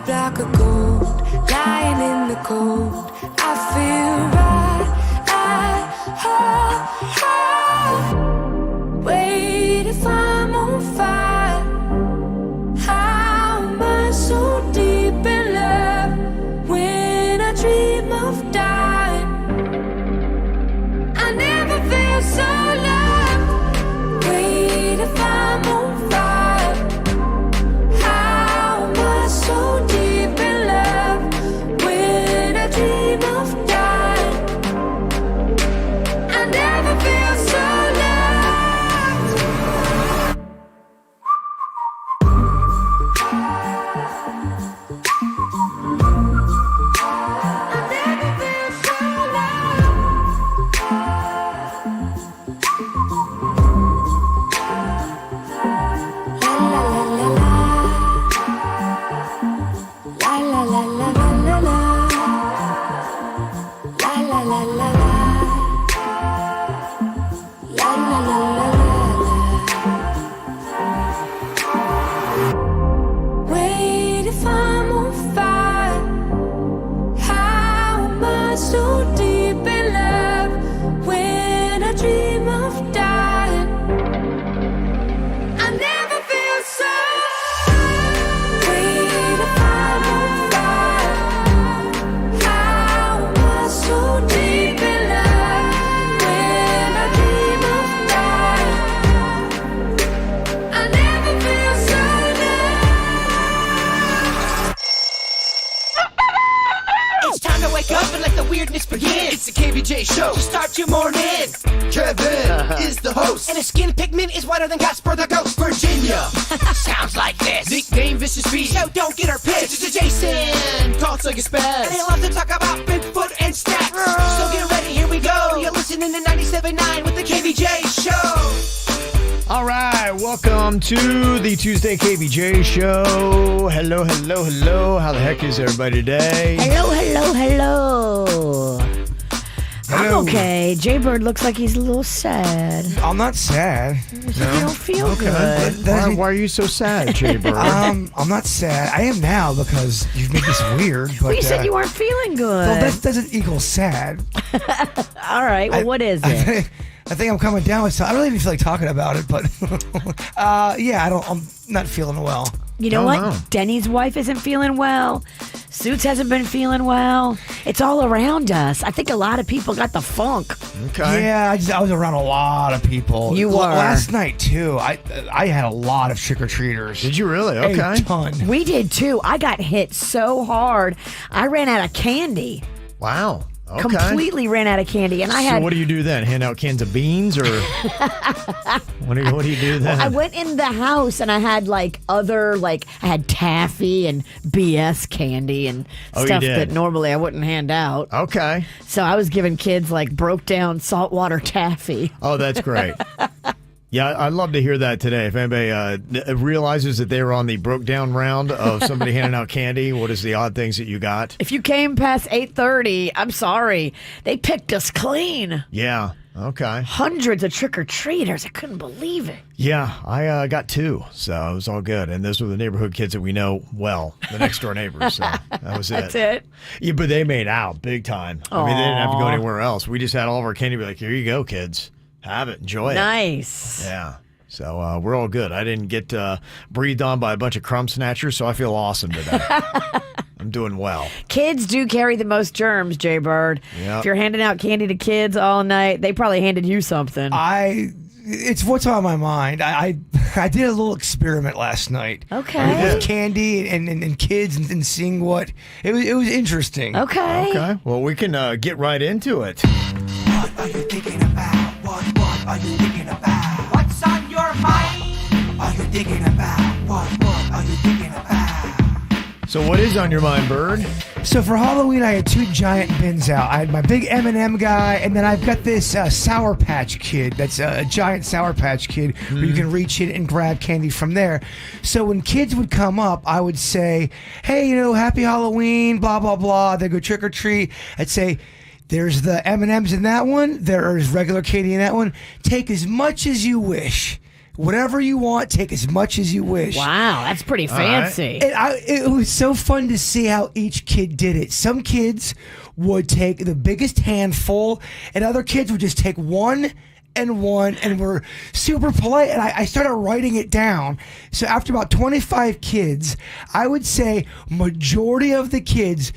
block of gold, lying in the cold. I feel right. Wait, if I'm on fire, how am I so deep in love when I dream of dying? I never feel so loved. Wait, if I'm on fire, how am I so deep in love when I dream of dying? I never feel so loved. I never feel so Wait, if I'm on fire, how am I so deep in love when I dream of dying? I never feel so. Wait, if I'm on fire, how am I so deep in love when I dream of dying? I never feel so It's time to wake up and let the weirdness begin. It's the KVJ show to start your morning. Kevin is the host, and his skin pigment is whiter than Casper the Ghost. Virginia sounds like this. Nickname Vicious Beast, so don't get her pissed. It's Jason, talks like a spaz, and he loves to talk about Bigfoot and stacks. So get ready, here we go. You're listening to 97.9 with the KVJ show. All right, welcome to the Tuesday KVJ show. Hello, hello, hello. How the heck is everybody today? Hello, hello, hello. I'm Hello. okay. Jaybird looks like he's a little sad. I'm not sad. You don't feel good. Why are you so sad, Jaybird? I'm not sad. I am now because you've made this weird. But Well, you said you weren't feeling good. Well, that doesn't equal sad. All right. Well, what is it? I think I'm coming down with something. I really didn't feel like talking about it, but yeah, I'm not feeling well. You know Oh, what? no. Denny's wife isn't feeling well. Suits hasn't been feeling well. It's all around us. I think a lot of people got the funk. Okay. Yeah, I was around a lot of people. You were. Last night too. I had a lot of trick or treaters. Did you really? Okay. A ton. We did too. I got hit so hard. I ran out of candy. Wow. Okay. Completely ran out of candy. And I So had what do you do then? Hand out cans of beans or what do you do then? I went in the house and I had I had taffy and BS candy and Oh, you stuff did? that normally I wouldn't hand out. Okay. So I was giving kids broke down saltwater taffy. Oh, that's great. Yeah, I'd love to hear that today. If anybody realizes that they were on the broke down round of somebody handing out candy, what is the odd things that you got? If you came past 8:30, I'm sorry. They picked us clean. Yeah. Okay. Hundreds of trick-or-treaters. I couldn't believe it. Yeah, I got 2, so it was all good. And those were the neighborhood kids that we know well, the next door neighbors. So that was it. That's it. Yeah, but they made out big time. I mean, they didn't have to go anywhere else. We just had all of our candy. Be like, here you go, kids. Have it. Enjoy it. Nice. Yeah. So we're all good. I didn't get breathed on by a bunch of crumb snatchers, so I feel awesome today. I'm doing well. Kids do carry the most germs, Jaybird. Yep. If you're handing out candy to kids all night, they probably handed you something. It's what's on my mind. I did a little experiment last night. Okay. With candy and kids and seeing what it was interesting. Okay. Okay. Well, we can get right into it. What are you thinking about? What are you thinking about? What's on your mind? Are you thinking about? What are you thinking about? So what is on your mind, Bird? So for Halloween, I had 2 giant bins out. I had my big M&M guy, and then I've got this Sour Patch Kid. That's a giant Sour Patch Kid where you can reach in and grab candy from there. So when kids would come up, I would say, hey, happy Halloween, blah, blah, blah. They go trick or treat. I'd say, there's the M&Ms in that one. There's regular candy in that one. Take as much as you wish. whatever you want, take as much as you wish. Wow, that's pretty fancy. And it was so fun to see how each kid did it. Some kids would take the biggest handful, and other kids would just take one and were super polite. And I started writing it down. So after about 25 kids, I would say majority of the kids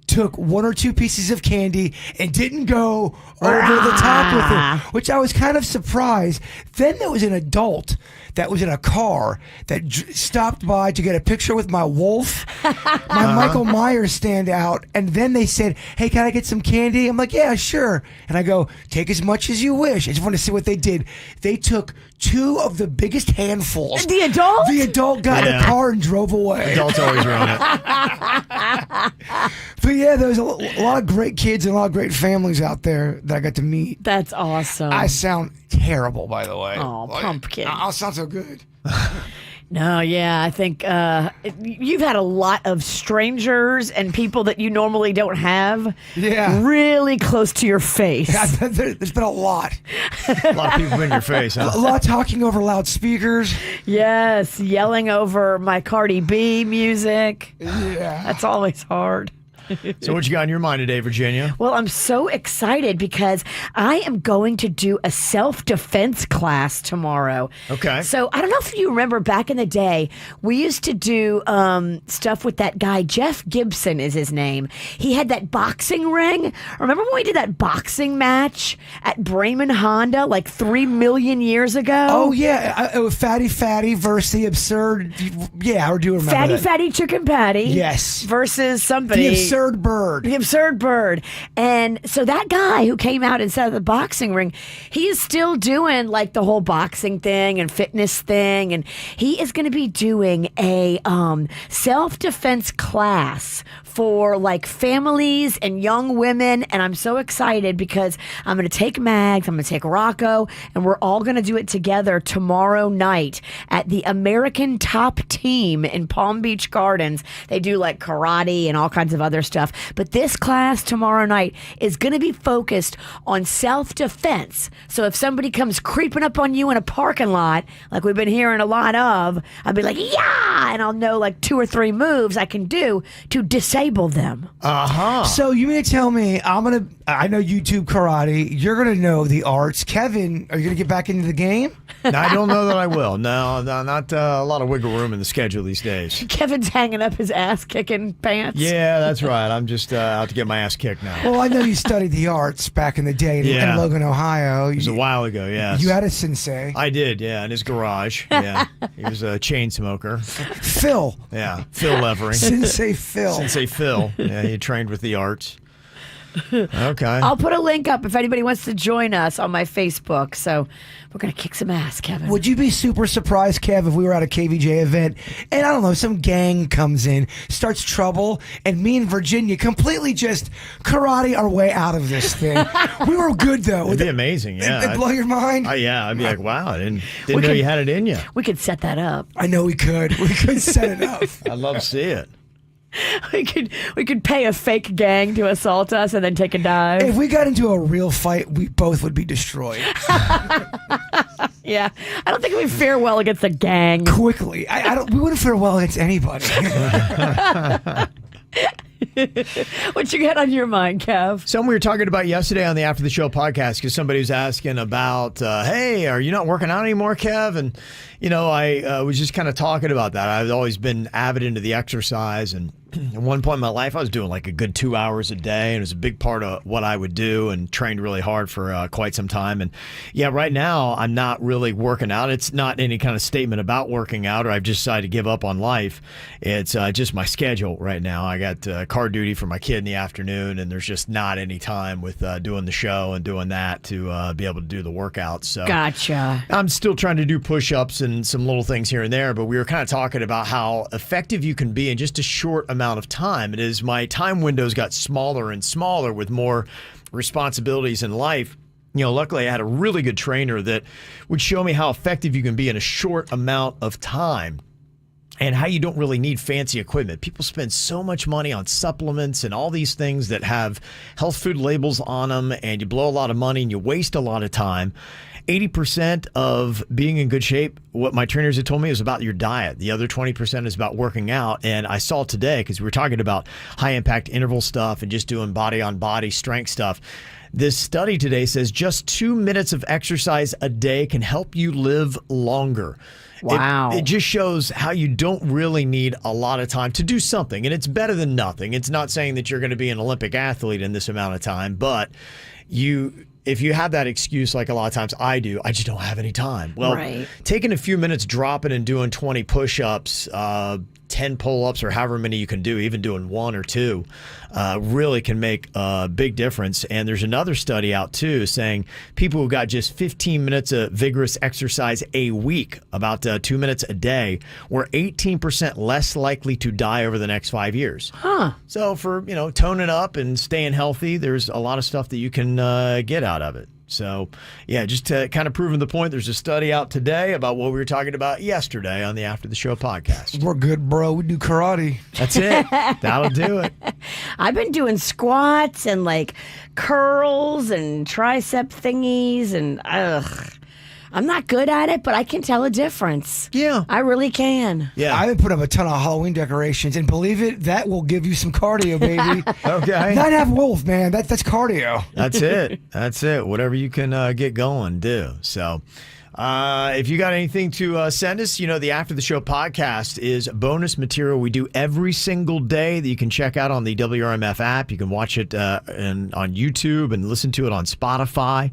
took one or two pieces of candy and didn't go over the top with it, which I was kind of surprised. Then there was an adult that was in a car that stopped by to get a picture with my wolf, my Michael Myers standout, and then they said, "Hey, can I get some candy?" I'm like, "Yeah, sure." And I go, "Take as much as you wish." I just want to see what they did. They took two of the biggest handfuls. The adult? The adult got in the car and drove away. Adults always run it. But yeah, there's a lot of great kids and a lot of great families out there that I got to meet. That's awesome. I sound terrible, by the way. Oh, pumpkin. I sound so good. No, yeah, I think you've had a lot of strangers and people that you normally don't have really close to your face. Yeah, there's been a lot. A lot of people in your face, huh? A lot talking over loudspeakers. Yes, yelling over my Cardi B music. Yeah. That's always hard. So what you got in your mind today, Virginia? Well, I'm so excited because I am going to do a self-defense class tomorrow. Okay. So I don't know if you remember back in the day, we used to do stuff with that guy, Jeff Gibson is his name. He had that boxing ring. Remember when we did that boxing match at Bremen Honda like 3 million years ago? Oh, yeah. Fatty versus the absurd. Yeah, I do remember Fatty Chicken Patty. Yes. Versus somebody. The absurd bird. The absurd bird. And so that guy who came out instead of the boxing ring, he is still doing like the whole boxing thing and fitness thing. And he is going to be doing a self-defense class for like families and young women. And I'm so excited because I'm going to take Mags, I'm going to take Rocco, and we're all going to do it together tomorrow night at the American Top Team in Palm Beach Gardens. They do like karate and all kinds of other stuff. But this class tomorrow night is going to be focused on self-defense. So if somebody comes creeping up on you in a parking lot, like we've been hearing a lot of, I'll be like, yeah, and I'll know like 2 or 3 moves I can do to disable them. So you mean to tell me I know YouTube karate, you're gonna know the arts. Kevin, are you gonna get back into the game? No, I don't know that I will. No, not a lot of wiggle room in the schedule these days. Kevin's hanging up his ass kicking pants. Yeah, that's right. I'm just out to get my ass kicked now. Well, I know you studied the arts back in the day in Logan, Ohio. It was a while ago, yeah. You had a sensei. I did, yeah, in his garage. Yeah, he was a chain smoker. Phil. Yeah, Phil Levering. Sensei Phil. Sensei Phil. Yeah, he trained with the arts. Okay. I'll put a link up if anybody wants to join us on my Facebook. So we're going to kick some ass, Kevin. Would you be super surprised, Kev, if we were at a KVJ event and, I don't know, some gang comes in, starts trouble, and me and Virginia completely just karate our way out of this thing? We were good, though. It'd be amazing, yeah. It'd blow your mind? Yeah, I'd be like, wow, I didn't know you had it in you. We could set that up. I know we could. We could set it up. I'd love to see it. We could pay a fake gang to assault us and then take a dive. If we got into a real fight, we both would be destroyed. Yeah, I don't think we fare well against a gang. Quickly. We wouldn't fare well against anybody. What you got on your mind, Kev? Something we were talking about yesterday on the After the Show podcast, because somebody was asking about, hey, are you not working out anymore, Kev? And, I was just kind of talking about that. I've always been avid into the exercise, and at one point in my life, I was doing like a good 2 hours a day, and it was a big part of what I would do, and trained really hard for quite some time. And yeah, right now, I'm not really working out. It's not any kind of statement about working out, or I've just decided to give up on life. It's just my schedule right now. I got car duty for my kid in the afternoon, and there's just not any time with doing the show and doing that to be able to do the workouts. So Gotcha. I'm still trying to do push-ups and some little things here and there, but we were kind of talking about how effective you can be in just a short amount of time. It is my time windows got smaller and smaller with more responsibilities in life. Luckily I had a really good trainer that would show me how effective you can be in a short amount of time, and how you don't really need fancy equipment. People spend so much money on supplements and all these things that have health food labels on them, and you blow a lot of money and you waste a lot of time. 80% of being in good shape, what my trainers had told me, is about your diet. The other 20% is about working out. And I saw today, because we were talking about high impact interval stuff and just doing body on body strength stuff. This study today says just 2 minutes of exercise a day can help you live longer. Wow. It just shows how you don't really need a lot of time to do something, and it's better than nothing. It's not saying that you're going to be an Olympic athlete in this amount of time, but if you have that excuse, like a lot of times I do, I just don't have any time. Well, Right. taking a few minutes, dropping and doing 20 push-ups, 10 pull-ups, or however many you can do, even doing 1 or 2, really can make a big difference. And there's another study out too saying people who got just 15 minutes of vigorous exercise a week, about 2 minutes a day, were 18% less likely to die over the next 5 years. Huh. So for, toning up and staying healthy, there's a lot of stuff that you can get out of it. So, yeah, just to kind of proving the point, there's a study out today about what we were talking about yesterday on the After the Show podcast. We're good, bro. We do karate. That's it. That'll do it. I've been doing squats and like curls and tricep thingies, and I'm not good at it, but I can tell a difference. Yeah. I really can. Yeah. I haven't put up a ton of Halloween decorations, and believe it, that will give you some cardio, baby. Okay. 9.5 wolf, man. That's cardio. That's it. That's it. Whatever you can get going, do. So if you got anything to send us, the After the Show podcast is bonus material we do every single day that you can check out on the WRMF app. You can watch it on YouTube and listen to it on Spotify.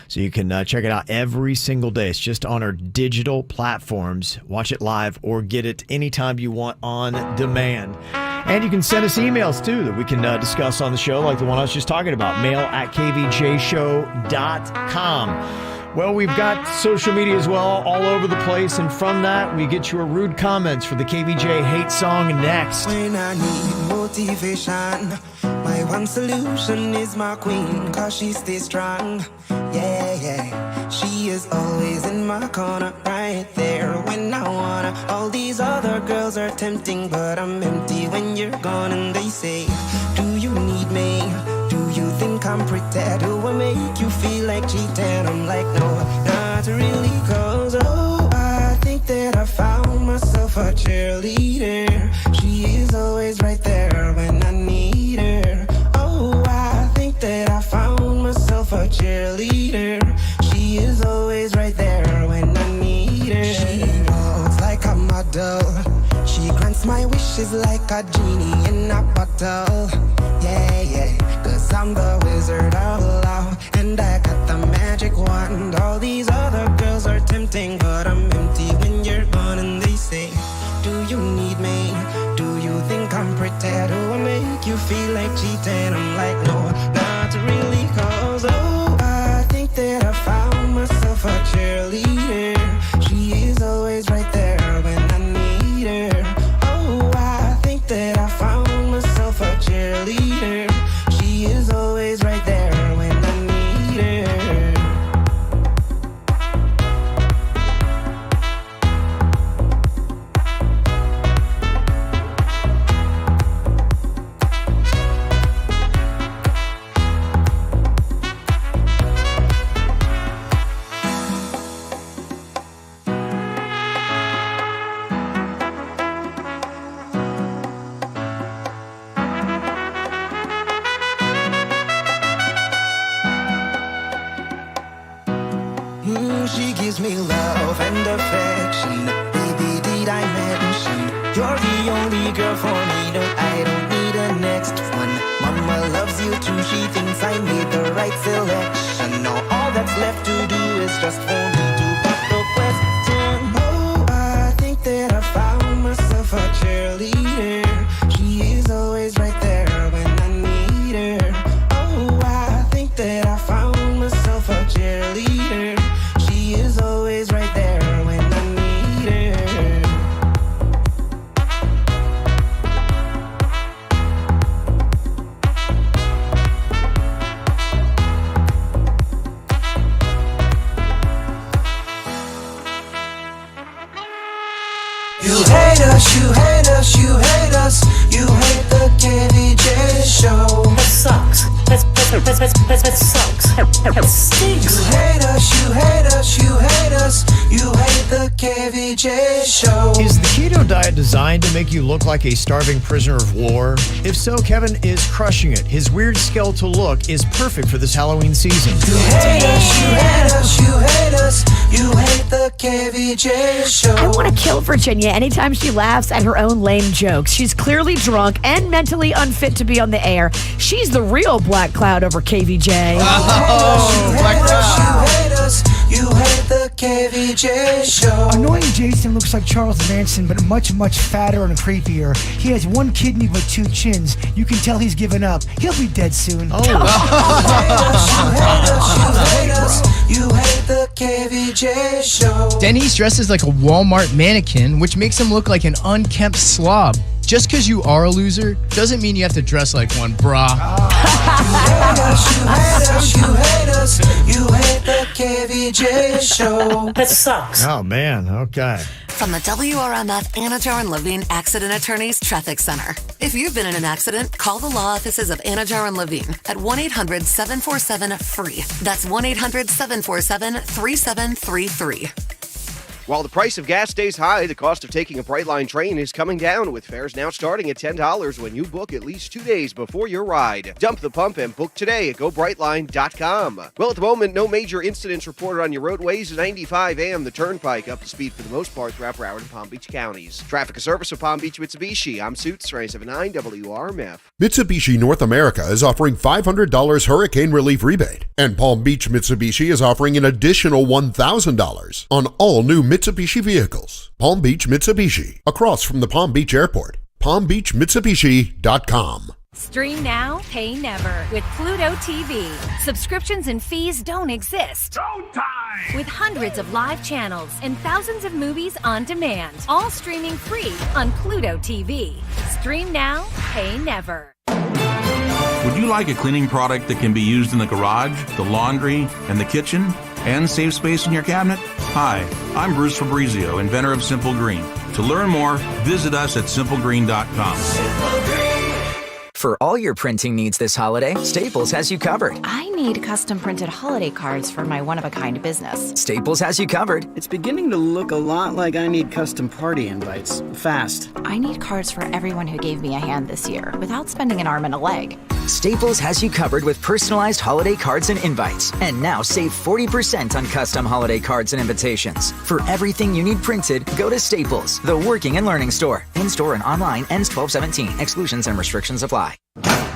So you can check it out every single day. It's just on our digital platforms. Watch it live or get it anytime you want on demand. And you can send us emails, too, that we can discuss on the show, like the one I was just talking about, mail@kvjshow.com. Well, we've got social media as well, all over the place. And from that, we get your rude comments for the KVJ hate song next. When I need motivation, my one solution is my queen, cause she stays strong. Yeah, yeah. She is always in my corner, right there when I wanna. All these other girls are tempting, but I'm empty when you're gone. And they say, do you need me? Do you think I'm pretty? Do I make you feel like cheating? I'm like, no, not really, cause I think that I found myself a cheerleader. She is always right there when I need her. Oh, I think that I found myself a cheerleader. She is always right there when I need her. She walks like a model. She grants my wishes like a genie in a bottle. Yeah, yeah, cause I'm the wizard of love, and I got the magic wand. All these other girls are tempting, but I'm empty when you're gone. And they say, do you need me? Do you think I'm pretty? Do I make you feel like cheating? I'm like, no, not really, cause I think that I found myself a cheerleader. She is always right there when I need her. Oh, I think that I found myself a cheerleader. She is always right there when I need her. She gives me love and affection. Baby, did I mention you're the only girl for me? No, I don't need a next one. Mama loves you too. She thinks I made the right selection. Now all that's left to do is just for me to pop the question. Oh, I think that I found myself a cheerleader. She is always right there when I need her. Oh, I think that I found myself a cheerleader. She is always right there when I need her. You hate us, you hate us, you hate us. You hate the KVJ show. That sucks. Let's That sucks. It stinks. You hate us, you hate us. You hate the KVJ show. Is the keto diet designed to make you look like a starving prisoner of war? If so, Kevin is crushing it. His weird skeletal look is perfect for this Halloween season. You hate us, you hate us, you hate us. You hate the KVJ show. I want to kill Virginia anytime she laughs at her own lame jokes. She's clearly drunk and mentally unfit to be on the air. She's the real black cloud over KVJ. Oh, Black Cloud. You hate us, you hate the KVJ show. Annoying Jason looks like Charles Manson, but much, much fatter and creepier. He has one kidney but two chins. You can tell he's given up. He'll be dead soon. You hate us, you hate the KVJ show. Denny's dresses like a Walmart mannequin, which makes him look like an unkempt slob. Just because you are a loser doesn't mean you have to dress like one, brah. You hate us, you hate the KVJ show. That sucks. Oh, man. Okay. From the WRMF Anajar and Levine Accident Attorneys Traffic Center. If you've been in an accident, call the law offices of Anajar and Levine at 1-800-747-FREE. That's 1-800-747-3733. While the price of gas stays high, the cost of taking a Brightline train is coming down, with fares now starting at $10 when you book at least 2 days before your ride. Dump the pump and book today at GoBrightline.com. Well, at the moment, no major incidents reported on your roadways. At 95 AM, the Turnpike up to speed for the most part throughout Broward and Palm Beach counties. Traffic and service of Palm Beach Mitsubishi. I'm Suits, 979 WRMF. Mitsubishi North America is offering $500 hurricane relief rebate, and Palm Beach Mitsubishi is offering an additional $1,000 on all new Mitsubishi vehicles. Palm Beach Mitsubishi, across from the Palm Beach Airport. PalmBeachMitsubishi.com. Stream now, pay never with Pluto TV. Subscriptions and fees don't exist. Showtime! With hundreds of live channels and thousands of movies on demand, all streaming free on Pluto TV. Stream now, pay never. Would you like a cleaning product that can be used in the garage, the laundry, and the kitchen, and save space in your cabinet? Hi, I'm Bruce Fabrizio, inventor of Simple Green. To learn more, visit us at simplegreen.com. For all your printing needs this holiday, Staples has you covered. I need custom printed holiday cards for my one-of-a-kind business. Staples has you covered. It's beginning to look a lot like I need custom party invites. Fast. I need cards for everyone who gave me a hand this year without spending an arm and a leg. Staples has you covered with personalized holiday cards and invites. And now save 40% on custom holiday cards and invitations. For everything you need printed, go to Staples, the working and learning store. In-store and online, ends 12/17. Exclusions and restrictions apply.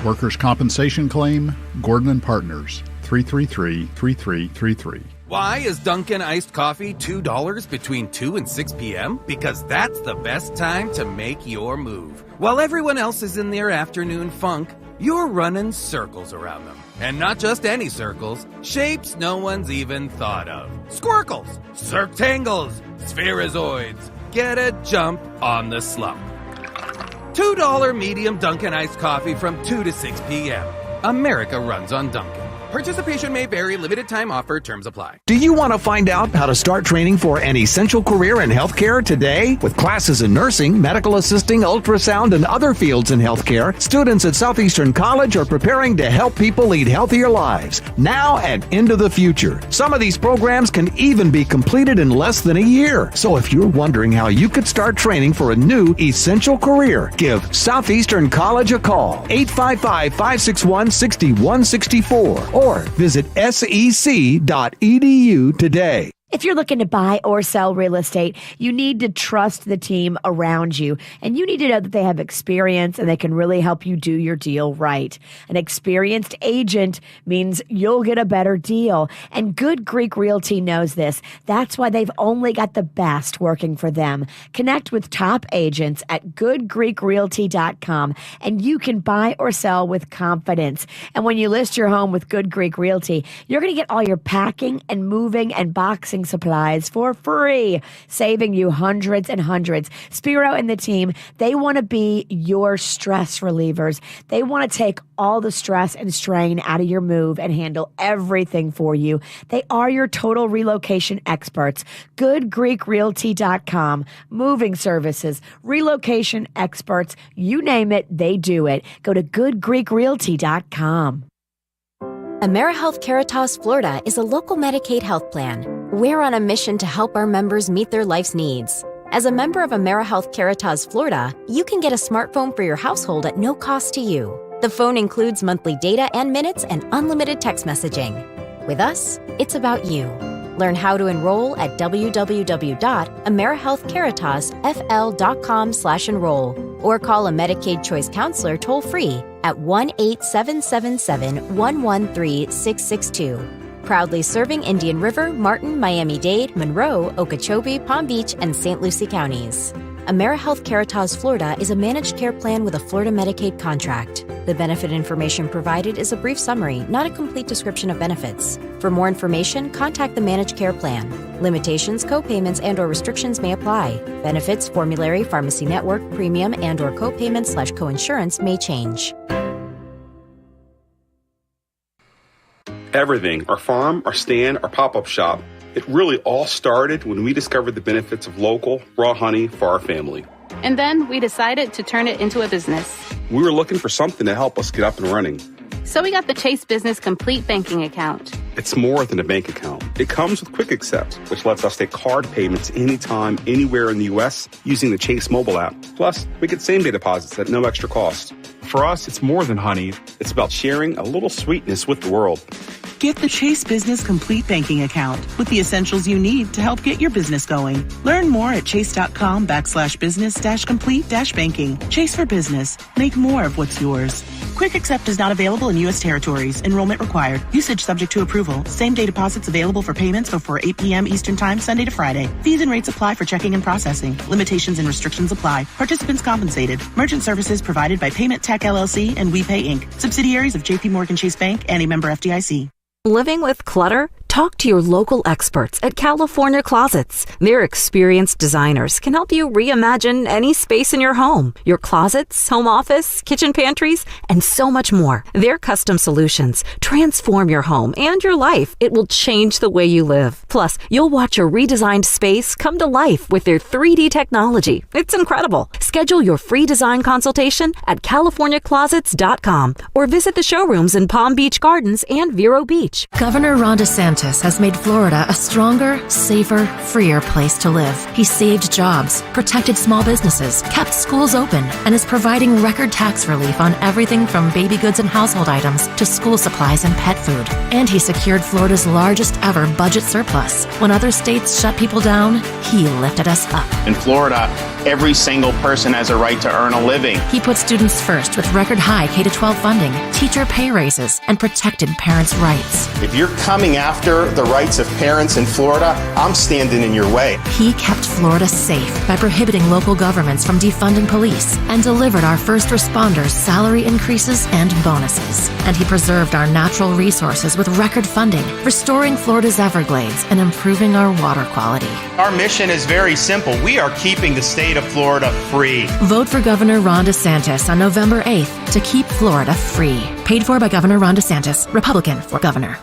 Workers' compensation claim, Gordon & Partners, 333-3333. Why is Dunkin' iced coffee $2 between 2 and 6 p.m.? Because that's the best time to make your move. While everyone else is in their afternoon funk, you're running circles around them. And not just any circles, shapes no one's even thought of. Squircles, circtangles, spherozoids. Get a jump on the slump. $2 medium Dunkin' iced coffee from 2 to 6 p.m. America runs on Dunkin'. Participation may vary. Limited time offer. Terms apply. Do you want to find out how to start training for an essential career in healthcare today? With classes in nursing, medical assisting, ultrasound, and other fields in healthcare, students at Southeastern College are preparing to help people lead healthier lives, now and into the future. Some of these programs can even be completed in less than a year. So if you're wondering how you could start training for a new essential career, give Southeastern College a call, 855-561-6164, or visit sec.edu today. If you're looking to buy or sell real estate, you need to trust the team around you, and you need to know that they have experience and they can really help you do your deal right. An experienced agent means you'll get a better deal, and Good Greek Realty knows this. That's why they've only got the best working for them. Connect with top agents at goodgreekrealty.com, and you can buy or sell with confidence. And when you list your home with Good Greek Realty, you're going to get all your packing and moving and boxing supplies for free, saving you hundreds and hundreds. Spiro and the team, they want to be your stress relievers. They want to take all the stress and strain out of your move and handle everything for you. They are your total relocation experts. GoodGreekRealty.com. Moving services, relocation experts, you name it, they do it. Go to GoodGreekRealty.com. AmeriHealth Caritas Florida is a local Medicaid health plan. We're on a mission to help our members meet their life's needs. As a member of AmeriHealth Caritas Florida, you can get a smartphone for your household at no cost to you. The phone includes monthly data and minutes and unlimited text messaging. With us, it's about you. Learn how to enroll at www.amerihealthcaritasfl.com/enroll or call a Medicaid Choice Counselor toll-free at 1-877-713-662. Proudly serving Indian River, Martin, Miami-Dade, Monroe, Okeechobee, Palm Beach, and St. Lucie counties. AmeriHealth Caritas Florida is a managed care plan with a Florida Medicaid contract. The benefit information provided is a brief summary, not a complete description of benefits. For more information, contact the managed care plan. Limitations, co-payments, and/or restrictions may apply. Benefits, formulary, pharmacy network, premium, and/or co-payment/coinsurance may change. Everything, our farm, our stand, our pop-up shop, it really all started when we discovered the benefits of local, raw honey for our family. And then we decided to turn it into a business. We were looking for something to help us get up and running. So we got the Chase Business Complete Banking Account. It's more than a bank account. It comes with Quick Accept, which lets us take card payments anytime, anywhere in the U.S. using the Chase mobile app. Plus, we get same-day deposits at no extra cost. For us, it's more than honey. It's about sharing a little sweetness with the world. Get the Chase Business Complete Banking Account with the essentials you need to help get your business going. Learn more at chase.com/business-complete-banking. Chase for business. Make more of what's yours. Quick Accept is not available in U.S. territories. Enrollment required. Usage subject to approval. Same-day deposits available for payments before 8 p.m. Eastern Time, Sunday to Friday. Fees and rates apply for checking and processing. Limitations and restrictions apply. Participants compensated. Merchant services provided by Payment Tech LLC and WePay Inc. Subsidiaries of J.P. Morgan Chase Bank and a member FDIC. Living with clutter? Talk to your local experts at California Closets. Their experienced designers can help you reimagine any space in your home, your closets, home office, kitchen pantries, and so much more. Their custom solutions transform your home and your life. It will change the way you live. Plus, you'll watch your redesigned space come to life with their 3D technology. It's incredible. Schedule your free design consultation at CaliforniaClosets.com or visit the showrooms in Palm Beach Gardens and Vero Beach. Governor Ron DeSantis has made Florida a stronger, safer, freer place to live. He saved jobs, protected small businesses, kept schools open, and is providing record tax relief on everything from baby goods and household items to school supplies and pet food. And he secured Florida's largest ever budget surplus. When other states shut people down, he lifted us up. In Florida, every single person has a right to earn a living. He put students first with record high K-12 funding, teacher pay raises, and protected parents' rights. If you're coming after the rights of parents in Florida, I'm standing in your way. He kept Florida safe by prohibiting local governments from defunding police and delivered our first responders salary increases and bonuses. And he preserved our natural resources with record funding, restoring Florida's Everglades and improving our water quality. Our mission is very simple. We are keeping the state of Florida free. Vote for Governor Ron DeSantis on November 8th to keep Florida free. Paid for by Governor Ron DeSantis, Republican for governor.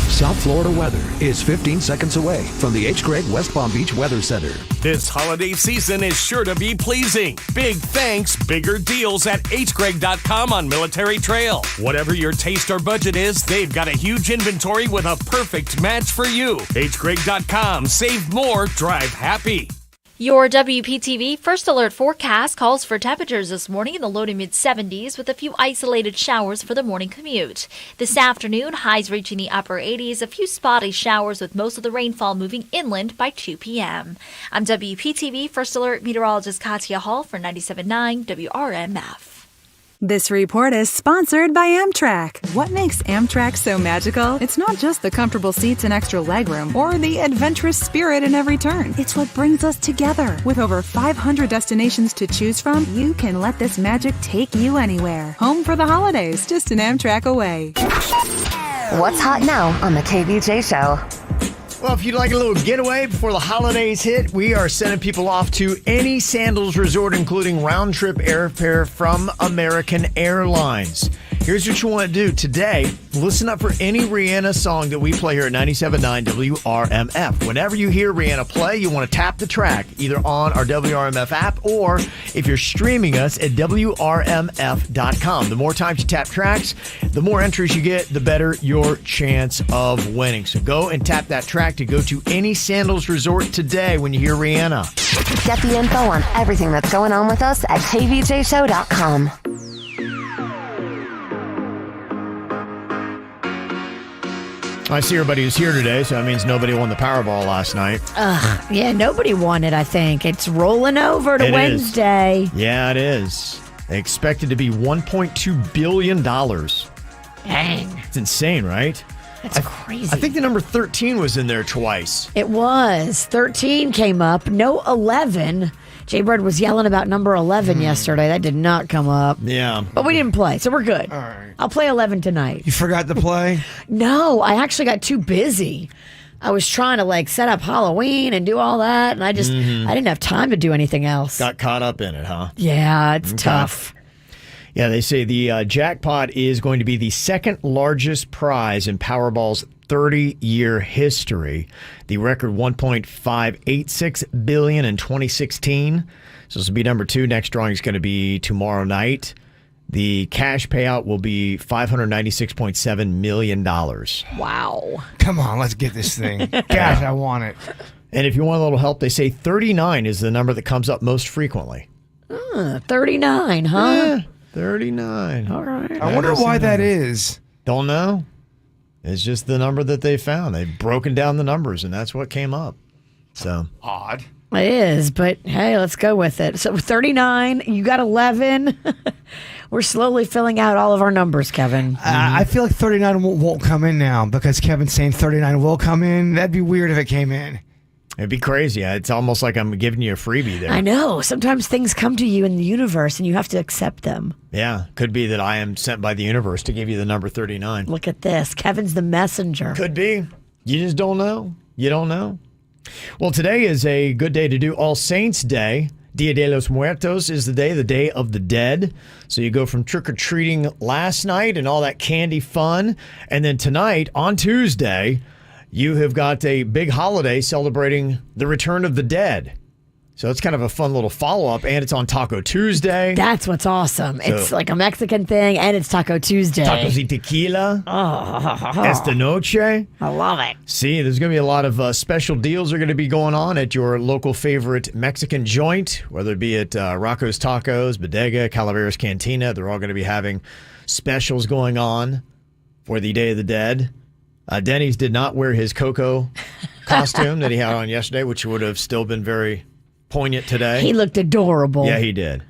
South Florida weather is 15 seconds away from the H. Gregg West Palm Beach Weather Center. This holiday season is sure to be pleasing. Big thanks, bigger deals at hgregg.com on Military Trail. Whatever your taste or budget is, they've got a huge inventory with a perfect match for you. hgregg.com. Save more, drive happy. Your WPTV First Alert forecast calls for temperatures this morning in the low to mid-70s with a few isolated showers for the morning commute. This afternoon, highs reaching the upper 80s, a few spotty showers with most of the rainfall moving inland by 2 p.m. I'm WPTV First Alert meteorologist Katya Hall for 97.9 WRMF. This report is sponsored by Amtrak. What makes Amtrak so magical? It's not just the comfortable seats and extra legroom or the adventurous spirit in every turn. It's what brings us together. With over 500 destinations to choose from, you can let this magic take you anywhere. Home for the holidays, just an Amtrak away. What's hot now on the KVJ show? Well, if you'd like a little getaway before the holidays hit, we are sending people off to any Sandals resort, including round-trip airfare from American Airlines. Here's what you want to do today. Listen up for any Rihanna song that we play here at 97.9 WRMF. Whenever you hear Rihanna play, you want to tap the track either on our WRMF app or if you're streaming us at WRMF.com. The more times you tap tracks, the more entries you get, the better your chance of winning. So go and tap that track to go to any Sandals resort today when you hear Rihanna. Get the info on everything that's going on with us at kvjshow.com. I see everybody who's here today, so that means nobody won the Powerball last night. Yeah, nobody won it, I think. It's rolling over to Wednesday. Yeah, it is. They expect it to be $1.2 billion. Dang. It's insane, right? That's crazy. I think the number 13 was in there twice. It was. 13 came up. No 11. Jay Bird was yelling about number 11 yesterday. That did not come up. Yeah. But we didn't play, so we're good. All right. I'll play 11 tonight. You forgot to play? No, I actually got too busy. I was trying to set up Halloween and do all that, and I didn't have time to do anything else. Got caught up in it, huh? Yeah, it's tough. Yeah, they say the jackpot is going to be the second largest prize in Powerball's 30-year history. The record $1.586 billion in 2016. So this will be number 2. Next drawing is going to be tomorrow night. The cash payout will be $596.7 million. Wow. Come on, let's get this thing. Gosh, I want it. And if you want a little help, they say 39 is the number that comes up most frequently. 39, huh? Yeah, 39. All right. I wonder why that is. Don't know. It's just the number that they found. They've broken down the numbers, and that's what came up. So odd. It is, but hey, let's go with it. So 39, you got 11. We're slowly filling out all of our numbers, Kevin. I feel like 39 won't come in now because Kevin's saying 39 will come in. That'd be weird if it came in. It'd be crazy. It's almost like I'm giving you a freebie there. I know. Sometimes things come to you in the universe and you have to accept them. Yeah. Could be that I am sent by the universe to give you the number 39. Look at this. Kevin's the messenger. Could be. You just don't know. You don't know. Well, today is a good day to do All Saints Day. Dia de los Muertos is the day of the dead. So you go from trick-or-treating last night and all that candy fun. And then tonight, on Tuesday, you have got a big holiday celebrating the return of the dead. So it's kind of a fun little follow-up, and it's on Taco Tuesday. That's what's awesome. It's like a Mexican thing, and it's Taco Tuesday. Tacos y tequila. Esta noche. I love it. See, there's going to be a lot of special deals are going to be going on at your local favorite Mexican joint, whether it be at Rocco's Tacos, Bodega, Calaveras Cantina. They're all going to be having specials going on for the Day of the Dead. Denny's did not wear his Coco costume that he had on yesterday, which would have still been very poignant today. He looked adorable. Yeah, he did.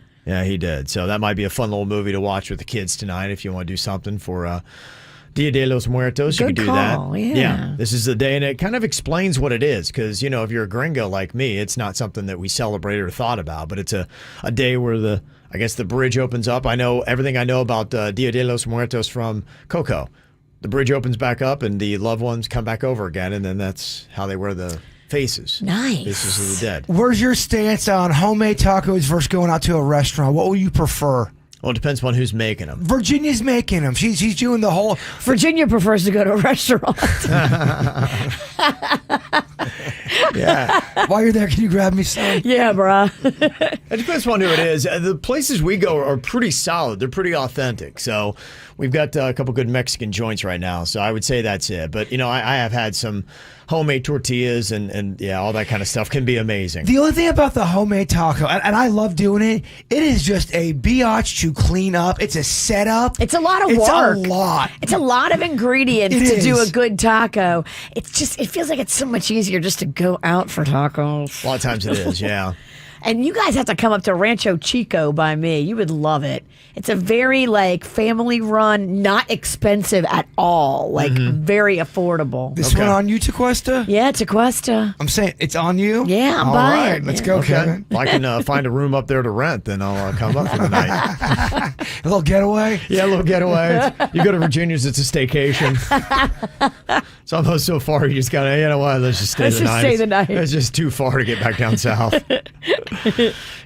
So that might be a fun little movie to watch with the kids tonight if you want to do something for Dia de los Muertos. You Good can do call, that. yeah. This is the day, and it kind of explains what it is because, if you're a gringo like me, it's not something that we celebrated or thought about, but it's a day where the bridge opens up. I know everything I know about Dia de los Muertos from Coco. The bridge opens back up and the loved ones come back over again, and then that's how they wear the faces. Nice. Faces of the dead. Where's your stance on homemade tacos versus going out to a restaurant? What would you prefer? Well, it depends on who's making them. Virginia's making them. She's doing the whole... Virginia prefers to go to a restaurant. Yeah. While you're there, can you grab me some? Yeah, bruh. It depends on who it is. The places we go are pretty solid. They're pretty authentic. So we've got a couple good Mexican joints right now. So I would say that's it. But, I have had some homemade tortillas and all that kind of stuff can be amazing. The only thing about the homemade taco, and I love doing it, it is just a biatch to clean up. It's a setup. It's a lot of work. It's a lot. It's a lot of ingredients It to is. do a good taco. It feels like it's so much easier just to go out for tacos. A lot of times it is, yeah. And you guys have to come up to Rancho Chico by me. You would love it. It's a very family run, not expensive at all. Very affordable. This one on you, Tequesta? Yeah, Tequesta. I'm saying it's on you? Yeah, I'm All buying. right, let's go, Kevin. If I can find a room up there to rent, then I'll come up for the night. A little getaway? Yeah, a little getaway. You go to Virginia's, it's a staycation. It's almost so far, you just got to, let's just stay the night. Stay the night. It's just too far to get back down south.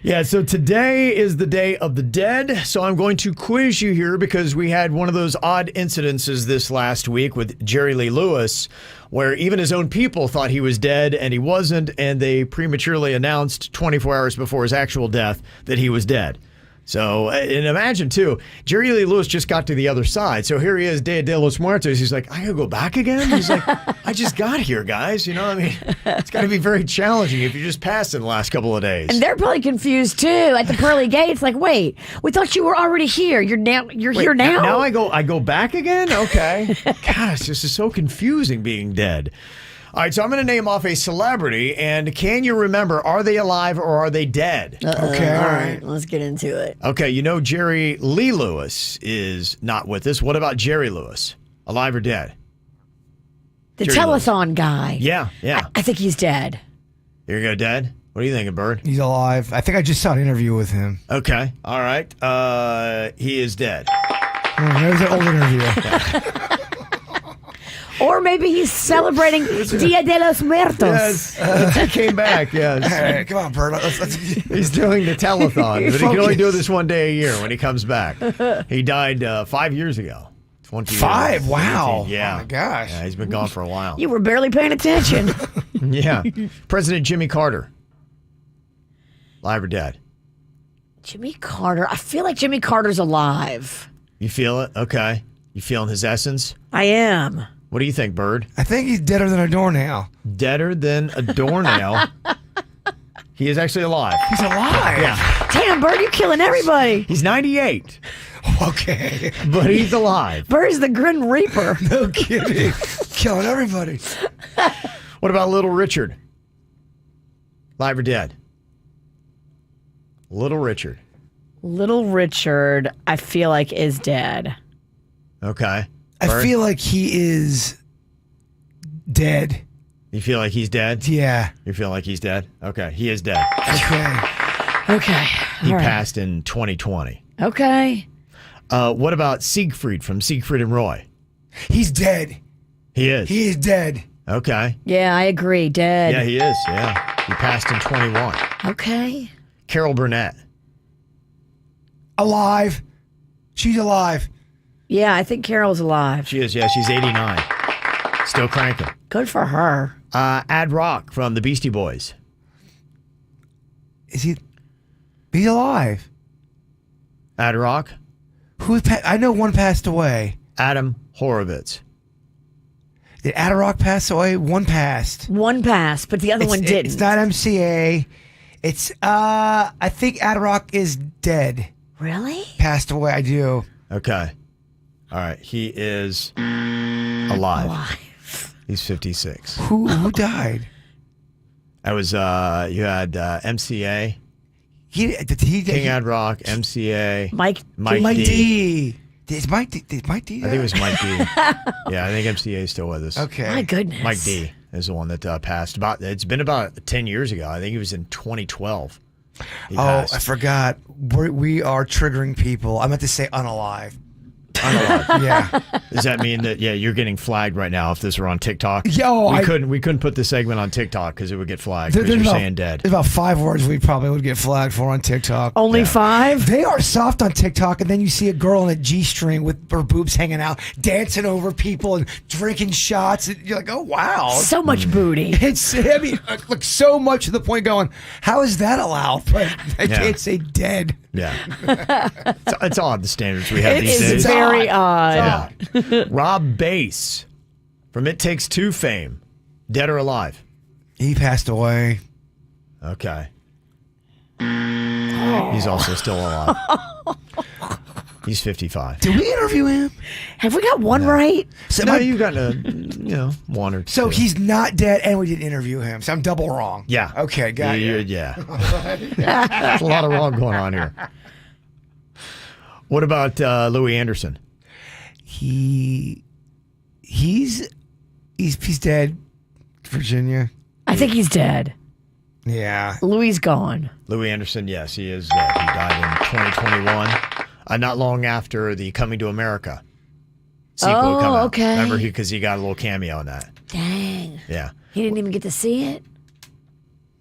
Yeah, so today is the Day of the Dead. So I'm going to quiz you here because we had one of those odd incidences this last week with Jerry Lee Lewis, where even his own people thought he was dead and he wasn't, and they prematurely announced 24 hours before his actual death that he was dead. So, and imagine, too, Jerry Lee Lewis just got to the other side. So here he is, Dia de los Muertos. He's like, I gotta go back again? He's like, I just got here, guys. You know, I mean, it's got to be very challenging if you just passed in the last couple of days. And they're probably confused, too, at the pearly gates. Like, wait, we thought you were already here. You're here now? Now I go back again? Okay. Gosh, this is so confusing being dead. All right, so I'm going to name off a celebrity, and can you remember, are they alive or are they dead? Okay, all right. Let's get into it. Okay, you know Jerry Lee Lewis is not with us. What about Jerry Lewis? Alive or dead? The Jerry telethon guy. Yeah. I think he's dead. Here you go, dead. What are you thinking, Bird? He's alive. I think I just saw an interview with him. Okay, all right. He is dead. That was an old interview. Or maybe he's celebrating Dia de los Muertos. Yes, he came back, yes. Hey, come on, Bird. Let's... He's doing the telethon, but he can only do this one day a year when he comes back. He died 5 years ago. 20 5? years. Wow. Yeah. Oh, my gosh. Yeah, he's been gone for a while. You were barely paying attention. Yeah. President Jimmy Carter. Alive or dead? Jimmy Carter. I feel like Jimmy Carter's alive. You feel it? Okay. You feeling his essence? I am. What do you think, Bird? I think he's deader than a doornail. Deader than a doornail. He is actually alive. He's alive? Yeah. Damn, Bird, you're killing everybody. He's 98. Okay. But he's alive. Bird's the Grim Reaper. No kidding. Killing everybody. What about Little Richard? Alive or dead? Little Richard. Little Richard, I feel like, is dead. Okay. I feel like he is dead. You feel like he's dead? Yeah. You feel like he's dead? Okay. He is dead. Okay. He All right. passed in 2020. Okay. What about Siegfried from Siegfried and Roy? He's dead. He is. He is dead. Okay. Yeah, I agree. Dead. Yeah, he is. Yeah. He passed in 21. Okay. Carol Burnett. Alive. She's alive. Yeah, I think Carol's alive. She is. Yeah, she's 89. Still cranking. Good for her. Ad Rock from the Beastie Boys. Is he? He's alive. Ad Rock. I know one passed away. Adam Horovitz. Did Ad Rock pass away? One passed. One passed, but the other one didn't. It's not MCA. It's I think Ad Rock is dead. Really? Passed away. I do. Okay. All right. He is alive. He's 56. Who died? That was you had MCA. King Ad Rock, MCA, Mike D. Did Mike D? I think it was Mike D. Yeah, I think MCA is still with us. Okay. My goodness. Mike D is the one that passed. It's been about 10 years ago. I think it was in 2012. He passed. I forgot. We are triggering people. I meant to say unalive. Unalive. Yeah. Does that mean that you're getting flagged right now if this were on TikTok? Yo, we couldn't put the segment on TikTok because it would get flagged because you're saying dead. There's about 5 words we probably would get flagged for on TikTok. Only 5? They are soft on TikTok, and then you see a girl in a G-string with her boobs hanging out, dancing over people and drinking shots. And you're like, oh wow, so much booty. It's like so much to the point going, how is that allowed? But I can't say dead. Yeah. It's odd the standards we have these days. It's very odd. Yeah. Rob Bass from It Takes Two fame. Dead or alive? He passed away. Okay. He's also still alive. He's 55. Did we interview him? Have we got one right? So no, you got one or two. So he's not dead, and we didn't interview him. So I'm double wrong. Yeah. Okay, got you. Yeah. There's a lot of wrong going on here. What about Louis Anderson? He's dead. Virginia. I think he's dead. Yeah. Louis gone. Louis Anderson, yes, he is dead. He died in 2021, not long after the Coming to America sequel come out. Okay. Remember, because he got a little cameo in that. Dang. Yeah. He didn't even get to see it?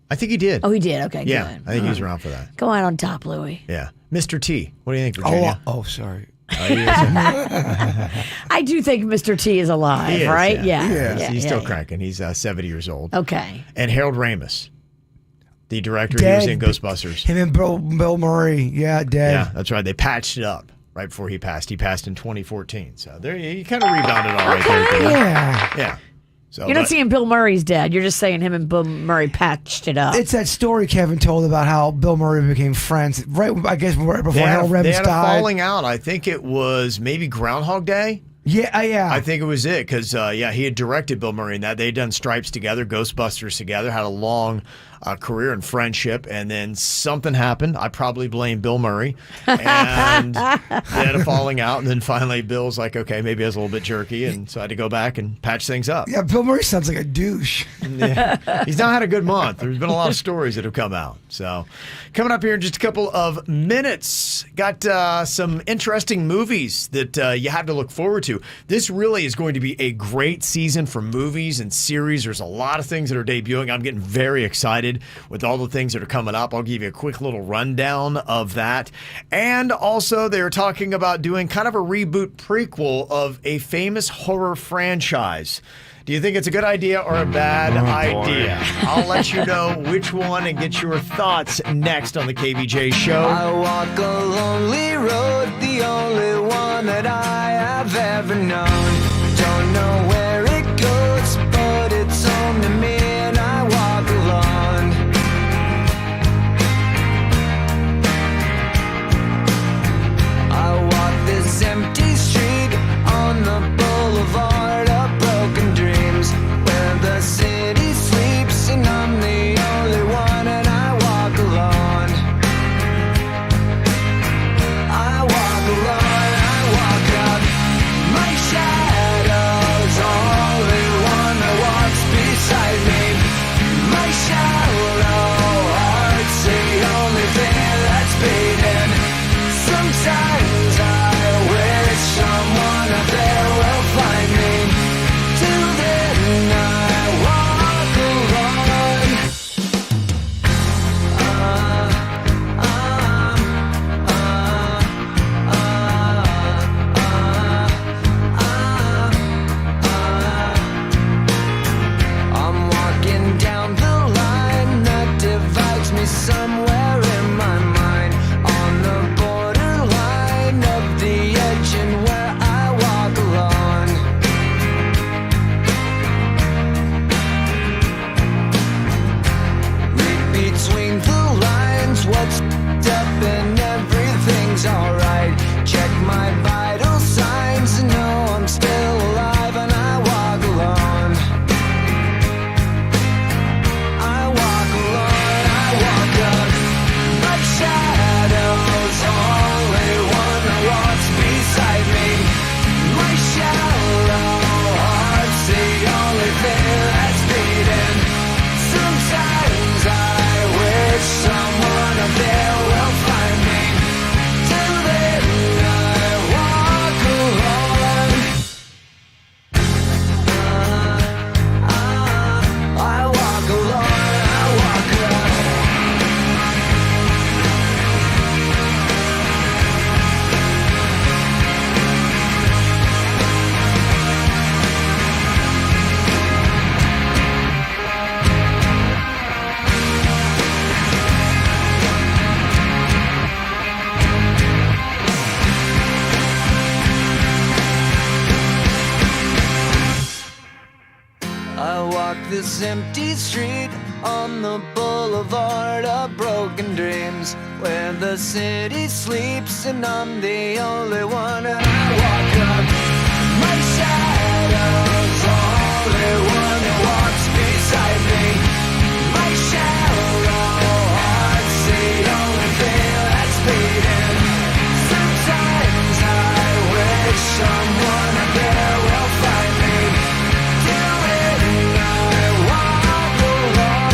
I think he did. Oh, he did. Okay, Yeah, good. I think he was around for that. Go out on top, Louie. Yeah. Mr. T. What do you think, Virginia? Oh, sorry. I do think Mr. T is alive, He is, right? Yeah. He's still yeah. cranking. He's 70 years old. Okay. And Harold Ramis, the director, he was in Ghostbusters. Him and Bill Murray, dead. Yeah, that's right. They patched it up right before he passed. He passed in 2014. So there, you kind of rebounded all right there. Yeah. So You're not saying Bill Murray's dead. You're just saying him and Bill Murray patched it up. It's that story Kevin told about how Bill Murray became friends, right before Harold Ramis they had died. a falling out. I think it was maybe Groundhog Day. Yeah. I think it was it because, he had directed Bill Murray in that. They'd done Stripes together, Ghostbusters together, had a long career and friendship, and then something happened. I probably blame Bill Murray. And they had a falling out, and then finally Bill's like, okay, maybe I was a little bit jerky, and so I had to go back and patch things up. Yeah, Bill Murray sounds like a douche. Yeah. He's not had a good month. There's been a lot of stories that have come out. So coming up here in just a couple of minutes, got some interesting movies that you have to look forward to. This really is going to be a great season for movies and series. There's a lot of things that are debuting. I'm getting very excited with all the things that are coming up. I'll give you a quick little rundown of that. And also they're talking about doing kind of a reboot prequel of a famous horror franchise. Do you think it's a good idea or a bad idea? I'll let you know which one and get your thoughts next on the KVJ Show. I walk a lonely road, the only one that I have ever known. Don't know where it goes, but it's home to me and I walk alone. I walk this empty street on the boulevard of broken dreams, where the city sleeps and I'm the only one and I walk alone. I walk alone, I walk up. My shadow's only one that walks beside me. My shallow heart's the only thing that's beating. Sometimes I wish someone out there will find me. Till then I walk alone. I'm walking down the line that divides me somewhere in my mind, on the borderline of the edge and where I walk alone. Read between the lines what's up and everything's alright. Check my vital signs and know I'm still alive and I walk alone. I walk alone, I walk up. My shadow's only one that walks beside me. My shallow heart's the only thing that's beating. Sometimes I wish someone up there will find me. Till then I walk alone. I walk alone, I walk alone. I walk this empty street on the boulevard of broken dreams, where the city sleeps and I'm the only one and I walk up. My shadow's only one that walks beside me. My shallow heart's the only thing that's beating. Sometimes I wish someone up there will find me. Till then I walk alone.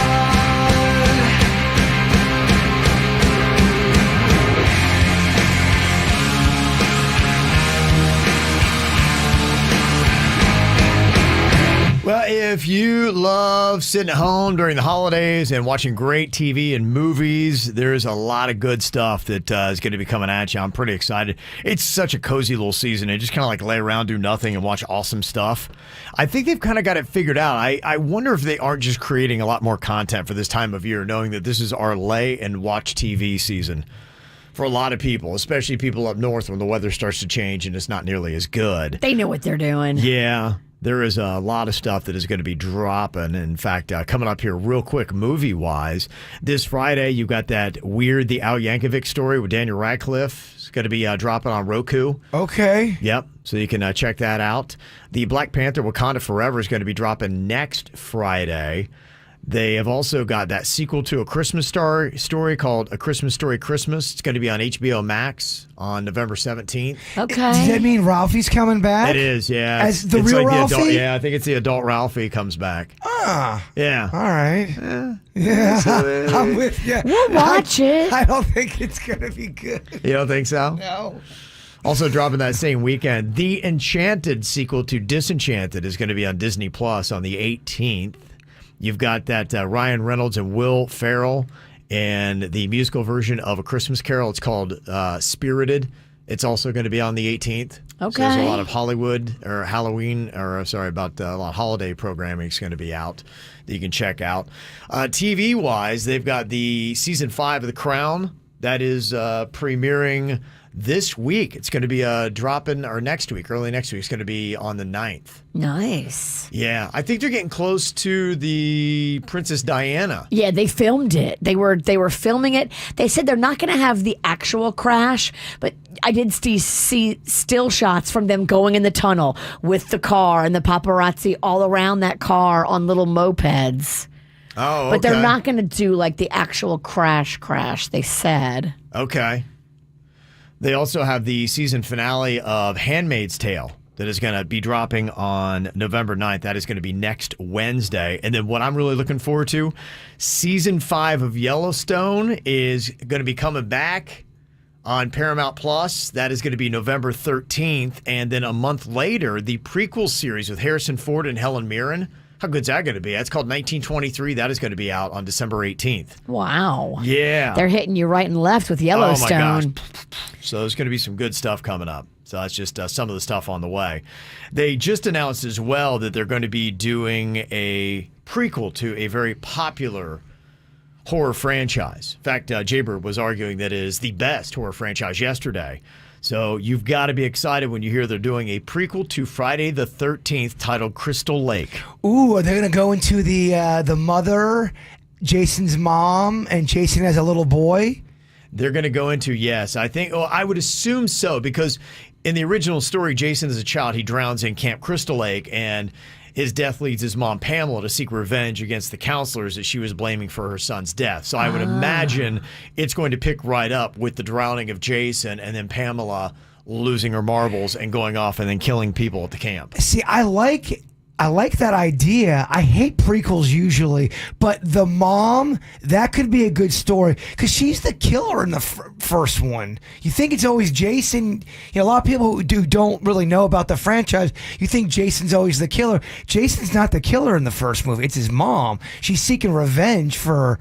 Well, if you love love sitting at home during the holidays and watching great TV and movies, there's a lot of good stuff that is going to be coming at you. I'm pretty excited. It's such a cozy little season. You just kind of like lay around, do nothing, and watch awesome stuff. I think they've kind of got it figured out. I wonder if they aren't just creating a lot more content for this time of year, knowing that this is our lay and watch TV season for a lot of people, especially people up north when the weather starts to change and it's not nearly as good. They know what they're doing. Yeah. There is a lot of stuff that is going to be dropping. In fact, coming up here real quick, movie-wise, this Friday, you've got that Weird the Al Yankovic story with Daniel Radcliffe. It's going to be dropping on Roku. Okay. Yep, so you can check that out. The Black Panther Wakanda Forever is going to be dropping next Friday. They have also got that sequel to A Christmas story called A Christmas Story Christmas. It's going to be on HBO Max on November 17th. Okay. Does that mean Ralphie's coming back? It is, yeah. As the it's real like Ralphie? The adult, yeah, I think it's the adult Ralphie comes back. Ah. Yeah. All right. Yeah. I'm with you. We'll watch it. I don't think it's going to be good. You don't think so? No. Also dropping that same weekend, the Enchanted sequel to Disenchanted is going to be on Disney Plus on the 18th. You've got that Ryan Reynolds and Will Ferrell and the musical version of A Christmas Carol. It's called Spirited. It's also going to be on the 18th. Okay. So there's a lot of Hollywood or Halloween, or sorry, about a lot of holiday programming is going to be out that you can check out. TV-wise, they've got the season 5 of The Crown. That is premiering this week. It's going to be dropping, or next week, early next week. It's going to be on the 9th. Nice. Yeah, I think they're getting close to the Princess Diana. Yeah, they filmed it. They were filming it. They said they're not going to have the actual crash, but I did see still shots from them going in the tunnel with the car and the paparazzi all around that car on little mopeds. Oh, okay. But they're not going to do like the actual crash, they said. Okay. They also have the season finale of Handmaid's Tale that is going to be dropping on November 9th. That is going to be next Wednesday. And then what I'm really looking forward to, season 5 of Yellowstone is going to be coming back on Paramount Plus. That is going to be November 13th. And then a month later, the prequel series with Harrison Ford and Helen Mirren. How good's that going to be? That's called 1923. That is going to be out on December 18th. Wow. Yeah. They're hitting you right and left with Yellowstone. Oh, my gosh. So there's going to be some good stuff coming up. So that's just some of the stuff on the way. They just announced as well that they're going to be doing a prequel to a very popular horror franchise. In fact, Jaybird was arguing that it is the best horror franchise yesterday. So you've got to be excited when you hear they're doing a prequel to Friday the 13th titled Crystal Lake. Ooh, are they going to go into the mother, Jason's mom, and Jason as a little boy? They're going to go into, yes. I would assume so, because in the original story, Jason as a child, he drowns in Camp Crystal Lake, and his death leads his mom, Pamela, to seek revenge against the counselors that she was blaming for her son's death. So I would imagine it's going to pick right up with the drowning of Jason and then Pamela losing her marbles and going off and then killing people at the camp. See, I like that idea. I hate prequels usually, but the mom, that could be a good story because she's the killer in the first one. You think it's always Jason. You know, a lot of people who don't really know about the franchise. You think Jason's always the killer. Jason's not the killer in the first movie. It's his mom. She's seeking revenge for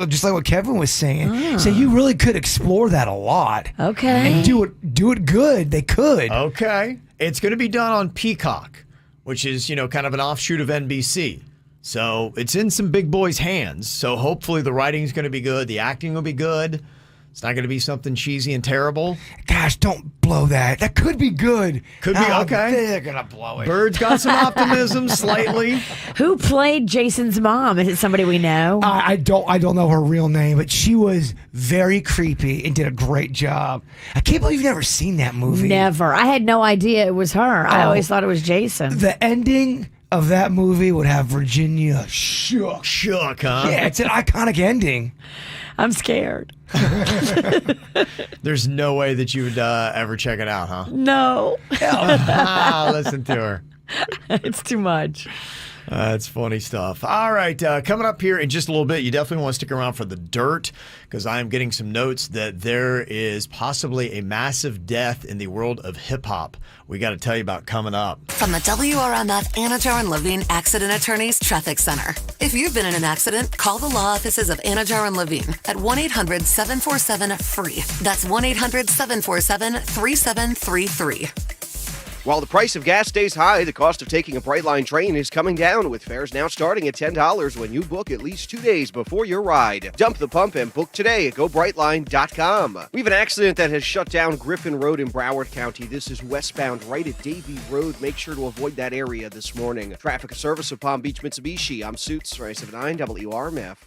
just like what Kevin was saying. So you really could explore that a lot. Okay. And do it good. They could. Okay. It's going to be done on Peacock, which is, kind of an offshoot of NBC. So it's in some big boys' hands. So hopefully the writing's going to be good. The acting will be good. It's not going to be something cheesy and terrible. Gosh, don't blow that. That could be good. Could be, okay. They're going to blow it. Bird's got some optimism, slightly. Who played Jason's mom? Is it somebody we know? I don't know her real name, but she was very creepy and did a great job. I can't believe you've never seen that movie. Never. I had no idea it was her. I always thought it was Jason. The ending of that movie would have Virginia shook. Shook, huh? Yeah, it's an iconic ending. I'm scared. There's no way that you would ever check it out, huh? No. Listen to her. It's too much. That's funny stuff. All right, coming up here in just a little bit, you definitely want to stick around for the dirt because I'm getting some notes that there is possibly a massive death in the world of hip-hop. We got to tell you about coming up. From the WRMF Anajar and Levine Accident Attorneys Traffic Center. If you've been in an accident, call the law offices of Anajar and Levine at 1-800-747-FREE. That's 1-800-747-3733. While the price of gas stays high, the cost of taking a Brightline train is coming down, with fares now starting at $10 when you book at least 2 days before your ride. Dump the pump and book today at GoBrightline.com. We have an accident that has shut down Griffin Road in Broward County. This is westbound right at Davie Road. Make sure to avoid that area this morning. Traffic service of Palm Beach Mitsubishi. I'm Suits, 979 WRMF.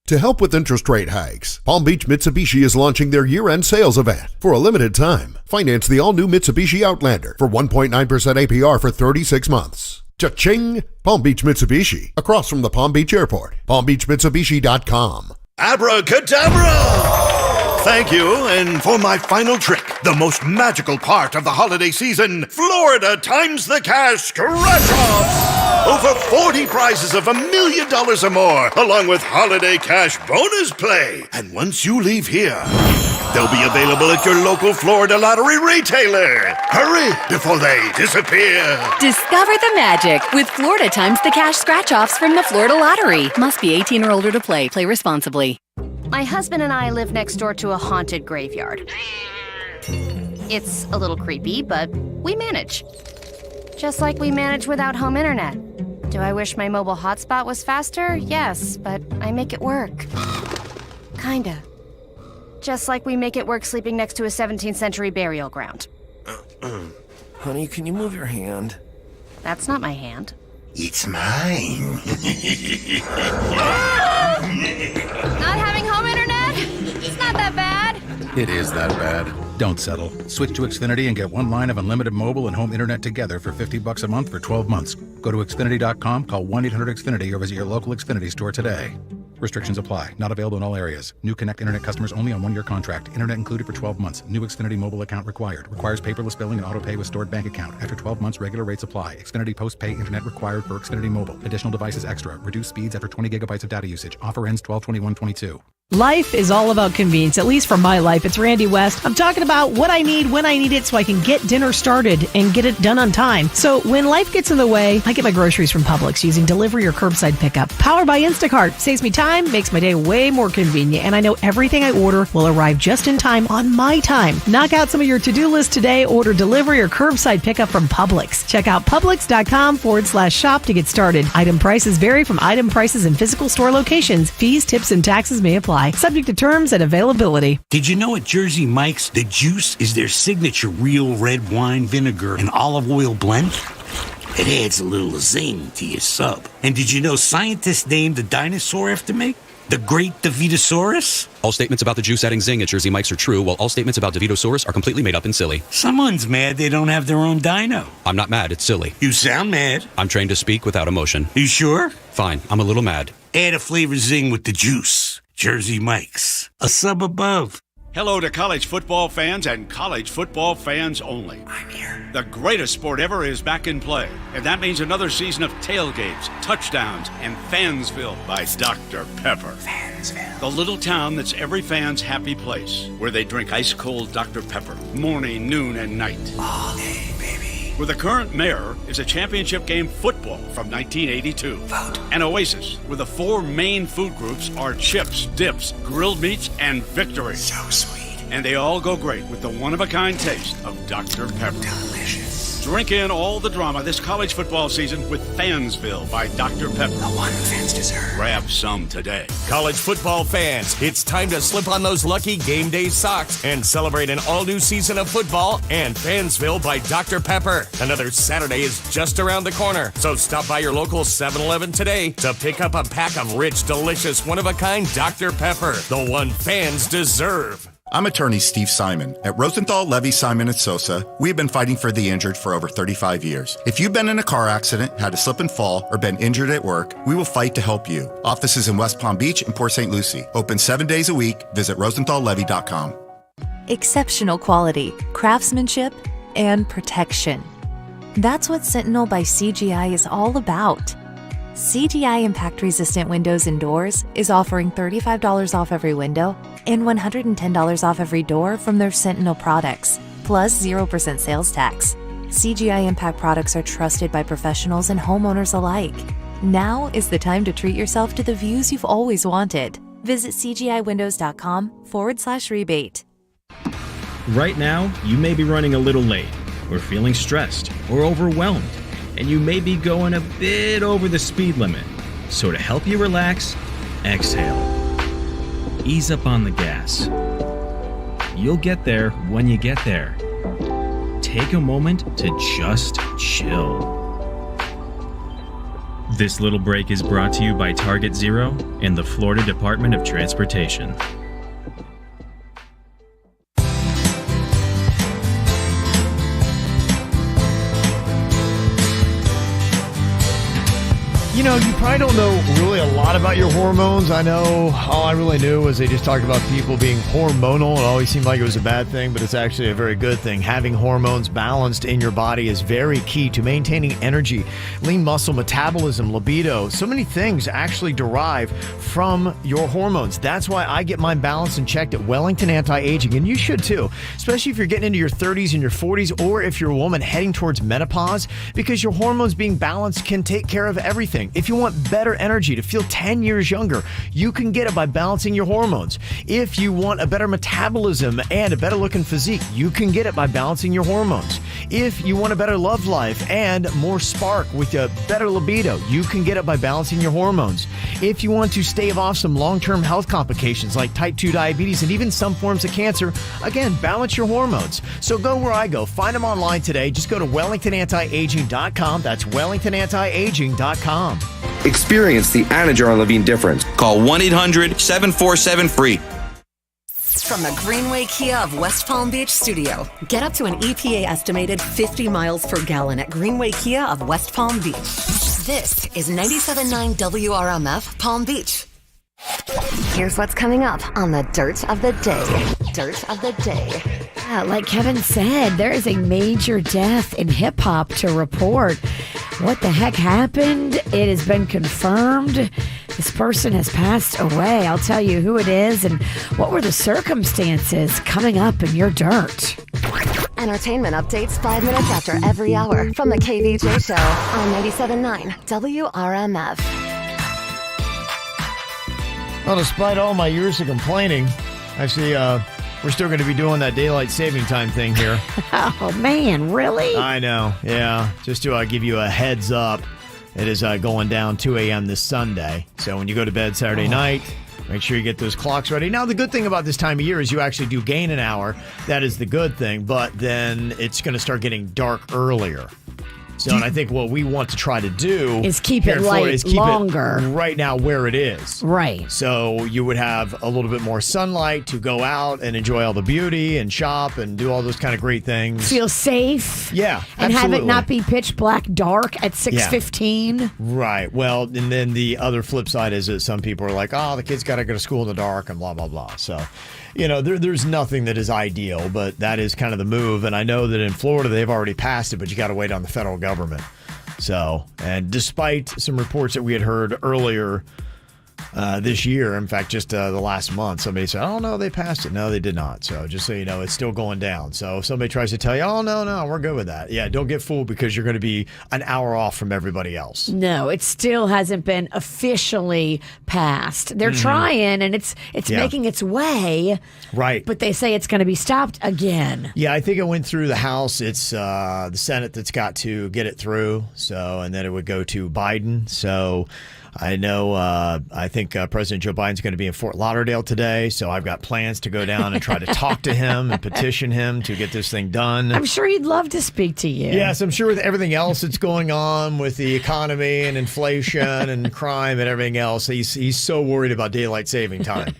To help with interest rate hikes, Palm Beach Mitsubishi is launching their year-end sales event. For a limited time, finance the all-new Mitsubishi Outlander for 1.9% APR for 36 months. Cha-ching! Palm Beach Mitsubishi, across from the Palm Beach Airport. PalmBeachMitsubishi.com. Abracadabra! Thank you, and for my final trick, the most magical part of the holiday season, Florida times the cash scratch-offs! Over 40 prizes of $1 million or more, along with holiday cash bonus play. And once you leave here, they'll be available at your local Florida Lottery retailer. Hurry before they disappear. Discover the magic with Florida Times the Cash Scratch-Offs from the Florida Lottery. Must be 18 or older to play. Play responsibly. My husband and I live next door to a haunted graveyard. It's a little creepy, but we manage. Just like we manage without home internet. Do I wish my mobile hotspot was faster? Yes, but I make it work. Kinda. Just like we make it work sleeping next to a 17th century burial ground. Honey, can you move your hand? That's not my hand. It's mine. Not having home internet? It's not that bad. It is that bad. Don't settle. Switch to Xfinity and get one line of unlimited mobile and home internet together for $50 a month for 12 months. Go to Xfinity.com, call 1-800-XFINITY, or visit your local Xfinity store today. Restrictions apply. Not available in all areas. New Connect Internet customers only on one-year contract. Internet included for 12 months. New Xfinity mobile account required. Requires paperless billing and auto pay with stored bank account. After 12 months, regular rates apply. Xfinity post-pay internet required for Xfinity mobile. Additional devices extra. Reduced speeds after 20 gigabytes of data usage. Offer ends 12/21/22. Life is all about convenience, at least for my life. It's Randy West. I'm talking about what I need when I need it so I can get dinner started and get it done on time. So when life gets in the way, I get my groceries from Publix using delivery or curbside pickup. Powered by Instacart. Saves me time, makes my day way more convenient, and I know everything I order will arrive just in time on my time. Knock out some of your to-do list today. Order delivery or curbside pickup from Publix. Check out Publix.com/shop to get started. Item prices vary from item prices in physical store locations. Fees, tips, and taxes may apply. Subject to terms and availability. Did you know at Jersey Mike's, the juice is their signature real red wine vinegar and olive oil blend? It adds a little zing to your sub. And did you know scientists named the dinosaur after me? The Great Davitosaurus? All statements about the juice adding zing at Jersey Mike's are true, while all statements about Davitosaurus are completely made up and silly. Someone's mad they don't have their own dino. I'm not mad, it's silly. You sound mad. I'm trained to speak without emotion. You sure? Fine, I'm a little mad. Add a flavor zing with the juice. Jersey Mike's, a sub above. Hello to college football fans and college football fans only. I'm here. The greatest sport ever is back in play, and that means another season of tailgates, touchdowns, and Fansville by Dr. Pepper. Fansville. The little town that's every fan's happy place, where they drink ice-cold Dr. Pepper, morning, noon, and night. All day, baby. Where the current mayor is a championship game football from 1982. Vote. An oasis where the four main food groups are chips, dips, grilled meats, and victory. So sweet. And they all go great with the one-of-a-kind taste of Dr. Pepper. Delicious. Drink in all the drama this college football season with Fansville by Dr. Pepper. The one fans deserve. Grab some today. College football fans, it's time to slip on those lucky game day socks and celebrate an all-new season of football and Fansville by Dr. Pepper. Another Saturday is just around the corner, so stop by your local 7-Eleven today to pick up a pack of rich, delicious, one-of-a-kind Dr. Pepper, the one fans deserve. I'm attorney Steve Simon. At Rosenthal, Levy, Simon & Sosa, we have been fighting for the injured for over 35 years. If you've been in a car accident, had a slip and fall, or been injured at work, we will fight to help you. Offices in West Palm Beach and Port St. Lucie. Open 7 days a week. Visit RosenthalLevy.com. Exceptional quality, craftsmanship, and protection. That's what Sentinel by CGI is all about. CGI impact-resistant windows and doors is offering $35 off every window and $110 off every door from their Sentinel products, plus 0% sales tax. CGI Impact products are trusted by professionals and homeowners alike. Now is the time to treat yourself to the views you've always wanted. Visit CGIWindows.com/rebate. Right now, you may be running a little late, or feeling stressed, or overwhelmed, and you may be going a bit over the speed limit. So to help you relax, exhale. Ease up on the gas. You'll get there when you get there. Take a moment to just chill. This little break is brought to you by Target Zero and the Florida Department of Transportation. You know, you probably don't know really a lot about your hormones. I know all I really knew was they just talked about people being hormonal. It always seemed like it was a bad thing, but it's actually a very good thing. Having hormones balanced in your body is very key to maintaining energy, lean muscle metabolism, libido. So many things actually derive from your hormones. That's why I get mine balanced and checked at Wellington Anti-Aging, and you should too, especially if you're getting into your 30s and your 40s, or if you're a woman heading towards menopause, because your hormones being balanced can take care of everything. If you want better energy to feel 10 years younger, you can get it by balancing your hormones. If you want a better metabolism and a better looking physique, you can get it by balancing your hormones. If you want a better love life and more spark with a better libido, you can get it by balancing your hormones. If you want to stave off some long-term health complications like type 2 diabetes and even some forms of cancer, again, balance your hormones. So go where I go. Find them online today. Just go to WellingtonAntiAging.com. That's WellingtonAntiAging.com. Experience the Anajar and Levine difference. Call 1-800-747-FREE. From the Greenway Kia of West Palm Beach studio, get up to an EPA estimated 50 miles per gallon at Greenway Kia of West Palm Beach. This is 97.9 WRMF Palm Beach. Here's what's coming up on the Dirt of the Day. Dirt of the Day. Yeah, like Kevin said, there is a major death in hip-hop to report. What the heck happened? It has been confirmed. This person has passed away. I'll tell you who it is and what were the circumstances coming up in your dirt. Entertainment updates 5 minutes after every hour from the KVJ Show on 97.9 WRMF. Well, despite all my years of complaining, actually, we're still going to be doing that daylight saving time thing here. Oh, man, really? I know, yeah. Just to give you a heads up, it is going down 2 a.m. this Sunday. So when you go to bed Saturday night, make sure you get those clocks ready. Now, the good thing about this time of year is you actually do gain an hour. That is the good thing. But then it's going to start getting dark earlier. So, and I think what we want to try to do is keep it light longer. Right now where it is. Right. So you would have a little bit more sunlight to go out and enjoy all the beauty and shop and do all those kind of great things. Feel safe. Yeah, and absolutely. have it not be pitch black dark at 6:15. Yeah. Right. Well, and then the other flip side is that some people are like, oh, the kids got to go to school in the dark and blah, blah, blah. So, you know, there's nothing that is ideal, but that is kind of the move. And I know that in Florida, they've already passed it, but you got to wait on the federal government. So, and despite some reports that we had heard earlier this year, in fact, just the last month, somebody said, oh, no, they passed it. No, they did not. So just so you know, it's still going down. So if somebody tries to tell you, oh, no, we're good with that. Yeah, don't get fooled because you're going to be an hour off from everybody else. No, it still hasn't been officially passed. They're trying, and it's making its way. Right. But they say it's going to be stopped again. Yeah, I think it went through the House. It's the Senate that's got to get it through. So, and then it would go to Biden. So I know, I think President Joe Biden's going to be in Fort Lauderdale today, so I've got plans to go down and try to talk to him and petition him to get this thing done. I'm sure he'd love to speak to you. Yes, I'm sure with everything else that's going on with the economy and inflation and crime and everything else, he's so worried about daylight saving time.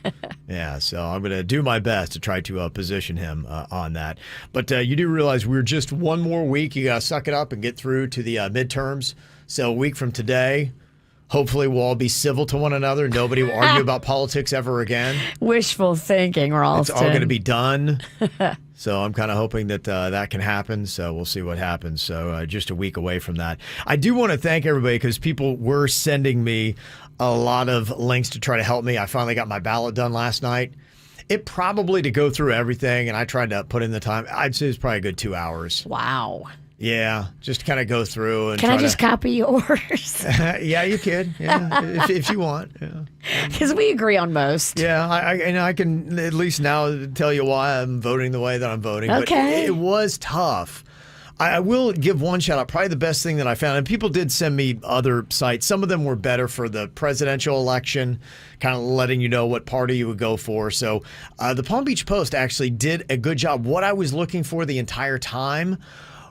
Yeah, so I'm going to do my best to try to position him on that. But you do realize we're just one more week. You got to suck it up and get through to the midterms. So a week from today, hopefully we'll all be civil to one another. Nobody will argue about politics ever again. Wishful thinking, Ralston. It's all going to be done. So I'm kind of hoping that that can happen. So we'll see what happens. So just a week away from that. I do want to thank everybody because people were sending me a lot of links to try to help me. I finally got my ballot done last night. It probably, to go through everything, and I tried to put in the time, I'd say it's probably a good 2 hours. Wow. Yeah, just kind of go through and Can I just copy yours? Yeah, you could. Yeah, if you want. Yeah. Because we agree on most. Yeah, I can at least now tell you why I'm voting the way that I'm voting. Okay. But it was tough. I will give one shout out. Probably the best thing that I found, and people did send me other sites. Some of them were better for the presidential election, kind of letting you know what party you would go for. So the Palm Beach Post actually did a good job. What I was looking for the entire time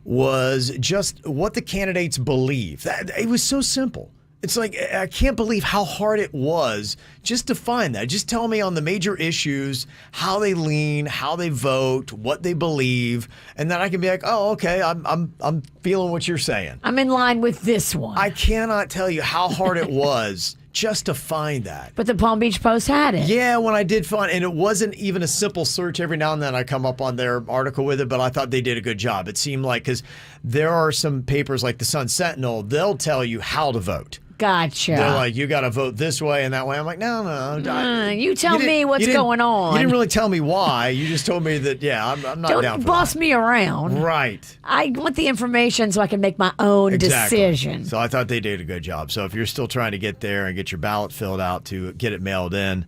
was just what the candidates believe. It was so simple. It's like, I can't believe how hard it was just to find that. Just tell me on the major issues how they lean, how they vote, what they believe, and then I can be like, oh, okay, I'm feeling what you're saying. I'm in line with this one. I cannot tell you how hard it was just to find that. But the Palm Beach Post had it. Yeah, when I did find, and it wasn't even a simple search. Every now and then I come up on their article with it, but I thought they did a good job. It seemed like, because there are some papers like the Sun Sentinel, they'll tell you how to vote. Gotcha. They're like, you got to vote this way and that way. I'm like, no. You tell me what's going on. You didn't really tell me why. You just told me that, I'm not Don't down for boss that. me around. Right. I want the information so I can make my own decision. So I thought they did a good job. So if you're still trying to get there and get your ballot filled out to get it mailed in,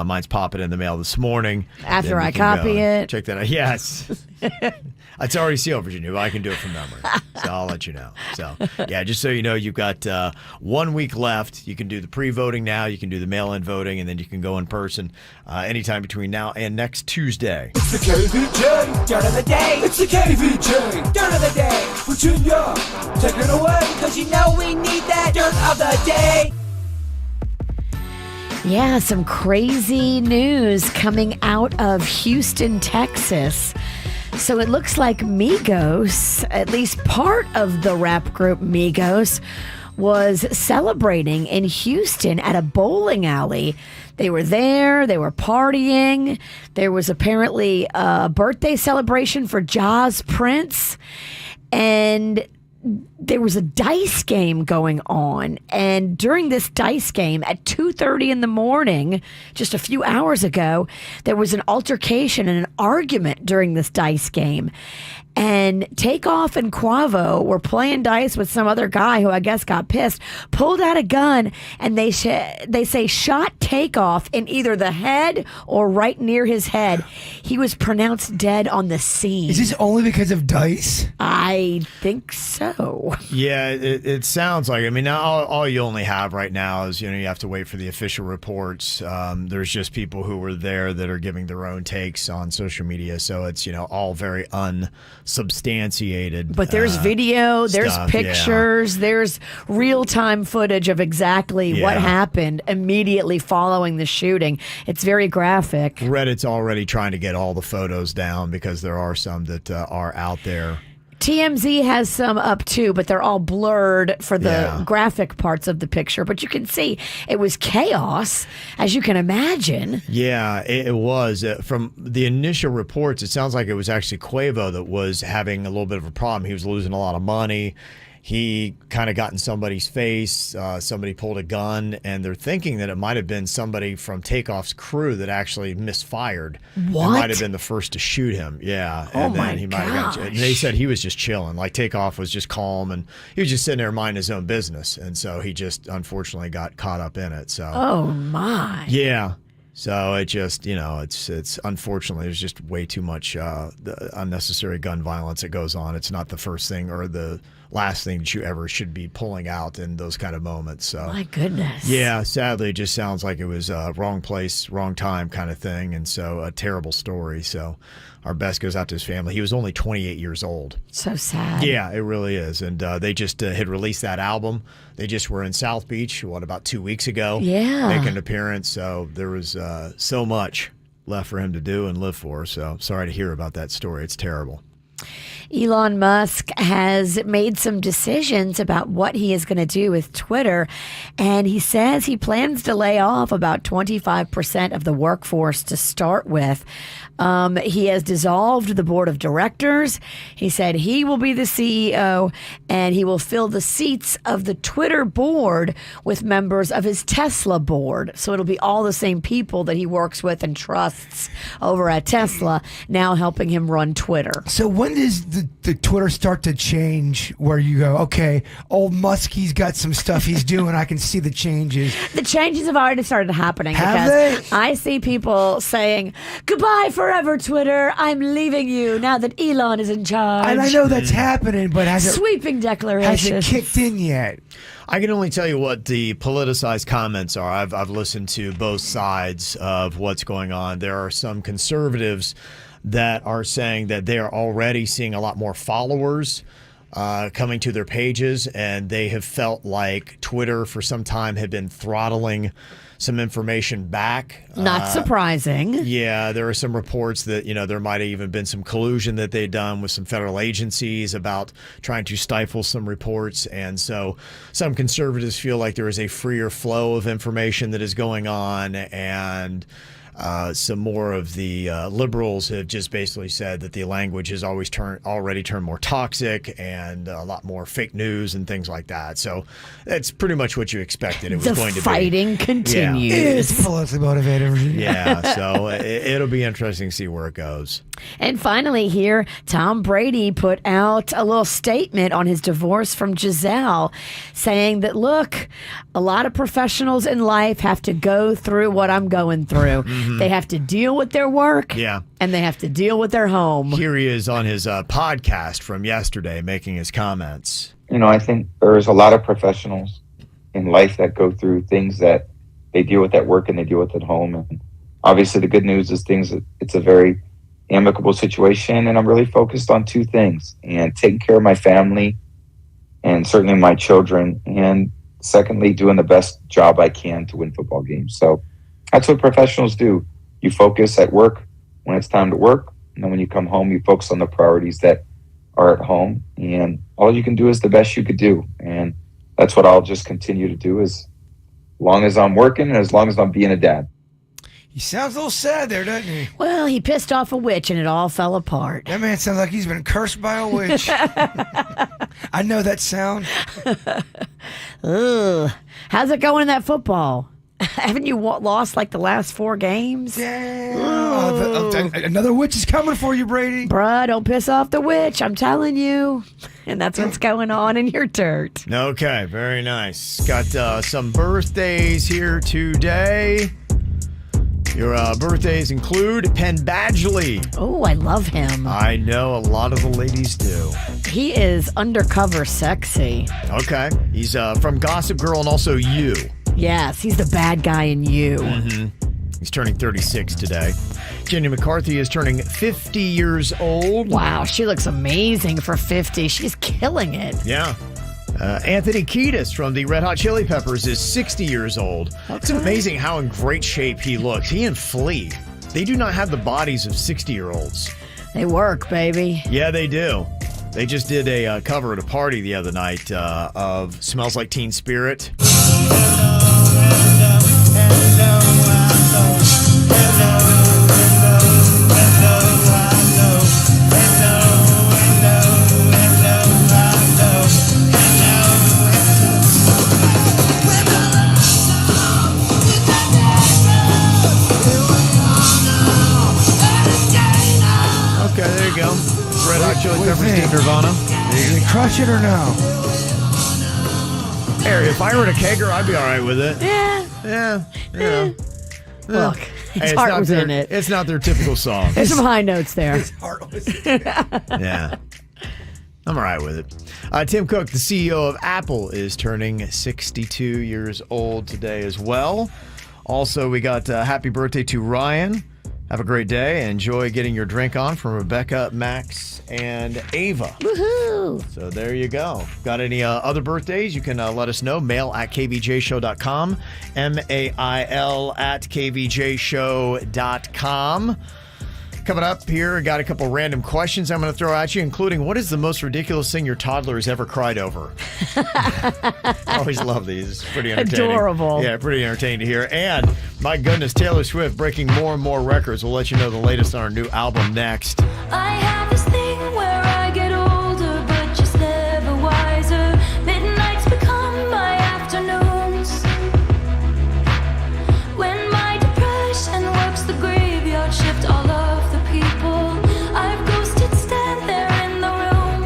mine's popping in the mail this morning. After I copy it. Check that out. Yes. It's already sealed, Virginia, but I can do it from memory. So I'll let you know. So, yeah, just so you know, you've got 1 week left. You can do the pre-voting now. You can do the mail-in voting, and then you can go in person anytime between now and next Tuesday. It's the KVJ dirt of the day. It's the KVJ dirt of the day. Virginia, take it away, because you know we need that dirt of the day. Yeah, some crazy news coming out of Houston, Texas. So it looks like Migos, at least part of the rap group Migos, was celebrating in Houston at a bowling alley. They were there, they were partying. There was apparently a birthday celebration for Jaws Prince. And there was a dice game going on, and during this dice game at 2:30 in the morning, just a few hours ago, there was an altercation and an argument during this dice game. And Takeoff and Quavo were playing dice with some other guy who I guess got pissed, pulled out a gun, and they say shot Takeoff in either the head or right near his head. He was pronounced dead on the scene. Is this only because of dice? I think so. Yeah, it sounds like. I mean, now all you only have right now is, you have to wait for the official reports. There's just people who were there that are giving their own takes on social media, so it's all very unsubstantiated. But there's video, there's stuff, pictures, there's real-time footage of exactly what happened immediately following the shooting. It's very graphic. Reddit's already trying to get all the photos down because there are some that are out there. TMZ has some up too, but they're all blurred for the graphic parts of the picture. But you can see it was chaos, as you can imagine. Yeah, it was. From the initial reports, it sounds like it was actually Quavo that was having a little bit of a problem. He was losing a lot of money. He kind of got in somebody's face. Somebody pulled a gun, and they're thinking that it might have been somebody from Takeoff's crew that actually misfired. What? And might have been the first to shoot him. Yeah. Oh, and then my he might have got. And they said he was just chilling. Like, Takeoff was just calm, and he was just sitting there minding his own business. And so he just unfortunately got caught up in it. So. Oh my. Yeah. So it just, it's unfortunately, there's just way too much unnecessary gun violence that goes on. It's not the first thing or the last thing that you ever should be pulling out in those kind of moments. So my goodness. Yeah, sadly, it just sounds like it was wrong place, wrong time kind of thing. And so a terrible story. So our best goes out to his family. He was only 28 years old. So sad. Yeah, it really is. And they just had released that album. They just were in South Beach, about 2 weeks ago? Yeah. Making an appearance. So there was so much left for him to do and live for. So sorry to hear about that story. It's terrible. Elon Musk has made some decisions about what he is going to do with Twitter, and he says he plans to lay off about 25% of the workforce to start with. He has dissolved the board of directors. He said he will be the CEO, and he will fill the seats of the Twitter board with members of his Tesla board. So it'll be all the same people that he works with and trusts over at Tesla, now helping him run Twitter. So when does the Twitter start to change where you go, okay, old Musk, he's got some stuff he's doing, I can see the changes? The changes have already started happening. Have because I see people saying, goodbye forever, Twitter. I'm leaving you now that Elon is in charge. And I know that's happening, but has Sweeping declaration. it kicked in yet? I can only tell you what the politicized comments are. I've listened to both sides of what's going on. There are some conservatives that are saying that they are already seeing a lot more followers coming to their pages, and they have felt like Twitter for some time had been throttling some information back. Not surprising. Yeah, there are some reports that, there might have even been some collusion that they'd done with some federal agencies about trying to stifle some reports. And so some conservatives feel like there is a freer flow of information that is going on, and some more of the liberals have just basically said that the language has already turned more toxic and a lot more fake news and things like that. So that's pretty much what you expected it was going to be. The fighting continues. It's politically motivated. Yeah, so it'll be interesting to see where it goes. And finally here, Tom Brady put out a little statement on his divorce from Giselle, saying that, look, a lot of professionals in life have to go through what I'm going through. Mm-hmm. They have to deal with their work, and they have to deal with their home. Here he is on his podcast from yesterday making his comments. I think there's a lot of professionals in life that go through things that they deal with at work and they deal with at home. And obviously the good news is it's a very amicable situation, and I'm really focused on two things, and taking care of my family and certainly my children, and secondly, doing the best job I can to win football games. So that's what professionals do. You focus at work when it's time to work, and then when you come home, you focus on the priorities that are at home, and all you can do is the best you could do. And that's what I'll just continue to do as long as I'm working and as long as I'm being a dad. He sounds a little sad there, doesn't he? Well, he pissed off a witch and it all fell apart. That man sounds like he's been cursed by a witch. I know that sound. Ugh. How's it going in that football? Haven't you lost like the last 4 games? Yeah. Another witch is coming for you, Brady. Bruh, don't piss off the witch. I'm telling you. And that's what's going on in your dirt. Okay, very nice. Got some birthdays here today. Your birthdays include Penn Badgley. Oh, I love him. I know a lot of the ladies do. He is undercover sexy. Okay. He's from Gossip Girl and also You. Yes, he's the bad guy in You. Mm-hmm. He's turning 36 today. Jenny McCarthy is turning 50 years old. Wow, she looks amazing for 50. She's killing it. Yeah. Anthony Kiedis from the Red Hot Chili Peppers is 60 years old. Okay. It's amazing how in great shape he looks. He and Flea, they do not have the bodies of 60-year-olds. They work, baby. Yeah, they do. They just did a cover at a party the other night of Smells Like Teen Spirit. Okay, there you go. Red Hot Chili Peppers did Nirvana. Did you crush it or no? Hey, if I were to kegger, I'd be all right with it. Yeah. Look, his heart was in it. It's not their typical song. There's some high notes there. His heart was in it. Yeah. I'm all right with it. Tim Cook, the CEO of Apple, is turning 62 years old today as well. Also, we got happy birthday to Ryan. Have a great day and enjoy getting your drink on from Rebecca, Max, and Ava. Woohoo! So there you go. Got any other birthdays? You can let us know. Mail at kvjshow.com. mail at kvjshow.com. Coming up here, I got a couple random questions I'm going to throw at you, including what is the most ridiculous thing your toddler has ever cried over? I always love these. It's pretty entertaining. Adorable. Yeah, pretty entertaining to hear. And, my goodness, Taylor Swift breaking more and more records. We'll let you know the latest on our new album next. I have this thing where I get older, but just never wiser. Midnights become my afternoons. When my depression works the graveyard shift, all of the people I've ghosted stand there in the room.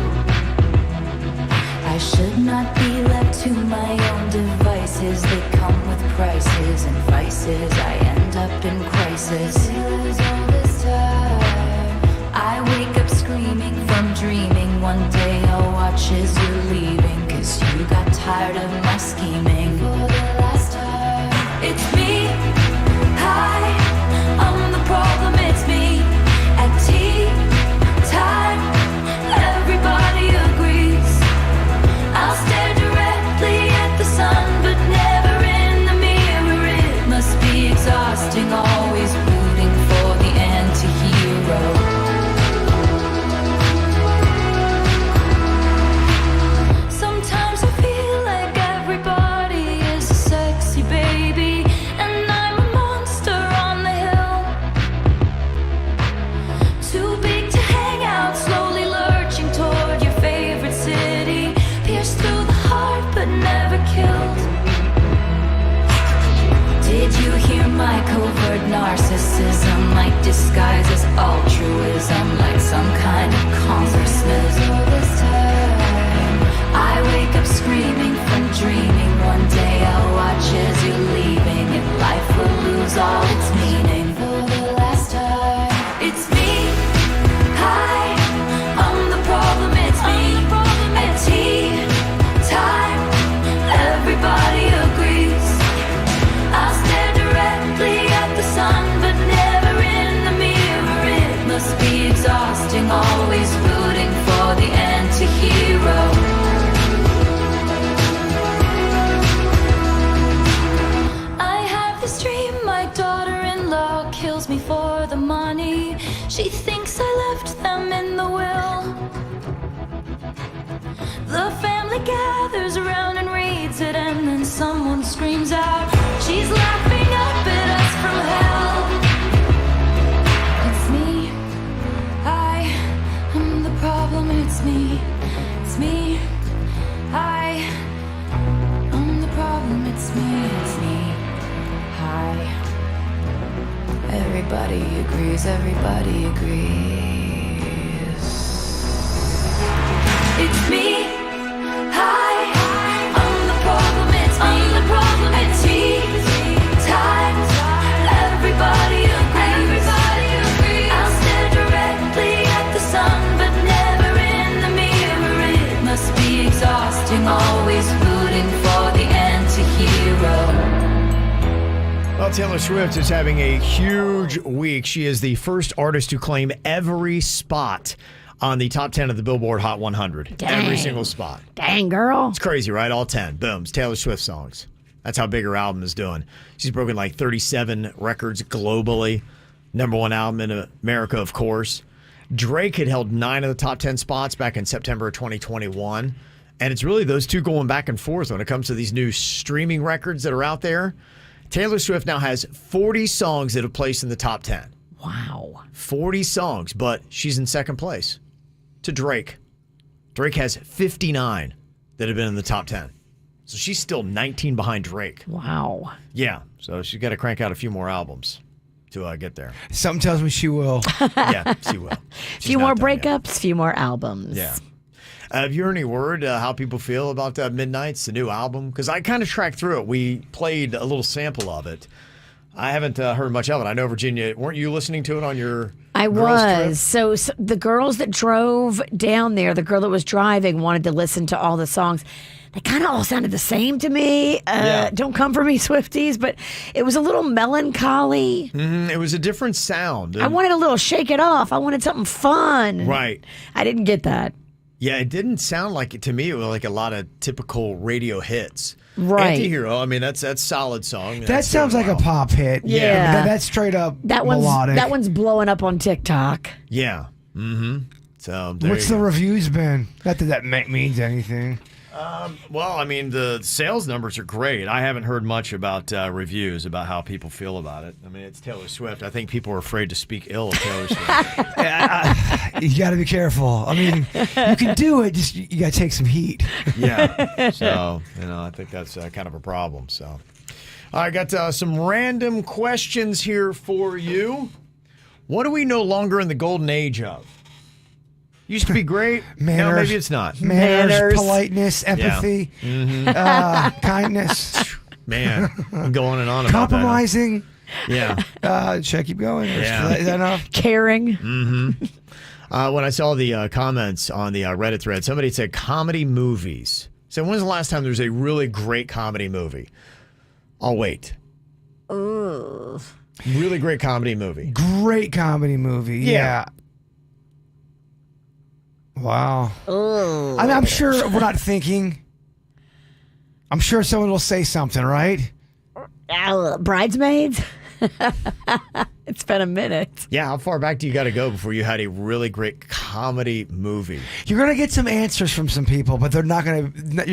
I should not be left to my own devices. They come with prices and vices. I end up in crisis. All this time, I wake up screaming from dreaming. One day I'll watch as you're leaving, 'cause you got tired of my scheming. For the last time, it's me. Hi, I'm the problem, it's me. At tea time, everybody agrees. I'll stare directly at the sun, but never in the mirror. It must be exhausting, always rooting for the anti-hero. Sometimes I feel like everybody is a sexy baby, and I'm a monster on the hill. Too big to hang out, slowly lurching toward your favorite city. Pierced through the heart, but never killed. Did you hear my covert narcissism? Like disguised as altruism, like some kind of congressman. All this time, I wake up screaming from dreaming. One day I'll watch as you're leaving, and life will lose all its meaning. For the last time, it's me. Hi, I'm the problem, it's me. At tea time, everybody agrees. I'll stare directly at the sun, but never in the mirror. It must be exhausting, always rooting for the anti-hero. I have this dream, my daughter-in-law kills me for the money. She thinks I left them in the will. The family gathers around and reads it, and then someone screams out, she's laughing up at us from hell. It's me. I am the problem, it's me. It's me. I am the problem, it's me. It's me. Hi. Everybody agrees, everybody agrees. It's me. Hi, I'm the problem, it's me. I'm the problem, it's me. Times, everybody agrees. I'll stare directly at the sun, but never in the mirror. It must be exhausting, always rooting for the anti-hero. Well, Taylor Swift is having a huge week. She is the first artist to claim every spot on the top 10 of the Billboard Hot 100. Dang. Every single spot. Dang, girl. It's crazy, right? All 10. Boom. It's Taylor Swift songs. That's how big her album is doing. She's broken like 37 records globally. Number one album in America, of course. Drake had held 9 of the top 10 spots back in September of 2021. And it's really those two going back and forth when it comes to these new streaming records that are out there. Taylor Swift now has 40 songs that have placed in the top 10. Wow. 40 songs, but she's in second place to Drake. Drake has 59 that have been in the top 10. So she's still 19 behind Drake. Wow. Yeah, so she's got to crank out a few more albums to get there. Something tells me she will. Yeah, she will. A few more breakups, few more albums. Yeah. Have you heard any word how people feel about Midnight's, the new album? Because I kind of tracked through it. We played a little sample of it. I haven't heard much of it. I know, Virginia, weren't you listening to it on your I girls' was. trip? So the girls that drove down there, the girl that was driving wanted to listen to all the songs. They kind of all sounded the same to me. Don't come for me, Swifties, but it was a little melancholy. Mm-hmm. It was a different sound. I wanted a little shake it off. I wanted something fun. Right. I didn't get that. Yeah, it didn't sound like it to me. It was like a lot of typical radio hits. Right. Anti-Hero. I mean, that's solid song. That sounds like a pop hit. Yeah. That's straight up That melodic. one's blowing up on TikTok. Yeah. Mm-hmm. So there What's you the go. reviews been? Not that that means anything. Well, I mean, the sales numbers are great. I haven't heard much about reviews about how people feel about it. I mean, it's Taylor Swift. I think people are afraid to speak ill of Taylor Swift. You got to be careful. I mean, you can do it, just you got to take some heat. Yeah. So, I think that's kind of a problem. So, I got some random questions here for you. What are we no longer in the golden age of? Used to be great. Manners. Now maybe it's not. Manners, politeness, empathy, kindness. Man, I'm going on about compromising. that. Yeah. Should I keep going? Yeah. Is that enough? Caring. Mm-hmm. When I saw the comments on the Reddit thread, somebody said comedy movies. So when's the last time there was a really great comedy movie? I'll wait. Ugh. Really great comedy movie. Great comedy movie. Yeah. Wow. Ugh. I mean, I'm sure we're not thinking. I'm sure someone will say something, right? Bridesmaids? It's been a minute. Yeah, how far back do you got to go before you had a really great comedy movie? You're gonna get some answers from some people, but they're not gonna. They're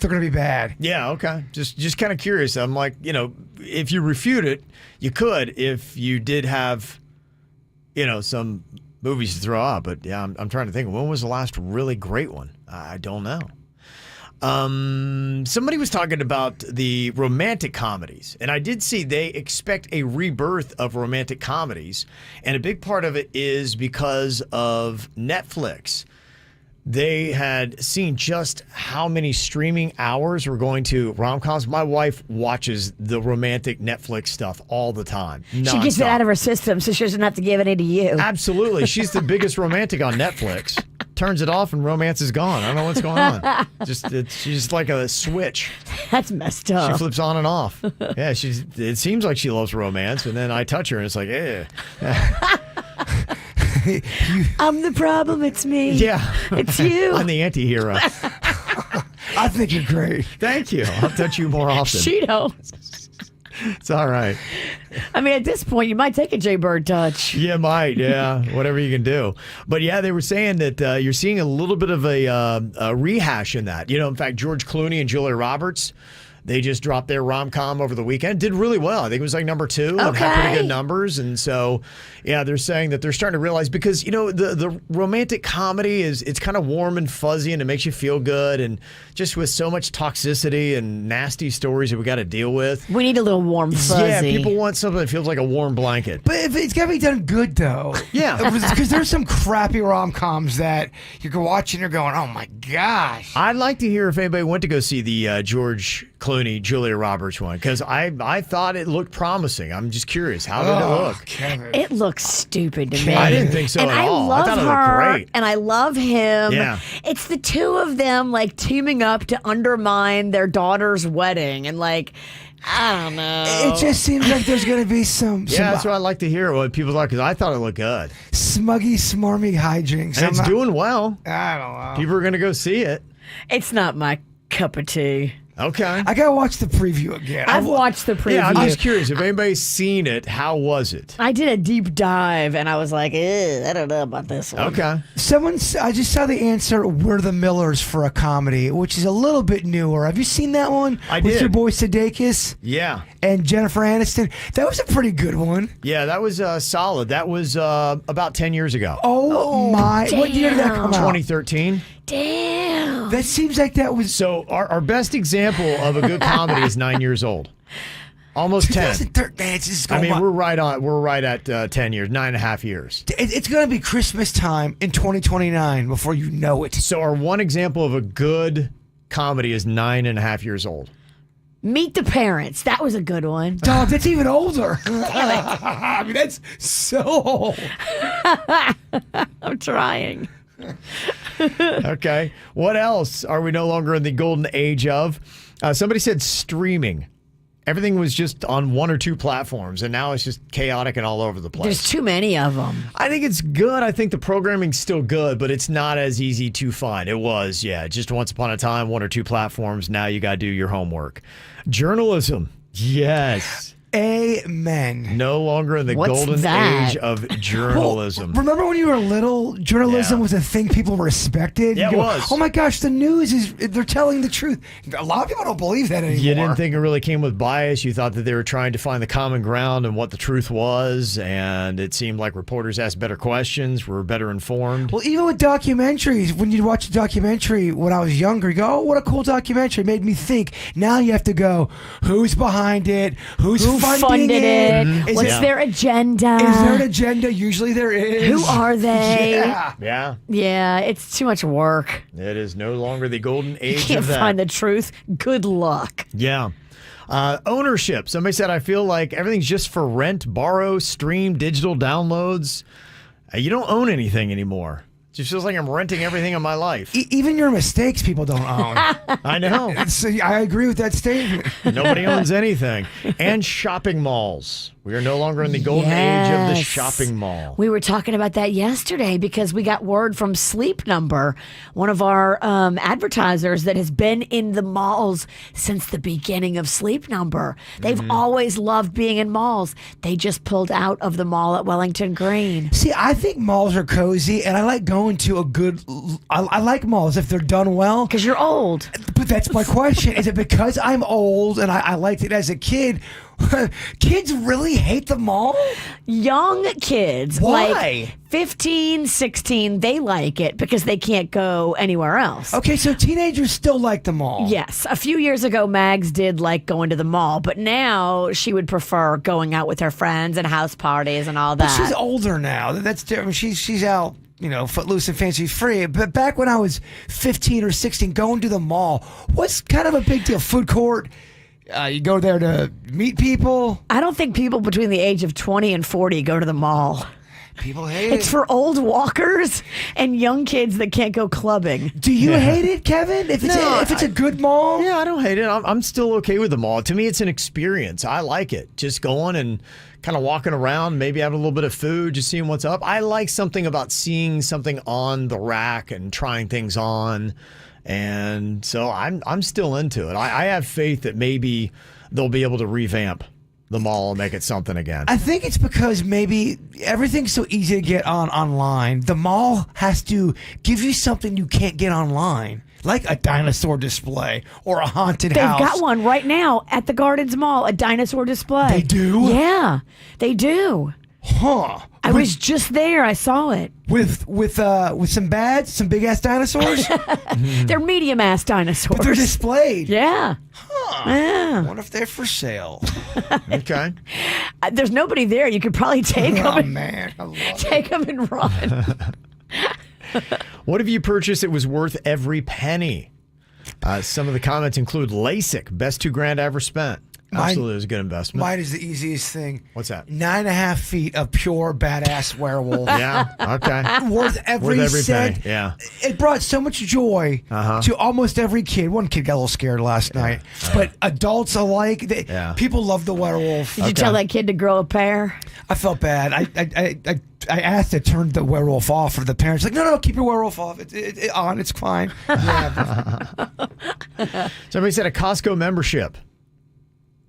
gonna be bad. Yeah, okay. Just kind of curious. I'm like, if you refute it, you could if you did have, some movies to throw out. But yeah, I'm trying to think. When was the last really great one? I don't know. Somebody was talking about the romantic comedies, and I did see they expect a rebirth of romantic comedies, and a big part of it is because of Netflix. They had seen just how many streaming hours were going to rom-coms. My wife watches the romantic Netflix stuff all the time. She gets it nonstop. out of her system so she doesn't have to give any to you. Absolutely. She's the biggest romantic on Netflix. Turns it off and romance is gone. I don't know what's going on. She's just like a switch. That's messed up. She flips on and off. Yeah, it seems like she loves romance, and then I touch her and it's like, eh. I'm the problem, it's me. Yeah. It's you. I'm the anti-hero. I think you're great. Thank you. I'll touch you more often. She knows. It's all right. I mean, at this point, you might take a Jay Bird touch. You might, yeah. Whatever you can do. But yeah, they were saying that you're seeing a little bit of a rehash in that. In fact, George Clooney and Julia Roberts, they just dropped their rom-com over the weekend. Did really well. I think it was like number 2 and had pretty good numbers. And so, yeah, they're saying that they're starting to realize because, the romantic comedy it's kind of warm and fuzzy and it makes you feel good. And just with so much toxicity and nasty stories that we got to deal with. We need a little warm fuzzy. Yeah, people want something that feels like a warm blanket. But if it's got to be done good, though. Yeah. Because there's some crappy rom-coms that you can watch and you're going, oh, my gosh. I'd like to hear if anybody went to go see the George Clooney, Julia Roberts one, because I thought it looked promising. I'm just curious. How did it look? Kevin. It looks stupid to me. I didn't think so and at I all. Love I thought it her, looked great. and I love him. Yeah. It's the two of them like teaming up to undermine their daughter's wedding, and like, I don't know. It just seems like there's going to be some Yeah, that's what I'd like to hear what people thought, because I thought it looked good. smuggy, smarmy hijinks. And it's doing well. I don't know. People are going to go see it. It's not my cup of tea. Okay. I got to watch the preview again. I've watched the preview. Yeah, I'm just curious. If anybody's seen it, how was it? I did a deep dive, and I was like, I don't know about this one. Okay. I just saw the answer, We're the Millers for a comedy, which is a little bit newer. Have you seen that one? I With did. your boy Sudeikis Yeah. and Jennifer Aniston. That was a pretty good one. Yeah, that was solid. That was about 10 years ago. Oh my. What year did that come out? 2013. Damn. That seems like that was... So our best example of a good comedy is 9 years old. Almost 10. 2013. It's just I going mean, by. we're right at 10 years, 9.5 years. It's going to be Christmas time in 2029 before you know it. So our one example of a good comedy is 9.5 years old. Meet the Parents. That was a good one. Dog, that's even older. I mean, that's so old. I'm trying. Okay. What else are we no longer in the golden age of? Somebody said streaming. Everything was just on one or two platforms, and now it's just chaotic and all over the place. There's too many of them. I think it's good. I think the programming's still good, but it's not as easy to find. It was, just once upon a time, one or two platforms. Now you got to do your homework. Journalism. Yes. Amen. No longer in the What's golden that? age of journalism. Well, remember when you were little, journalism was a thing people respected? Yeah, You it go, was. Oh my gosh, the news they're telling the truth. A lot of people don't believe that anymore. You didn't think it really came with bias. You thought that they were trying to find the common ground and what the truth was, and it seemed like reporters asked better questions, were better informed. Well, even with documentaries, when you'd watch a documentary when I was younger, you go, oh, what a cool documentary. It made me think. Now you have to go, who's behind it? Who funded it? What's their agenda? Is there an agenda? Usually there is. Who are they? Yeah. Yeah, it's too much work. It is no longer the golden You age can't of that. find the truth. Good luck. Yeah. Ownership. Somebody said, I feel like everything's just for rent, borrow, stream, digital downloads. You don't own anything anymore. It just feels like I'm renting everything in my life. Even your mistakes, people don't own. I know. I agree with that statement. Nobody owns anything. And shopping malls. We are no longer in the golden age of the Yes. shopping mall. We were talking about that yesterday because we got word from Sleep Number, one of our advertisers that has been in the malls since the beginning of Sleep Number. They've always loved being in malls. They just pulled out of the mall at Wellington Green. See, I think malls are cozy, and I like going to a good. I like malls if they're done well. Because you're old. But that's my question. Is it because I'm old and I liked it as a kid? Kids really hate the mall? Young kids, Why? like 15, 16, they like it because they can't go anywhere else. Okay, so teenagers still like the mall. Yes. A few years ago, Mags did like going to the mall, but now she would prefer going out with her friends and house parties and all But that. she's older now. That's different. She's out, footloose and fancy free. But back when I was 15 or 16, going to the mall was kind of a big deal. Food court. You go there to meet people. I don't think people between the age of 20 and 40 go to the mall. People hate It's it. for old walkers and young kids that can't go clubbing. Do you hate it, Kevin? If it's a good mall? Yeah, I don't hate it. I'm still okay with the mall. To me, it's an experience. I like it. Just going and kind of walking around, maybe having a little bit of food, just seeing what's up. I like something about seeing something on the rack and trying things on. And so I'm still into it. I have faith that maybe they'll be able to revamp the mall and make it something again. I think it's because maybe everything's so easy to get online. The mall has to give you something you can't get online, like a dinosaur display or a haunted house. They've got one right now at the Gardens Mall, a dinosaur display. They do? Yeah, they do. Huh. I was just there. I saw it. With some big ass dinosaurs? They're medium ass dinosaurs. But they're displayed. Yeah. I wonder if they're for sale. Okay. There's nobody there. You could probably take them. Oh, man. I love Take them and run. What have you purchased that was worth every penny? Some of the comments include LASIK, best $2,000 I ever spent. Absolutely, it was a good investment. Mine is the easiest thing. What's that? 9.5 feet of pure badass werewolf. Yeah, okay. Worth every cent. penny, yeah. It brought so much joy to almost every kid. One kid got a little scared last night, but adults alike, people love the werewolf. Did you tell that kid to grow a pair? I felt bad. I asked to turn the werewolf off for the parents. Like, no, keep your werewolf off. It's on. It's fine. Yeah. Somebody said a Costco membership.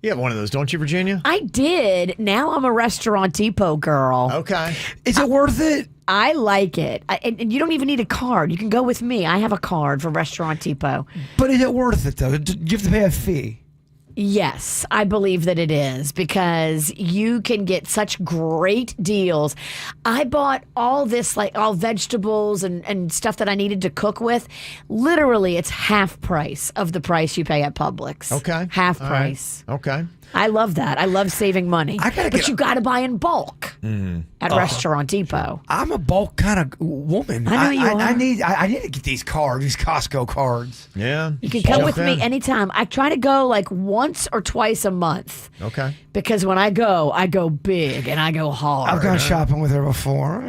You have one of those, don't you, Virginia? I did. Now I'm a Restaurant Depot girl. Okay. Is it worth it? I like it. And you don't even need a card. You can go with me. I have a card for Restaurant Depot. But is it worth it, though? Do you have to pay a fee? Yes, I believe that it is because you can get such great deals. I bought all this, like all vegetables and stuff that I needed to cook with. Literally, it's half price of the price you pay at Publix. Okay. Half All price. right. Okay. I love that. I love saving money. But you got to buy in bulk at Restaurant Depot. I'm a bulk kind of woman. I know you are. I need to get these cards, these Costco cards. Yeah. You can come with me anytime. I try to go like once or twice a month. Okay. Because when I go big and I go hard. I've gone shopping with her before.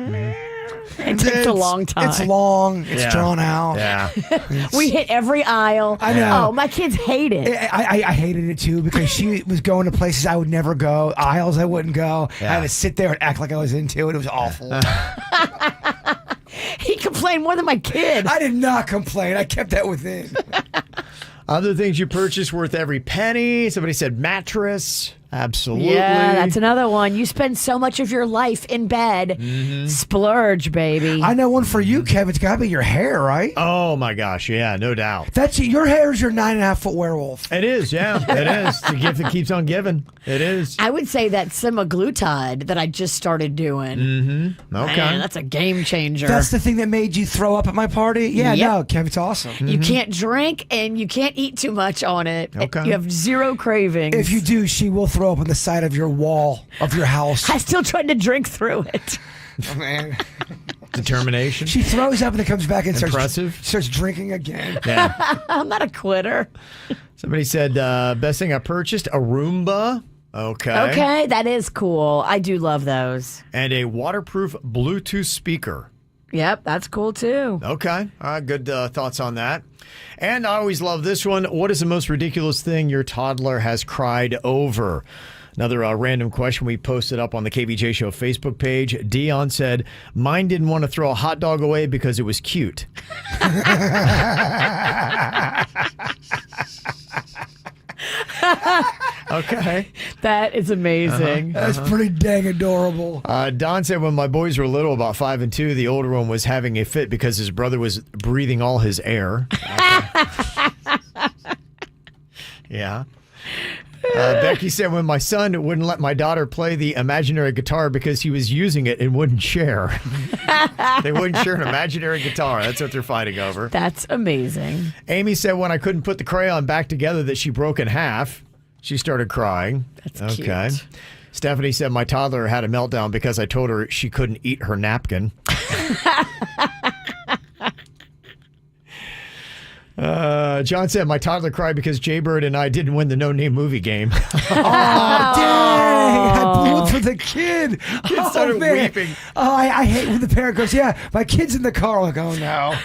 It takes a long time. It's long. It's drawn out. Yeah. We hit every aisle. I know. Oh, my kids hate it. I hated it too because she was going to places I would never go, aisles I wouldn't go. Yeah. I had to sit there and act like I was into it. It was awful. He complained more than my kid. I did not complain. I kept that within. Other things you purchased worth every penny. Somebody said mattress. Absolutely. Yeah, that's another one. You spend so much of your life in bed. Splurge, baby. I know one for you, Kev. It's got to be your hair, right? Oh, my gosh. Yeah, no doubt. That's your hair is your 9.5-foot werewolf. It is, yeah. It is. The gift that keeps on giving. It is. I would say that semaglutide that I just started doing. Mm-hmm. Okay. Man, that's a game changer. That's the thing that made you throw up at my party? Yeah, Yep. no, Kev, it's awesome. You can't drink and you can't eat too much on it. Okay. You have zero cravings. If you do, she will throw up on the side of your wall of your house. I still tried to drink through it. Oh, man. Determination. She throws up and then comes back and Impressive. starts drinking again. Yeah. I'm not a quitter. Somebody said, best thing I purchased, a Roomba. Okay. Okay, that is cool. I do love those. And a waterproof Bluetooth speaker. Yep, that's cool too. Okay. All right, good thoughts on that. And I always love this one. What is the most ridiculous thing your toddler has cried over? Another random question we posted up on the KVJ Show Facebook page. Dion said, mine didn't want to throw a hot dog away because it was cute. Okay. That is amazing. That's pretty dang adorable. Don said when my boys were little, about 5 and 2, the older one was having a fit because his brother was breathing all his air. Yeah. Becky said when my son wouldn't let my daughter play the imaginary guitar because he was using it and wouldn't share. They wouldn't share an imaginary guitar. That's what they're fighting over. That's amazing. Amy said when I couldn't put the crayon back together that she broke in half, she started crying. That's cute. Stephanie said my toddler had a meltdown because I told her she couldn't eat her napkin. John said my toddler cried because Jaybird and I didn't win the No Name movie game. Oh, dang. I blew it for the kid. Kid started weeping. Oh, I hate when the parent goes, yeah, my kid's in the car. Like, oh, no.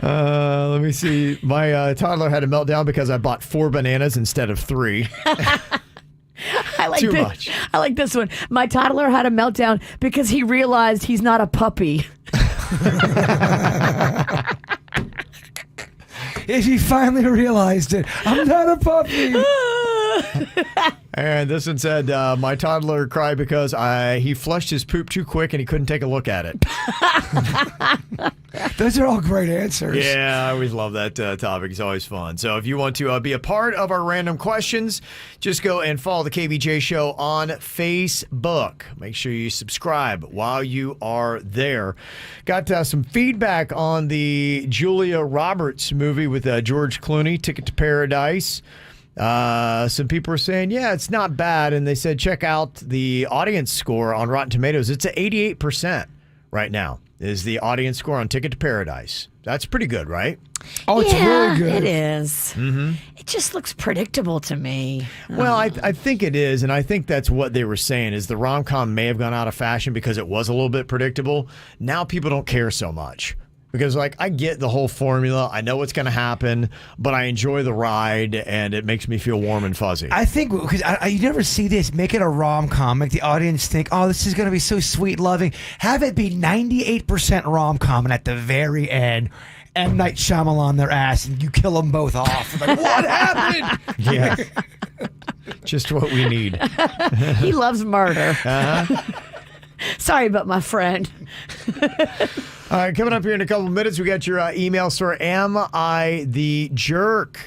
Let me see. My toddler had a meltdown because I bought 4 bananas instead of 3. I like Too this. much. I like this one. My toddler had a meltdown because he realized he's not a puppy. If he finally realized it, I'm not a puppy. And this one said, my toddler cried because he flushed his poop too quick and he couldn't take a look at it. Those are all great answers. Yeah, I always love that topic. It's always fun. So if you want to be a part of our random questions, just go and follow the KVJ Show on Facebook. Make sure you subscribe while you are there. Got some feedback on the Julia Roberts movie with George Clooney, Ticket to Paradise. Some people are saying, yeah, it's not bad. And they said, check out the audience score on Rotten Tomatoes. It's at 88% right now is the audience score on Ticket to Paradise. That's pretty good, right? Oh, it's really good. It is. Mm-hmm. It just looks predictable to me. Well, I think it is, and I think that's what they were saying is the rom-com may have gone out of fashion because it was a little bit predictable. Now people don't care so much. Because, like, I get the whole formula. I know what's going to happen, but I enjoy the ride, and it makes me feel warm and fuzzy. I think, because you never see this, make it a rom-com, make the audience think, oh, this is going to be so sweet, loving. Have it be 98% rom-com, and at the very end, M. Night Shyamalan their ass, and you kill them both off. Like, what happened? Yeah. Just what we need. He loves murder. Uh-huh. Sorry about my friend. All right, coming up here in a couple of minutes, we got your email story. Am I the jerk?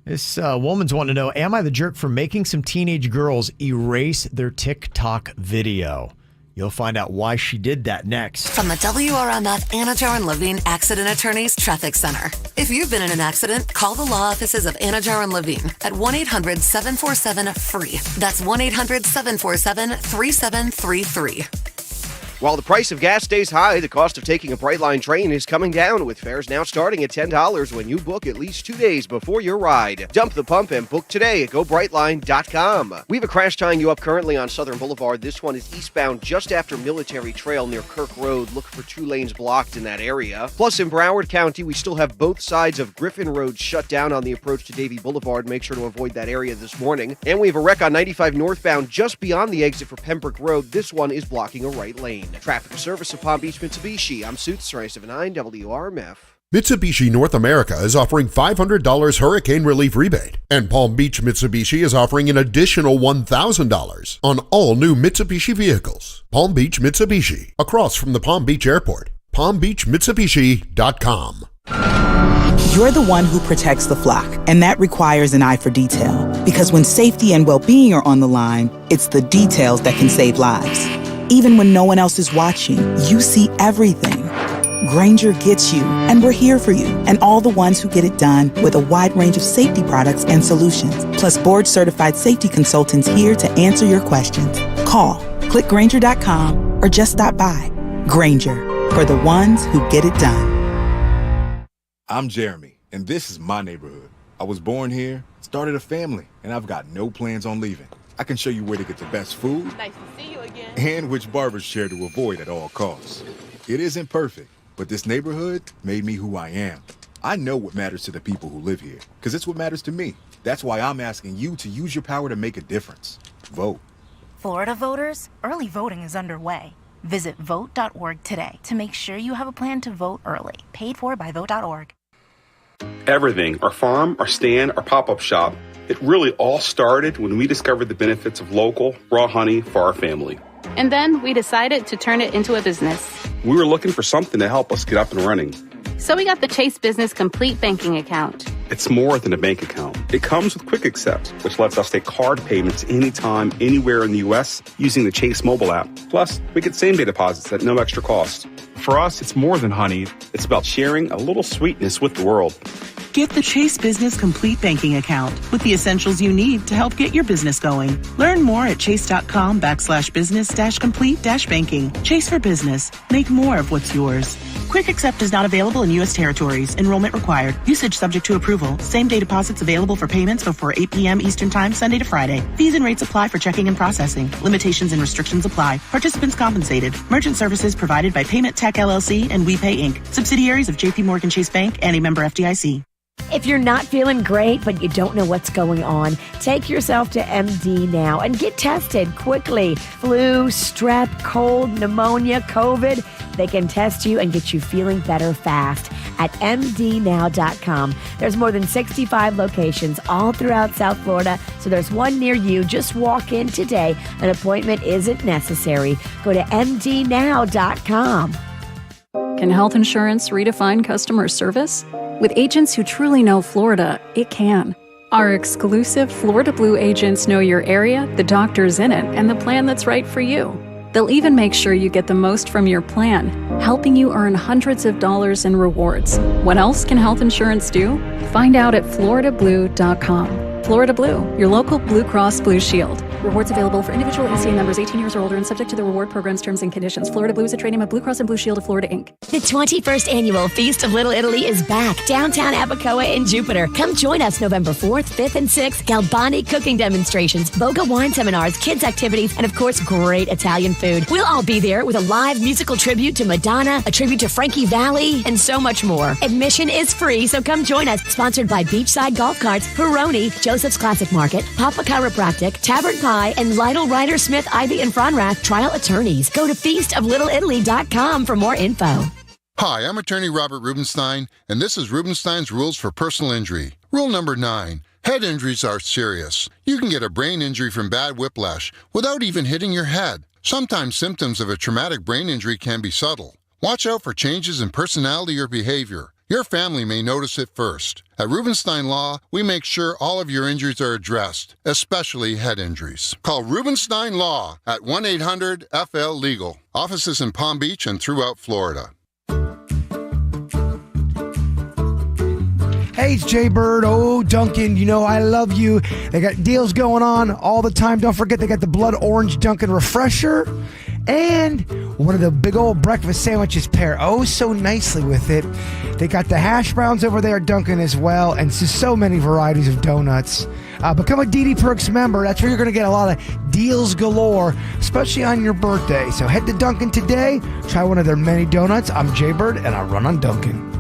This woman's wanting to know, am I the jerk for making some teenage girls erase their TikTok video? You'll find out why she did that next. From the WRMF Anajar and Levine Accident Attorneys Traffic Center. If you've been in an accident, call the law offices of Anajar and Levine at 1-800-747-FREE. That's 1-800-747-3733. While the price of gas stays high, the cost of taking a Brightline train is coming down, with fares now starting at $10 when you book at least 2 days before your ride. Dump the pump and book today at GoBrightline.com. We have a crash tying you up currently on Southern Boulevard. This one is eastbound just after Military Trail near Kirk Road. Look for 2 lanes blocked in that area. Plus, in Broward County, we still have both sides of Griffin Road shut down on the approach to Davie Boulevard. Make sure to avoid that area this morning. And we have a wreck on 95 northbound just beyond the exit for Pembroke Road. This one is blocking a right lane. Traffic service of Palm Beach Mitsubishi. I'm Suits 379 WRMF. Mitsubishi North America is offering $500 hurricane relief rebate, and Palm Beach Mitsubishi is offering an additional $1,000 on all new Mitsubishi vehicles. Palm Beach Mitsubishi, across from the Palm Beach Airport. PalmBeachMitsubishi.com. You're the one who protects the flock, and that requires an eye for detail. Because when safety and well-being are on the line, it's the details that can save lives. Even when no one else is watching, you see everything. Grainger gets you, and we're here for you, and all the ones who get it done with a wide range of safety products and solutions, plus board-certified safety consultants here to answer your questions. Call, click Grainger.com, or just stop by. Grainger, for the ones who get it done. I'm Jeremy, and this is my neighborhood. I was born here, started a family, and I've got no plans on leaving. I can show you where to get the best food. Nice to see you again. And which barber's chair to avoid at all costs. It isn't perfect, but this neighborhood made me who I am. I know what matters to the people who live here, because it's what matters to me. That's why I'm asking you to use your power to make a difference. Vote. Florida voters, early voting is underway. Visit vote.org today to make sure you have a plan to vote early. Paid for by vote.org. Everything, our farm, our stand, our pop-up shop, it really all started when we discovered the benefits of local, raw honey for our family. And then we decided to turn it into a business. We were looking for something to help us get up and running. So we got the Chase Business Complete Banking Account. It's more than a bank account. It comes with Quick Accept, which lets us take card payments anytime, anywhere in the U.S. using the Chase mobile app. Plus, we get same-day deposits at no extra cost. For us, it's more than honey. It's about sharing a little sweetness with the world. Get the Chase Business Complete Banking Account with the essentials you need to help get your business going. Learn more at chase.com/business-complete-banking. Chase for business. Make more of what's yours. Quick Accept is not available in U.S. territories. Enrollment required. Usage subject to approval. Same-day deposits available for payments before 8 p.m. Eastern Time, Sunday to Friday. Fees and rates apply for checking and processing. Limitations and restrictions apply. Participants compensated. Merchant services provided by Payment Tech LLC and WePay Inc. Subsidiaries of J.P. Morgan Chase Bank and a member FDIC. If you're not feeling great, but you don't know what's going on, take yourself to MD now and get tested quickly. Flu, strep, cold, pneumonia, COVID, they can test you and get you feeling better fast at mdnow.com. There's more than 65 locations all throughout South Florida, so there's one near you. Just walk in today. An appointment isn't necessary. Go to mdnow.com. Can health insurance redefine customer service? With agents who truly know Florida, it can. Our exclusive Florida Blue agents know your area, the doctors in it, and the plan that's right for you. They'll even make sure you get the most from your plan, helping you earn hundreds of dollars in rewards. What else can health insurance do? Find out at floridablue.com. Florida Blue, your local Blue Cross Blue Shield. Rewards available for individual ACA members 18 years or older and subject to the reward program's terms and conditions. Florida Blue is a trade name of Blue Cross and Blue Shield of Florida, Inc. The 21st Annual Feast of Little Italy is back downtown Abacoa in Jupiter. Come join us November 4th, 5th, and 6th. Galbani cooking demonstrations, Boga wine seminars, kids activities, and of course, great Italian food. We'll all be there with a live musical tribute to Madonna, a tribute to Frankie Valli, and so much more. Admission is free, so come join us. Sponsored by Beachside Golf Carts, Peroni, Joseph's Classic Market, Papa Chiropractic, Tavern Pie, and Lytle Ryder Smith, Ivy, and Fronrath Trial Attorneys. Go to feastoflittleitaly.com for more info. Hi, I'm attorney Robert Rubenstein, and this is Rubenstein's Rules for Personal Injury. Rule number 9. Head injuries are serious. You can get a brain injury from bad whiplash without even hitting your head. Sometimes symptoms of a traumatic brain injury can be subtle. Watch out for changes in personality or behavior. Your family may notice it first. At Rubenstein Law, we make sure all of your injuries are addressed, especially head injuries. Call Rubenstein Law at 1-800-FL-LEGAL. Offices in Palm Beach and throughout Florida. Hey, it's Jay Bird. Oh, Dunkin', you know I love you. They got deals going on all the time. Don't forget they got the Blood Orange Dunkin' Refresher And one of the big old breakfast sandwiches pair oh so nicely with it. They got the hash browns over there at Dunkin' as well, and so many varieties of donuts. Become a DD Perks member. That's where you're going to get a lot of deals galore, especially on your birthday. So head to Dunkin' today. Try one of their many donuts. I'm Jay Bird, and I run on Dunkin'.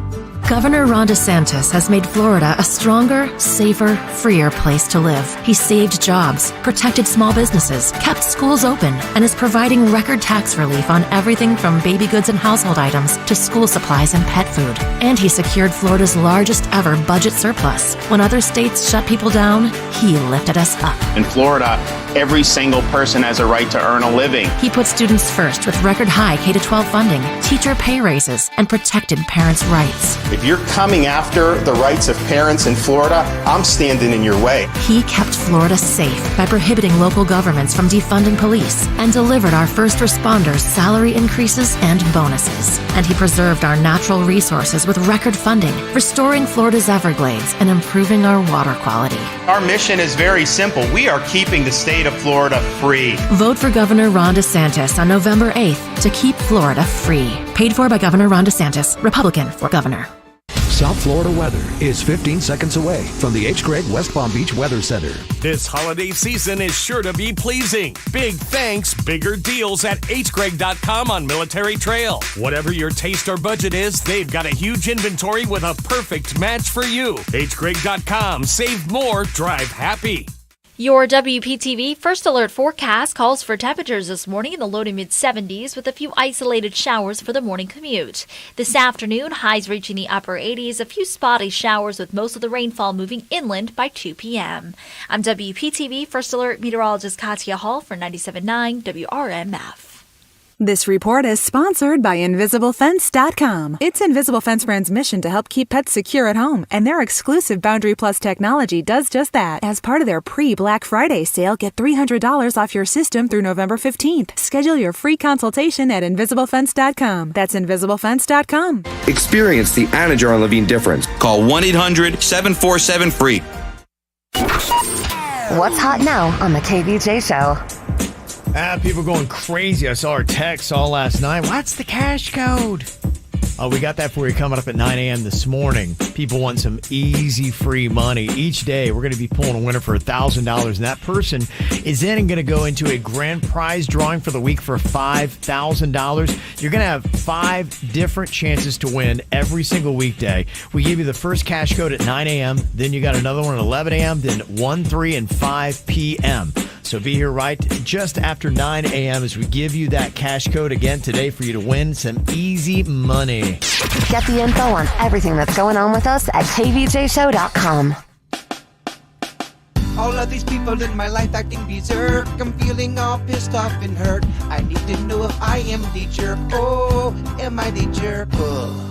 Governor Ron DeSantis has made Florida a stronger, safer, freer place to live. He saved jobs, protected small businesses, kept schools open, and is providing record tax relief on everything from baby goods and household items to school supplies and pet food. And he secured Florida's largest ever budget surplus. When other states shut people down, he lifted us up. In Florida, every single person has a right to earn a living. He put students first with record high K-12 funding, teacher pay raises, and protected parents' rights. If you're coming after the rights of parents in Florida, I'm standing in your way. He kept Florida safe by prohibiting local governments from defunding police and delivered our first responders salary increases and bonuses. And he preserved our natural resources with record funding, restoring Florida's Everglades and improving our water quality. Our mission is very simple. We are keeping the state of Florida free. Vote for Governor Ron DeSantis on November 8th to keep Florida free. Paid for by Governor Ron DeSantis, Republican for governor. South Florida weather is 15 seconds away from the H. Gregg West Palm Beach Weather Center. This holiday season is sure to be pleasing. Big thanks, bigger deals at hgregg.com on Military Trail. Whatever your taste or budget is, they've got a huge inventory with a perfect match for you. hgregg.com. Save more, drive happy. Your WPTV First Alert forecast calls for temperatures this morning in the low to mid 70s with a few isolated showers for the morning commute. This afternoon, highs reaching the upper 80s, a few spotty showers with most of the rainfall moving inland by 2 p.m. I'm WPTV First Alert meteorologist Katya Hall for 97.9 WRMF. This report is sponsored by InvisibleFence.com. It's Invisible Fence Brand's mission to help keep pets secure at home, and their exclusive Boundary Plus technology does just that. As part of their pre-Black Friday sale, get $300 off your system through November 15th. Schedule your free consultation at InvisibleFence.com. That's InvisibleFence.com. Experience the Anajar and Levine difference. Call 1-800-747-FREE. What's hot now on the KVJ show? People going crazy. I saw our texts all last night. What's the cash code? We got that for you coming up at 9 a.m. this morning. People want some easy, free money. Each day, we're going to be pulling a winner for $1,000, and that person is then going to go into a grand prize drawing for the week for $5,000. You're going to have 5 different chances to win every single weekday. We give you the first cash code at 9 a.m., then you got another one at 11 a.m., then 1, 3, and 5 p.m. So be here right just after 9 a.m. as we give you that cash code again today for you to win some easy money. Get the info on everything that's going on with us at kvjshow.com. All of these people in my life acting berserk. I'm feeling all pissed off and hurt. I need to know if I am the jerk. Oh, am I the jerk? Oh.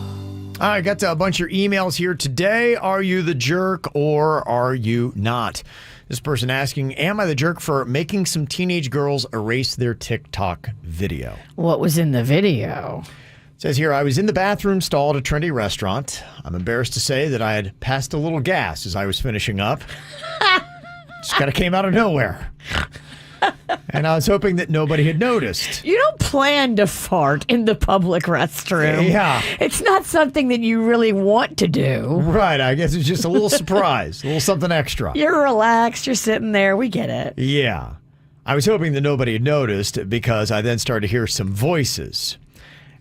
All right, got a bunch of your emails here today. Are you the jerk or are you not? This person asking, am I the jerk for making some teenage girls erase their TikTok video? What was in the video? It says here, I was in the bathroom stall at a trendy restaurant. I'm embarrassed to say that I had passed a little gas as I was finishing up. Just kind of came out of nowhere. And I was hoping that nobody had noticed. You don't plan to fart in the public restroom. Yeah. It's not something that you really want to do. Right. I guess it's just a little surprise, a little something extra. You're relaxed. You're sitting there. We get it. Yeah. I was hoping that nobody had noticed because I then started to hear some voices.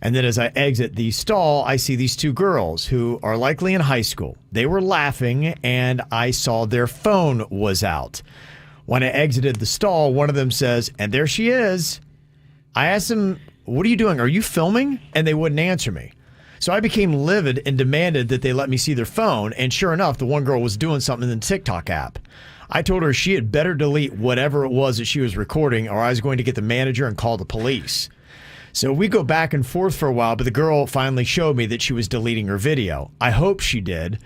And then as I exit the stall, I see these 2 girls who are likely in high school. They were laughing, and I saw their phone was out. When I exited the stall, one of them says, and there she is. I asked them, what are you doing? Are you filming? And they wouldn't answer me. So I became livid and demanded that they let me see their phone. And sure enough, the one girl was doing something in the TikTok app. I told her she had better delete whatever it was that she was recording, or I was going to get the manager and call the police. So we go back and forth for a while, but the girl finally showed me that she was deleting her video. I hope she did.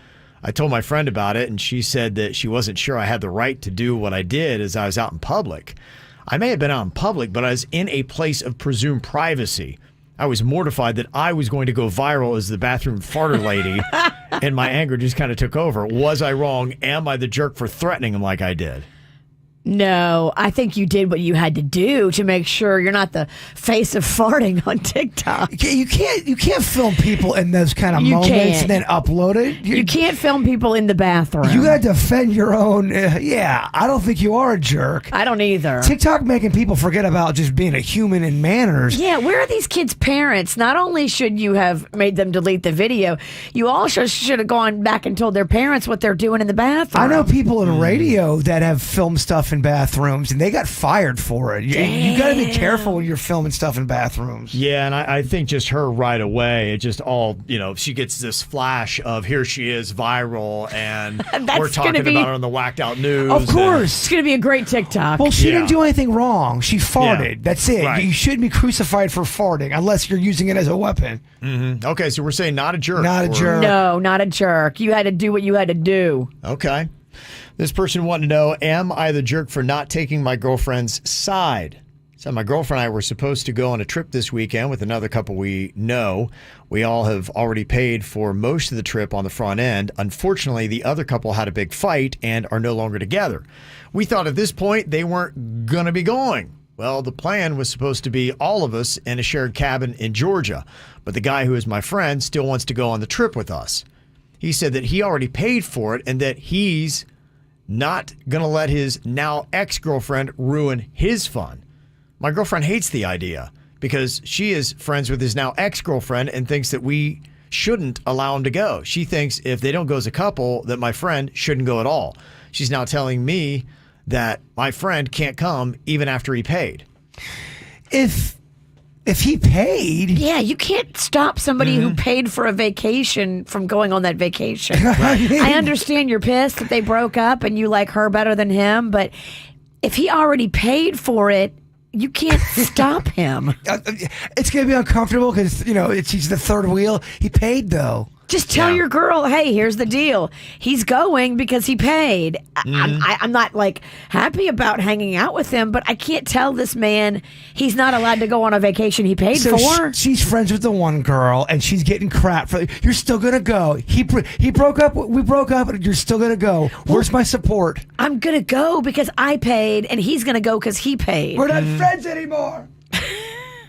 I told my friend about it, and she said that she wasn't sure I had the right to do what I did as I was out in public. I may have been out in public, but I was in a place of presumed privacy. I was mortified that I was going to go viral as the bathroom farter lady, and my anger just kind of took over. Was I wrong? Am I the jerk for threatening him like I did? No, I think you did what you had to do to make sure you're not the face of farting on TikTok. You can't film people in those kind of You moments can't. and then upload it. You can't film people in the bathroom. You got to defend your own. Yeah, I don't think you are a jerk. I don't either. TikTok making people forget about just being a human in manners. Yeah, where are these kids' parents? Not only should you have made them delete the video, you also should have gone back and told their parents what they're doing in the bathroom. I know people in radio that have filmed stuff in bathrooms and they got fired for it. You got to be careful when you're filming stuff in bathrooms. Yeah, and I think just her right away, it just all, she gets this flash of here she is viral and we're talking about her on the Whacked Out News. Of course. It's going to be a great TikTok. Well, she didn't do anything wrong. She farted. That's it. Right. You shouldn't be crucified for farting unless you're using it as a weapon. Mm-hmm. Okay, so we're saying not a jerk. Not a jerk. No, not a jerk. You had to do what you had to do. Okay. This person wanted to know, am I the jerk for not taking my girlfriend's side? So my girlfriend and I were supposed to go on a trip this weekend with another couple we know. We all have already paid for most of the trip on the front end. Unfortunately, the other couple had a big fight and are no longer together. We thought at this point they weren't going to be going. Well, the plan was supposed to be all of us in a shared cabin in Georgia, but the guy who is my friend still wants to go on the trip with us. He said that he already paid for it and that he's not going to let his now ex-girlfriend ruin his fun. My girlfriend hates the idea because she is friends with his now ex-girlfriend and thinks that we shouldn't allow him to go. She thinks if they don't go as a couple, that my friend shouldn't go at all. She's now telling me that my friend can't come even after he paid. If he paid... Yeah, you can't stop somebody who paid for a vacation from going on that vacation. I understand you're pissed that they broke up and you like her better than him, but if he already paid for it, you can't stop him. It's going to be uncomfortable because, he's the third wheel. He paid, though. Just tell your girl, hey, here's the deal. He's going because he paid. I'm not happy about hanging out with him, but I can't tell this man he's not allowed to go on a vacation he paid for. She's friends with the one girl, and she's getting crap for. You're still gonna go. He broke up. We broke up, and you're still gonna go. Where's my support? I'm gonna go because I paid, and he's gonna go because he paid. We're not friends anymore. Yeah,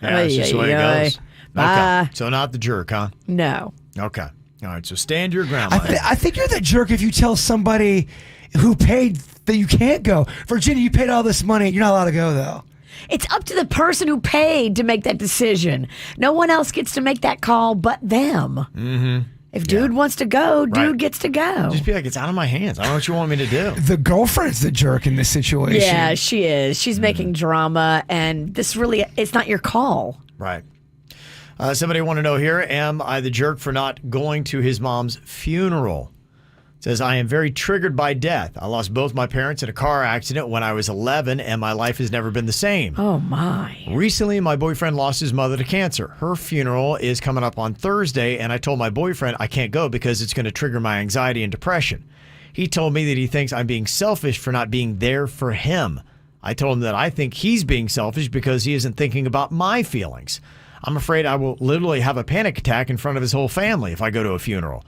that's just the way it goes. Okay, so not the jerk, huh? No. Okay. All right, so stand your ground. I think you're the jerk if you tell somebody who paid that you can't go. Virginia, you paid all this money. You're not allowed to go, though. It's up to the person who paid to make that decision. No one else gets to make that call but them. Mm-hmm. If dude wants to go, dude gets to go. Just be like, it's out of my hands. I don't know what you want me to do. The girlfriend's the jerk in this situation. Yeah, she is. She's making drama, and this really, it's not your call. Right. Somebody want to know here, am I the jerk for not going to his mom's funeral? It says, I am very triggered by death. I lost both my parents in a car accident when I was 11, and my life has never been the same. Oh, my. Recently, my boyfriend lost his mother to cancer. Her funeral is coming up on Thursday, and I told my boyfriend I can't go because it's going to trigger my anxiety and depression. He told me that he thinks I'm being selfish for not being there for him. I told him that I think he's being selfish because he isn't thinking about my feelings. I'm afraid I will literally have a panic attack in front of his whole family if I go to a funeral.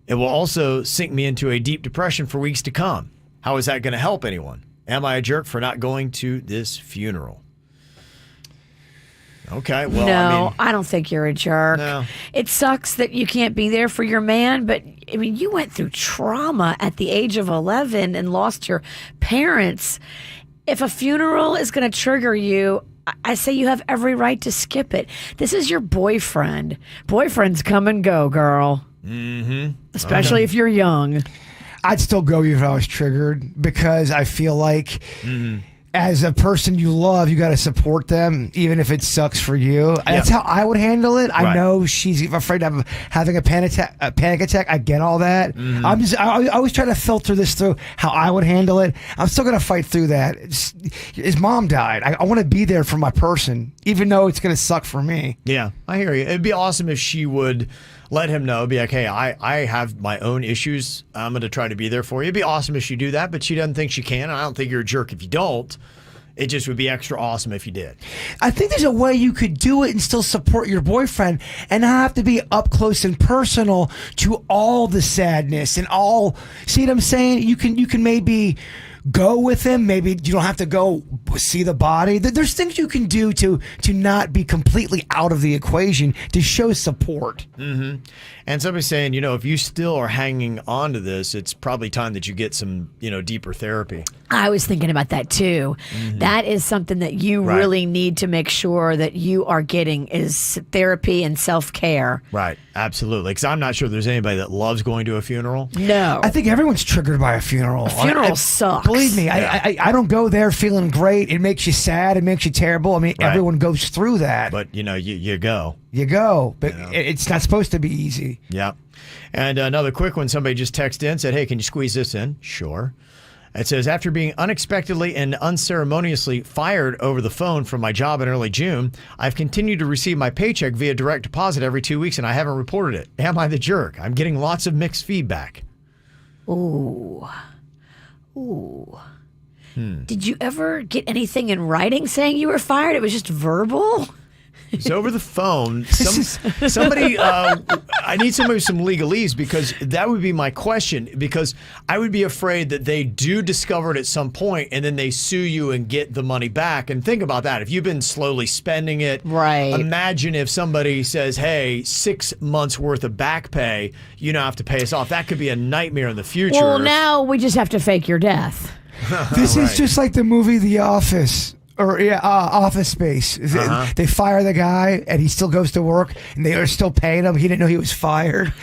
It will also sink me into a deep depression for weeks to come. How is that going to help anyone? Am I a jerk for not going to this funeral? Okay, well, no, I don't think you're a jerk. No. It sucks that you can't be there for your man, but I mean, you went through trauma at the age of 11 and lost your parents. If a funeral is going to trigger you, I say you have every right to skip it. This is your boyfriend. Boyfriends come and go, girl. Mm-hmm. Especially if you're young. I'd still go if I was triggered because I feel like as a person you love, you got to support them, even if it sucks for you. That's how I would handle it. I know she's afraid of having a panic attack. I get all that. I always try to filter this through how I would handle it. I'm still going to fight through that. His mom died. I want to be there for my person, even though it's going to suck for me. Yeah, I hear you. It'd be awesome if she would let him know, be like, hey, I have my own issues. I'm going to try to be there for you. It'd be awesome if she do that, but she doesn't think she can. And I don't think you're a jerk if you don't. It just would be extra awesome if you did. I think there's a way you could do it and still support your boyfriend and not have to be up close and personal to all the sadness and all. See what I'm saying? You can maybe go with him. Maybe you don't have to go see the body. There's things you can do to not be completely out of the equation to show support. Mm-hmm. And somebody's saying, if you still are hanging on to this, it's probably time that you get some, deeper therapy. I was thinking about that too. Mm-hmm. That is something that you really need to make sure that you are getting is therapy and self-care. Right. Absolutely. Because I'm not sure there's anybody that loves going to a funeral. No. I think everyone's triggered by a funeral. A funeral sucks. Believe me, I don't go there feeling great. It makes you sad. It makes you terrible. I mean, everyone goes through that. But, you go. You go. But it's not supposed to be easy. Yeah. And another quick one, somebody just texted in, said, hey, can you squeeze this in? Sure. It says, after being unexpectedly and unceremoniously fired over the phone from my job in early June, I've continued to receive my paycheck via direct deposit every 2 weeks, and I haven't reported it. Am I the jerk? I'm getting lots of mixed feedback. Ooh. Did you ever get anything in writing saying you were fired? It was just verbal? It's over the phone. Somebody, I need somebody with some legalese, because that would be my question, because I would be afraid that they do discover it at some point and then they sue you and get the money back. And think about that. If you've been slowly spending it, imagine if somebody says, hey, 6 months worth of back pay, you don't have to pay us off. That could be a nightmare in the future. Well, now we just have to fake your death. This is just like the movie The Office. Or Office Space. They fire the guy, and he still goes to work, and they are still paying him. He didn't know he was fired.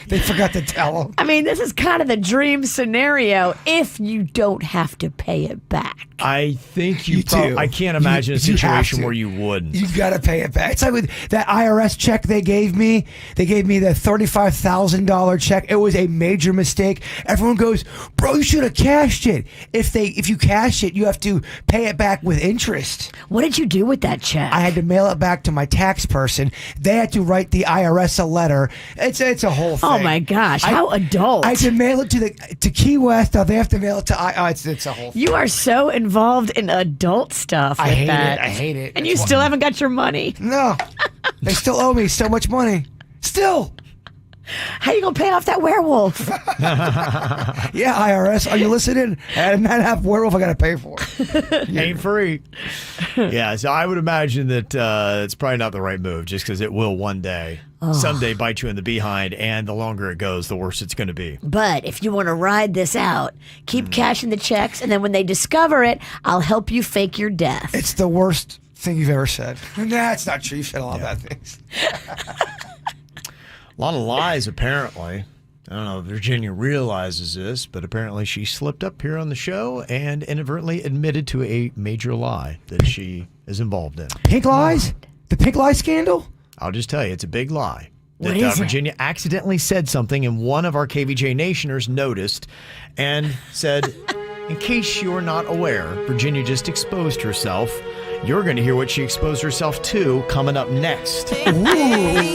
They forgot to tell him. I mean, this is kind of the dream scenario if you don't have to pay it back. I think you do. I can't imagine a situation where you wouldn't. You got to pay it back. It's like with that IRS check they gave me. They gave me the $35,000 check. It was a major mistake. Everyone goes, bro, you should have cashed it. If you cash it, you have to pay it back with interest. What did you do with that check? I had to mail it back to my tax person. They had to write the IRS a letter. It's a whole thing. Oh my gosh, how adult. I had to mail it to Key West. Now they have to mail it to it's a whole thing. You are so involved in adult stuff. I hate that. it. I hate it. And you still haven't got your money. No. They still owe me so much money. Still. How you going to pay off that werewolf? Yeah, IRS, are you listening? And that half werewolf I got to pay for. Ain't free. Yeah, so I would imagine that it's probably not the right move, just because it will one day. Someday bite you in the behind, and the longer it goes, the worse it's going to be. But if you want to ride this out, keep cashing the checks, and then when they discover it, I'll help you fake your death. It's the worst thing you've ever said. Nah, it's not true. You've said a lot of bad things. A lot of lies, apparently. I don't know if Virginia realizes this, but apparently she slipped up here on the show and inadvertently admitted to a major lie that she is involved in. Pink lies? The pink lie scandal? I'll just tell you, it's a big lie. What is Virginia accidentally said something, and one of our KVJ Nationers noticed and said, in case you're not aware, Virginia just exposed herself. You're going to hear what she exposed herself to coming up next. Ooh.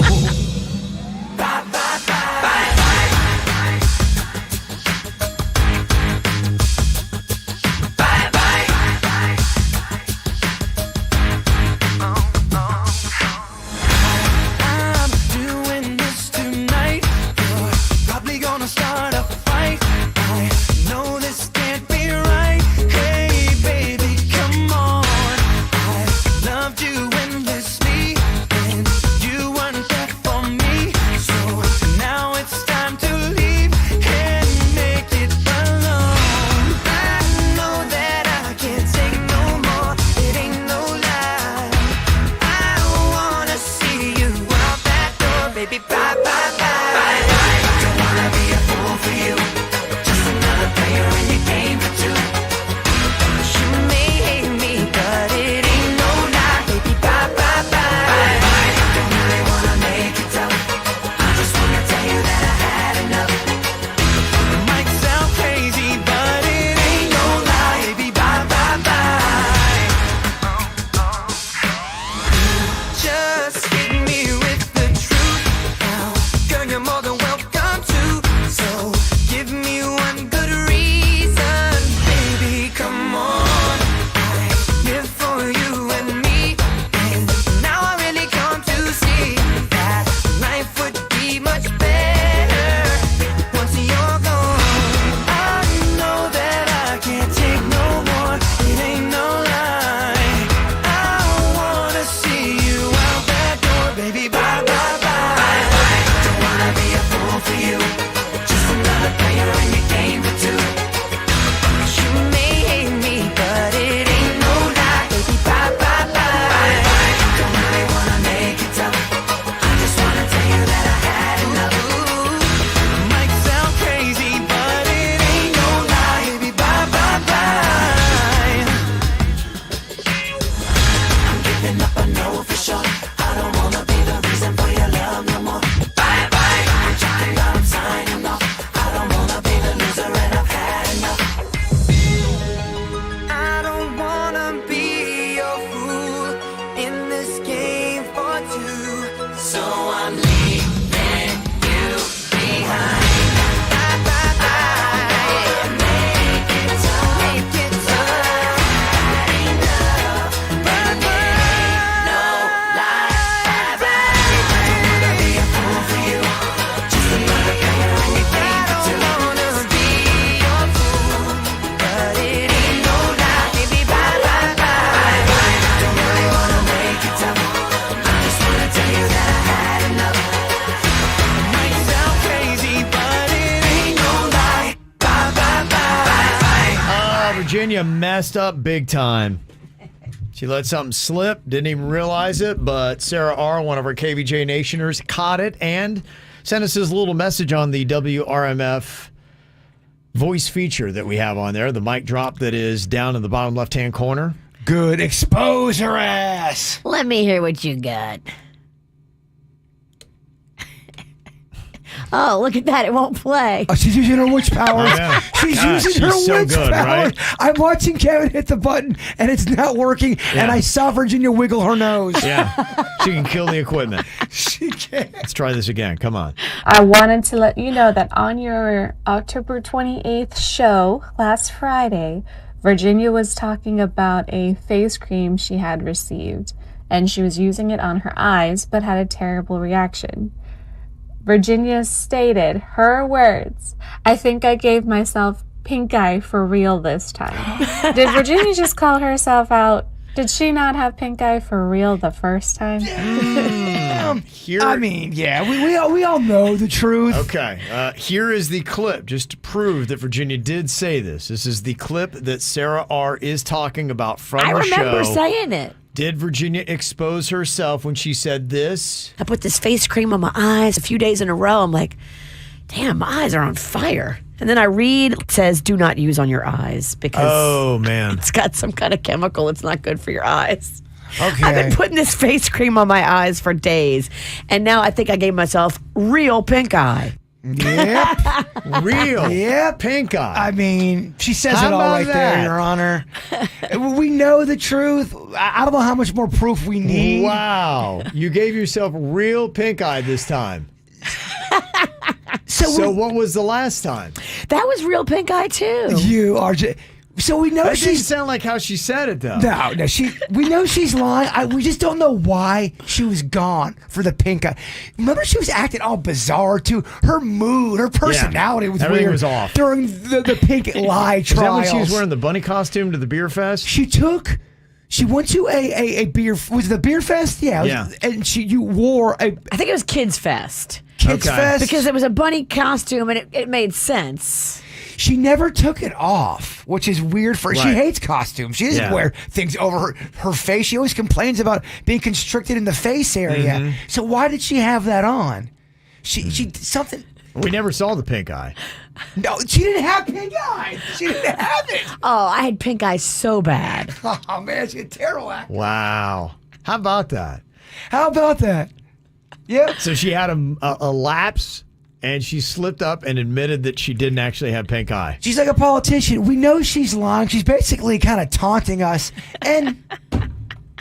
So I'm leaving you behind. Bye, bye, bye. Make it tough. Make it tough. Enough. Burn, burn. No lie. Bye, bye. Don't wanna be a fool for you. Just another guy you're anything to do. I don't wanna be your fool, but it ain't no lie. Baby, bye, bye, bye. Bye, bye. Don't really wanna make it tough. I just wanna tell you that I had enough. Might sound crazy, but it ain't no lie. Bye, bye, bye. Bye, bye. Virginia messed up big time. She let something slip, didn't even realize it, but Sarah R., one of our KVJ Nationers, caught it and sent us his little message on the WRMF voice feature that we have on there, the mic drop that is down in the bottom left-hand corner. Good. Expose her ass. Let me hear what you got. Oh, look at that. It won't play. Oh, she's using her witch powers. Oh, yeah. She's God, using her she's so witch good, powers. right? I'm watching Kevin hit the button, and it's not working, and I saw Virginia wiggle her nose. Yeah, she can kill the equipment. She can. Let's try this again. Come on. I wanted to let you know that on your October 28th show last Friday, Virginia was talking about a face cream she had received, and she was using it on her eyes but had a terrible reaction. Virginia stated, her words, "I think I gave myself pink eye for real this time." Did Virginia just call herself out? Did she not have pink eye for real the first time? Here, I mean, yeah, we all know the truth. Okay, here is the clip just to prove that Virginia did say this. This is the clip that Sarah R. is talking about from I the show. remember saying it. Did Virginia expose herself when she said this? I put this face cream on my eyes a few days in a row. I'm like, damn, my eyes are on fire. And then I read, it says, do not use on your eyes because it's got some kind of chemical. It's not good for your eyes. Okay. I've been putting this face cream on my eyes for days. And now I think I gave myself real pink eye. Yep. Real. Yep. Pink eye. I mean, she says How it all about right that? there, Your Honor. We know the truth. I don't know how much more proof we need. Wow. You gave yourself real pink eye this time. So what was the last time? That was real pink eye too. You are just... So we know That didn't she's... sound like how she said it, though. No, we know she's lying. We just don't know why she was gone for the pink eye. Remember, she was acting all bizarre, too. Her mood, her personality was Everything weird. was off. During the pink lie trials. Is that when she was wearing the bunny costume to the beer fest? She went to a beer... Was it the beer fest? Yeah. Yeah. And you wore a... I think it was Kids Fest. Kids Fest? Because it was a bunny costume and it made sense. She never took it off, which is weird for her. She Right. hates costumes. She doesn't wear things over her face. She always complains about being constricted in the face area. Mhm. So why did she have that on? She something. We never saw the pink eye. No, she didn't have pink eye. She didn't have it. Oh, I had pink eye so bad. Oh man, she had terrible acting. Wow. How about that? How about that? Yep. So she had a lapse, and she slipped up and admitted that she didn't actually have pink eye. She's like a politician. We know she's lying. She's basically kind of taunting us, and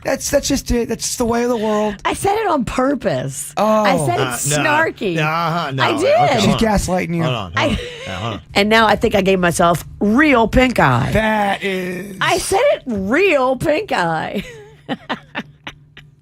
that's just it. That's the way of the world. I said it on purpose. Oh, I said it's snarky. No, I did. Okay, She's hold on. gaslighting you. Hold on. Hold on. And now I think I gave myself real pink eye. That is. I said it real pink eye.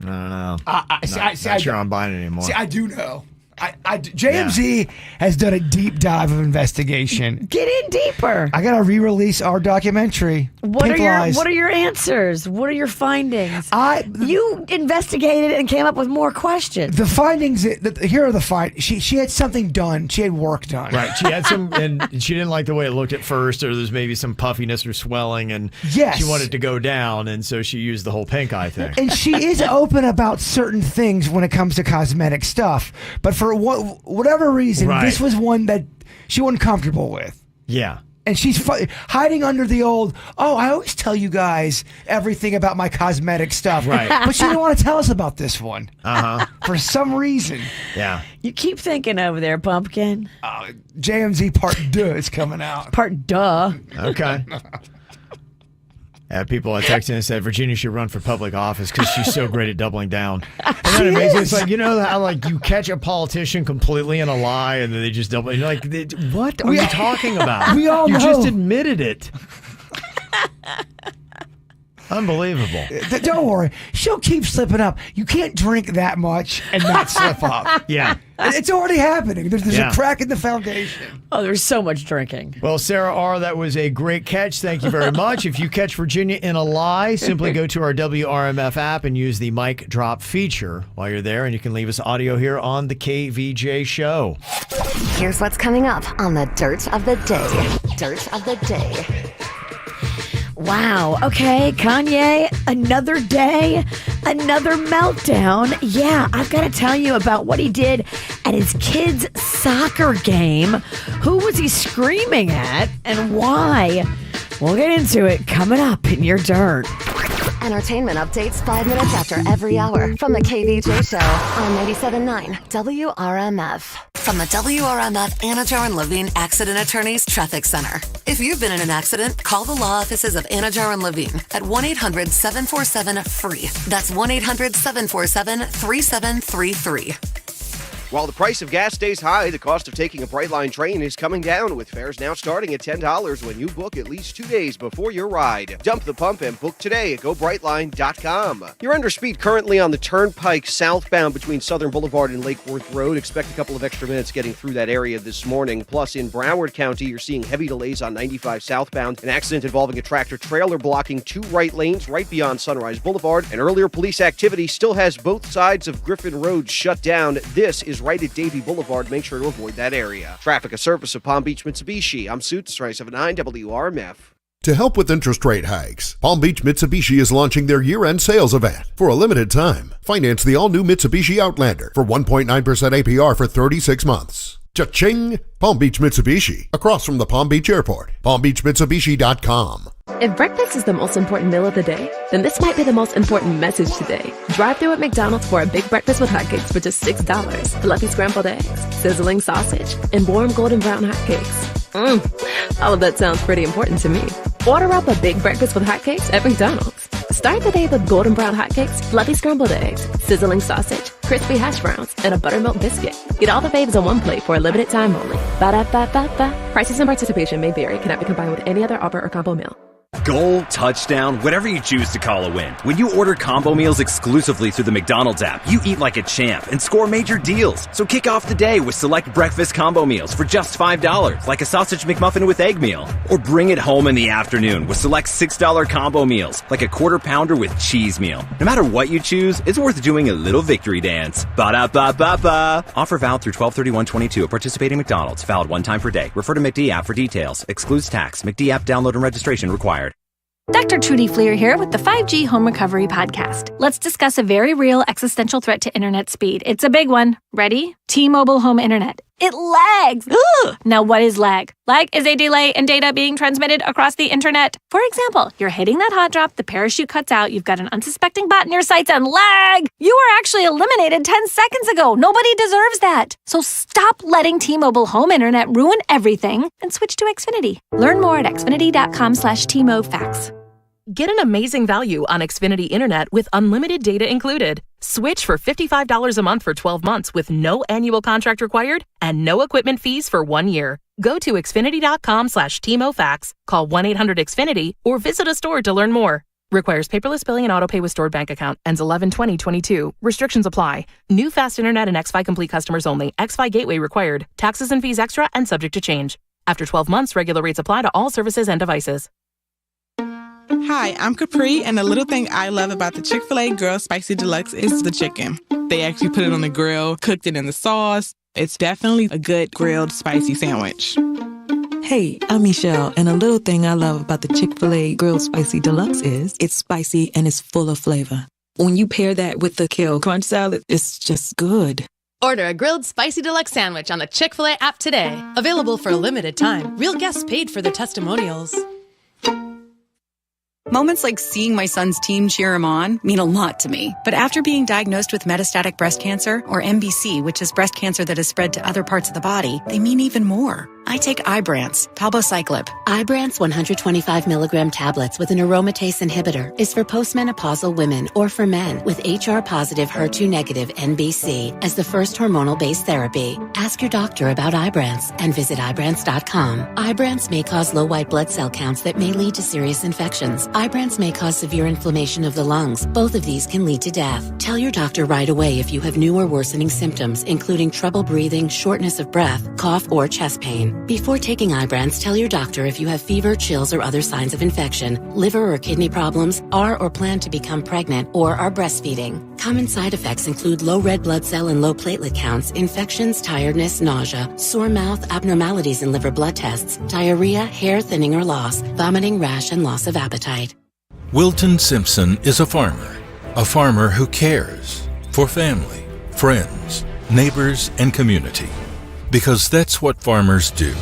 No. Not sure I'm buying it anymore. See, I do know. JMZ has done a deep dive of investigation. Get in deeper. I gotta re-release our documentary. What Pink are Lies. your answers? What are your findings? You investigated and came up with more questions. The findings. Here are the findings. She had something done. She had work done. Right. She had some, and she didn't like the way it looked at first, or there's maybe some puffiness or swelling, and Yes. she wanted to go down, and so she used the whole pink eye thing. And she is open about certain things when it comes to cosmetic stuff. But for whatever reason, Right. this was one that she wasn't comfortable with. Yeah. And she's hiding under the old, I always tell you guys everything about my cosmetic stuff. Right. But she didn't want to tell us about this one. Uh-huh. For some reason. Yeah. You keep thinking over there, Pumpkin. JMZ Part 2 is coming out. Part duh. Okay. People are texting and said Virginia should run for public office because she's so great at doubling down. Isn't that amazing? It's like, you know how like you catch a politician completely in a lie and then they just double. You're like, what are you talking about? We all you know. just admitted it. Unbelievable. Don't worry. She'll keep slipping up. You can't drink that much and not slip up. Yeah. It's already happening. There's Yeah. a crack in the foundation. Oh, there's so much drinking. Well, Sarah R., that was a great catch. Thank you very much. If you catch Virginia in a lie, simply go to our WRMF app and use the mic drop feature while you're there, and you can leave us audio here on the KVJ show. Here's what's coming up on the Dirt of the Day. Dirt of the Day. Wow. Okay, Kanye, another day, another meltdown. Yeah, I've got to tell you about what he did at his kids' soccer game. Who was he screaming at and why? We'll get into it coming up in your Dirt. Entertainment updates 5 minutes after every hour from the KVJ Show on 97.9 WRMF. From the WRMF Anajar and Levine Accident Attorneys Traffic Center. If you've been in an accident, call the law offices of Anajar and Levine at 1-800-747-FREE. That's 1-800-747-3733. While the price of gas stays high, the cost of taking a Brightline train is coming down, with fares now starting at $10 when you book at least 2 days before your ride. Dump the pump and book today at GoBrightline.com. You're under speed currently on the Turnpike southbound between Southern Boulevard and Lake Worth Road. Expect a couple of extra minutes getting through that area this morning. Plus, in Broward County, you're seeing heavy delays on 95 southbound. An accident involving a tractor-trailer blocking 2 right lanes right beyond Sunrise Boulevard. And earlier police activity still has both sides of Griffin Road shut down. This is right at Davie Boulevard. Make sure to avoid that area. Traffic, a service of Palm Beach Mitsubishi. I'm Suits, 379 WRMF. To help with interest rate hikes, Palm Beach Mitsubishi is launching their year-end sales event. For a limited time, finance the all-new Mitsubishi Outlander for 1.9% APR for 36 months. Cha-ching! Palm Beach Mitsubishi, across from the Palm Beach Airport. PalmBeachMitsubishi.com. If breakfast is the most important meal of the day, then this might be the most important message today. Drive through at McDonald's for a big breakfast with hotcakes for just $6. Fluffy scrambled eggs, sizzling sausage, and warm golden brown hotcakes. All of that sounds pretty important to me. Order up a big breakfast with hotcakes at McDonald's. Start the day with golden brown hotcakes, fluffy scrambled eggs, sizzling sausage, crispy hash browns, and a buttermilk biscuit. Get all the faves on one plate for a limited time only. Ba-da-ba-ba-ba. Prices and participation may vary. Cannot be combined with any other offer or combo meal. Goal, touchdown, whatever you choose to call a win. When you order combo meals exclusively through the McDonald's app, you eat like a champ and score major deals. So kick off the day with select breakfast combo meals for just $5, like a sausage McMuffin with egg meal. Or bring it home in the afternoon with select $6 combo meals, like a quarter pounder with cheese meal. No matter what you choose, it's worth doing a little victory dance. Ba-da-ba-ba-ba. Offer valid through 12/31/22 at participating McDonald's. Valid one time per day. Refer to McD app for details. Excludes tax. McD app download and registration required. Dr. Trudy Fleer here with the 5G Home Recovery Podcast. Let's discuss a very real existential threat to internet speed. It's a big one. Ready? T-Mobile Home Internet. It lags. Ugh. Now, what is lag? Lag is a delay in data being transmitted across the internet. For example, you're hitting that hot drop, the parachute cuts out, you've got an unsuspecting bot in your sights, and lag! You were actually eliminated 10 seconds ago. Nobody deserves that. So stop letting T-Mobile Home Internet ruin everything and switch to Xfinity. Learn more at xfinity.com/TMOFax. Get an amazing value on Xfinity Internet with unlimited data included. Switch for $55 a month for 12 months with no annual contract required and no equipment fees for 1 year. Go to xfinity.com/TMOFax, call 1-800-XFINITY, or visit a store to learn more. Requires paperless billing and autopay with stored bank account. Ends 11/20/22. Restrictions apply. New fast internet and XFi Complete customers only. XFi Gateway required. Taxes and fees extra and subject to change. After 12 months, regular rates apply to all services and devices. Hi, I'm Capri, and the little thing I love about the Chick-fil-A Grilled Spicy Deluxe is the chicken. They actually put it on the grill, cooked it in the sauce. It's definitely a good grilled spicy sandwich. Hey, I'm Michelle, and a little thing I love about the Chick-fil-A Grilled Spicy Deluxe is it's spicy and it's full of flavor. When you pair that with the Kale Crunch Salad, it's just good. Order a grilled spicy deluxe sandwich on the Chick-fil-A app today. Available for a limited time. Real guests paid for their testimonials. Moments like seeing my son's team cheer him on mean a lot to me. But after being diagnosed with metastatic breast cancer, or MBC, which is breast cancer that has spread to other parts of the body, they mean even more. I take Ibrance, palbociclib. Ibrance 125 milligram tablets with an aromatase inhibitor is for postmenopausal women or for men with HR-positive, HER2-negative NBC as the first hormonal-based therapy. Ask your doctor about Ibrance and visit Ibrance.com. Ibrance may cause low white blood cell counts that may lead to serious infections. Ibrance may cause severe inflammation of the lungs. Both of these can lead to death. Tell your doctor right away if you have new or worsening symptoms, including trouble breathing, shortness of breath, cough, or chest pain. Before taking Ibrance, tell your doctor if you have fever, chills, or other signs of infection, liver or kidney problems, are or plan to become pregnant, or are breastfeeding. Common side effects include low red blood cell and low platelet counts, infections, tiredness, nausea, sore mouth, abnormalities in liver blood tests, diarrhea, hair thinning or loss, vomiting, rash, and loss of appetite. Wilton Simpson is a farmer who cares for family, friends, neighbors, and community. Because that's what farmers do.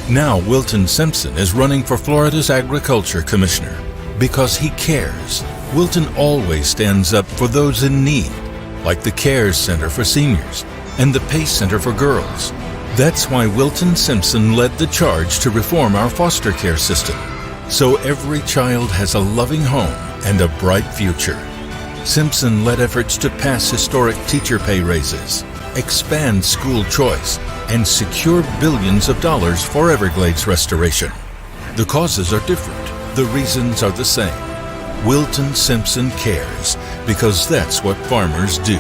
Now Wilton Simpson is running for Florida's Agriculture Commissioner. Because he cares. Wilton always stands up for those in need, like the CARES Center for seniors and the PACE Center for girls. That's why Wilton Simpson led the charge to reform our foster care system, so every child has a loving home and a bright future. Simpson led efforts to pass historic teacher pay raises, expand school choice, and secure billions of dollars for Everglades restoration. The causes are different. The reasons are the same. Wilton Simpson cares, because that's what farmers do.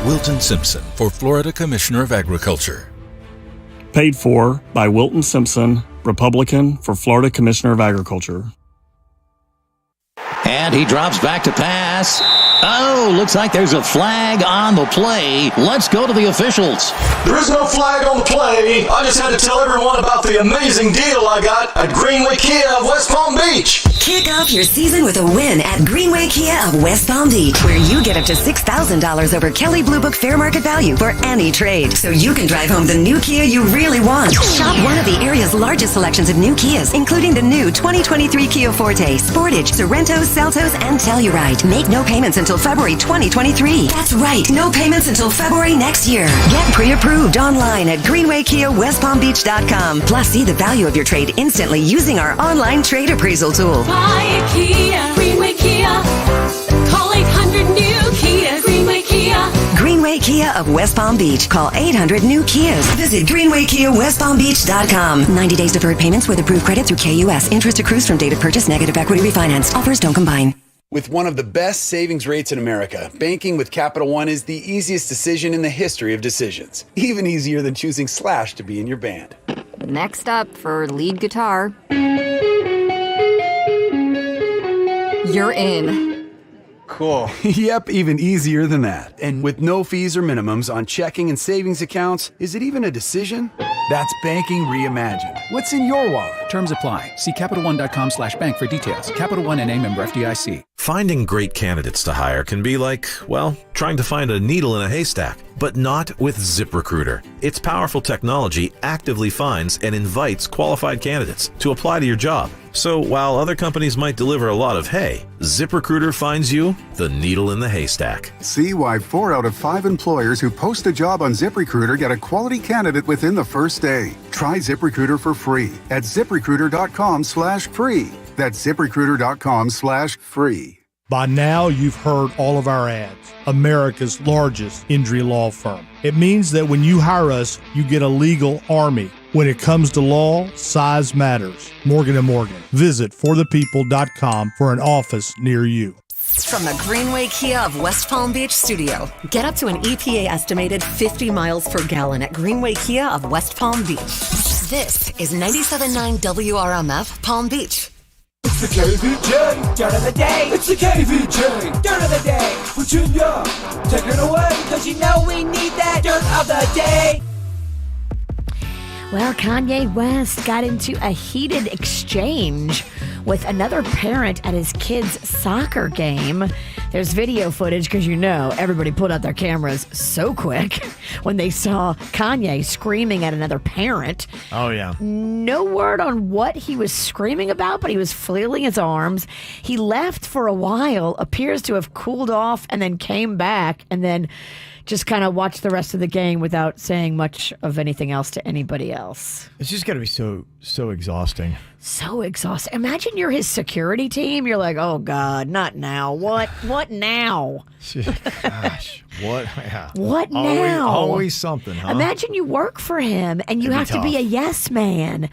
Wilton Simpson for Florida Commissioner of Agriculture. Paid for by Wilton Simpson, Republican for Florida Commissioner of Agriculture. And he drops back to pass. Oh, looks like there's a flag on the play. Let's go to the officials. There is no flag on the play. I just had to tell everyone about the amazing deal I got at Greenway Kia of West Palm Beach. Kick off your season with a win at Greenway Kia of West Palm Beach, where you get up to $6,000 over Kelley Blue Book fair market value for any trade, so you can drive home the new Kia you really want. Shop one of the area's largest selections of new Kias, including the new 2023 Kia Forte, Sportage, Sorrento, Seltos, and Telluride. Make no payments until February 2023. That's right, no payments until February next year. Get pre-approved online at GreenwayKiaWestPalmBeach.com. Plus, see the value of your trade instantly using our online trade appraisal tool. Buy a Kia, Greenway Kia. Call 800-NEW-KIA, Greenway Kia. Greenway Kia of West Palm Beach. Call 800-NEW-KIAs. Visit GreenwayKiaWestPalmBeach.com. 90 days deferred payments with approved credit through KUS. Interest accrues from date of purchase. Negative equity refinance. Offers don't combine. With one of the best savings rates in America, banking with Capital One is the easiest decision in the history of decisions. Even easier than choosing Slash to be in your band. Next up for lead guitar. You're in. Cool. Yep, even easier than that. And with no fees or minimums on checking and savings accounts, is it even a decision? That's banking reimagined. What's in your wallet? Terms apply. See CapitalOne.com/bank for details. Capital One N.A. member FDIC. Finding great candidates to hire can be like, well, trying to find a needle in a haystack, but not with ZipRecruiter. Its powerful technology actively finds and invites qualified candidates to apply to your job. So while other companies might deliver a lot of hay, ZipRecruiter finds you the needle in the haystack. See why 4 out of 5 employers who post a job on ZipRecruiter get a quality candidate within the first day. Try ZipRecruiter for free at ZipRecruiter.com/free. That's ZipRecruiter.com/free. By now, you've heard all of our ads. America's largest injury law firm. It means that when you hire us, you get a legal army. When it comes to law, size matters. Morgan & Morgan. Visit forthepeople.com for an office near you. From the Greenway Kia of West Palm Beach studio, get up to an EPA estimated 50 miles per gallon at Greenway Kia of West Palm Beach. This is 97.9 WRMF Palm Beach. It's the KVJ, dirt of the day. It's the KVJ, dirt of the day. Virginia, take it away, cause you know we need that dirt of the day. Well, Kanye West got into a heated exchange with another parent at his kid's soccer game. There's video footage because you know everybody pulled out their cameras so quick when they saw Kanye screaming at another parent. Oh, yeah. No word on what he was screaming about, but he was flailing his arms. He left for a while, appears to have cooled off, and then came back, and then just kind of watch the rest of the game without saying much of anything else to anybody else. It's just got to be so exhausting. So exhausting. Imagine you're his security team. You're like, oh God, not now. What now? Gosh, what? Yeah. What now? Always something, huh? Imagine you work for him and you have to be a yes man,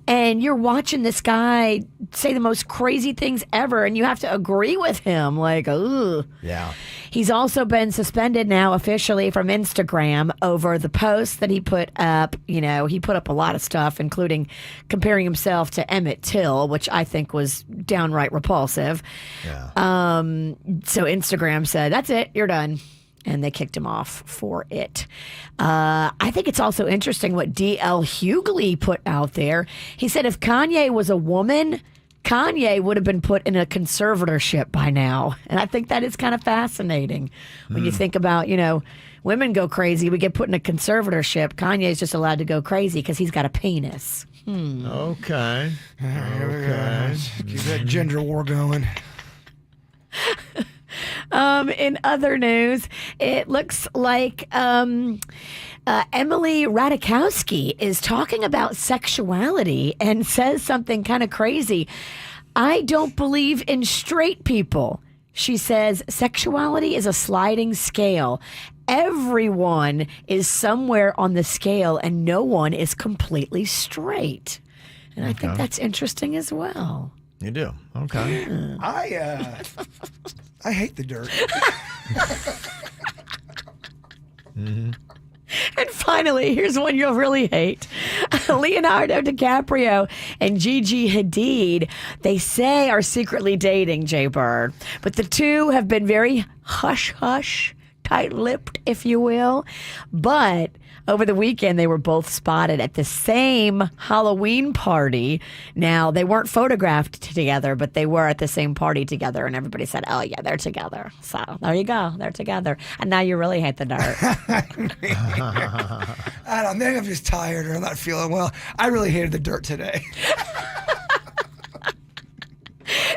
and you're watching this guy say the most crazy things ever, and you have to agree with him. Like, ugh. Yeah. He's also been suspended now officially from Instagram over the posts that he put up. You know, he put up a lot of stuff, including comparing himself to Emmett Till, which I think was downright repulsive. Yeah. So Instagram said, that's it, you're done. And they kicked him off for it. I think it's also interesting what D.L. Hughley put out there. He said if Kanye was a woman, Kanye would have been put in a conservatorship by now. And I think that is kind of fascinating when you think about, you know, women go crazy, we get put in a conservatorship. Kanye's just allowed to go crazy because he's got a penis. Okay. Keep that gender war going. In other news, it looks like Emily Ratajkowski is talking about sexuality and says something kind of crazy. I don't believe in straight people. She says sexuality is a sliding scale. Everyone is somewhere on the scale and no one is completely straight. And I think that's interesting as well. You do? Okay. I hate the dirt. And finally, here's one you'll really hate. Leonardo DiCaprio and Gigi Hadid, they say are secretly dating, Jay Bird. But the two have been very hush-hush, tight-lipped, if you will. But over the weekend, they were both spotted at the same Halloween party. Now, they weren't photographed together, but they were at the same party together, and everybody said, oh, yeah, they're together. So there you go. They're together. And now you really hate the dirt. I don't know. Maybe I'm just tired or I'm not feeling well. I really hated the dirt today.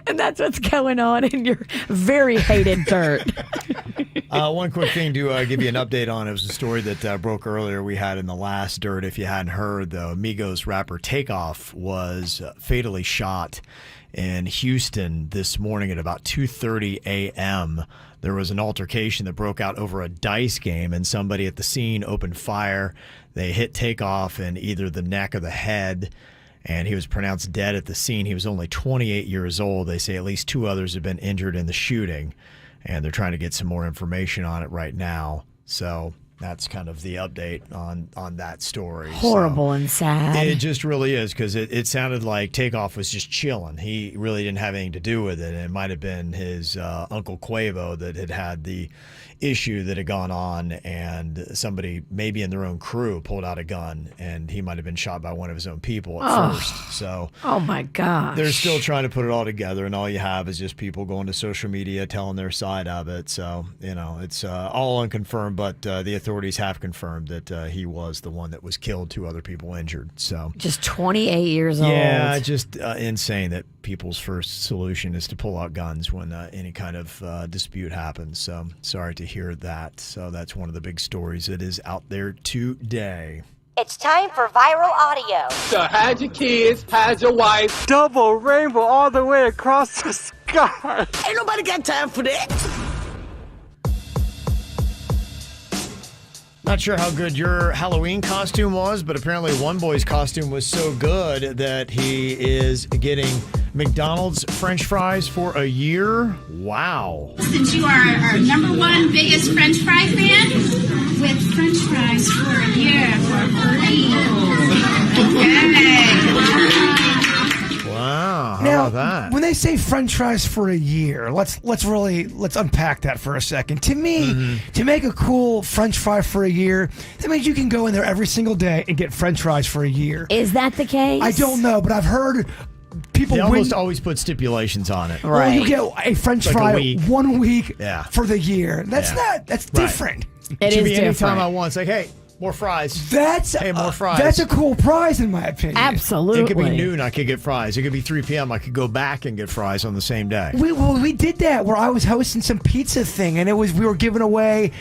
And that's what's going on in your very hated dirt. One quick thing to give you an update on. It was a story that broke earlier we had in the last dirt. If you hadn't heard, the Migos rapper Takeoff was fatally shot in Houston this morning at about 2:30 a.m. There was an altercation that broke out over a dice game, and somebody at the scene opened fire. They hit Takeoff in either the neck or the head, and he was pronounced dead at the scene. He was only 28 years old. They say at least 2 others have been injured in the shooting, and they're trying to get some more information on it right now. So that's kind of the update on that story. Horrible and sad. It just really is, because it sounded like Takeoff was just chilling. He really didn't have anything to do with it. And it might have been his Uncle Kvj that had the issue that had gone on, and somebody maybe in their own crew pulled out a gun, and he might have been shot by one of his own people at first. So, oh my gosh. They're still trying to put it all together, and all you have is just people going to social media telling their side of it. So, you know, it's all unconfirmed, but the authorities have confirmed that he was the one that was killed, 2 other people injured. So just 28 years old. Yeah, just insane that people's first solution is to pull out guns when any kind of dispute happens. So sorry to hear that. So that's one of the big stories that is out there today. It's time for viral audio. So hide your kids, hide your wife. Double rainbow all the way across the sky. Ain't nobody got time for that. Not sure how good your Halloween costume was, but apparently one boy's costume was so good that he is getting McDonald's French fries for a year. Wow. Since you are our #1 biggest French fry fan, with French fries for a year for free. Wow. How Now, about that? when they say French fries for a year, let's unpack that for a second. To me, to make a cool French fry for a year, that means you can go in there every single day and get French fries for a year. Is that the case? I don't know, but I've heard people They almost always put stipulations on it. Well, you get a French Like a fry week. 1 week Yeah. for the year. That's Right. different. It should be anytime I want. It's like, hey, more fries. Hey, more fries. That's a cool prize in my opinion. Absolutely. It could be noon, I could get fries. It could be 3 p.m., I could go back and get fries on the same day. We did that where I was hosting some pizza thing, and we were giving away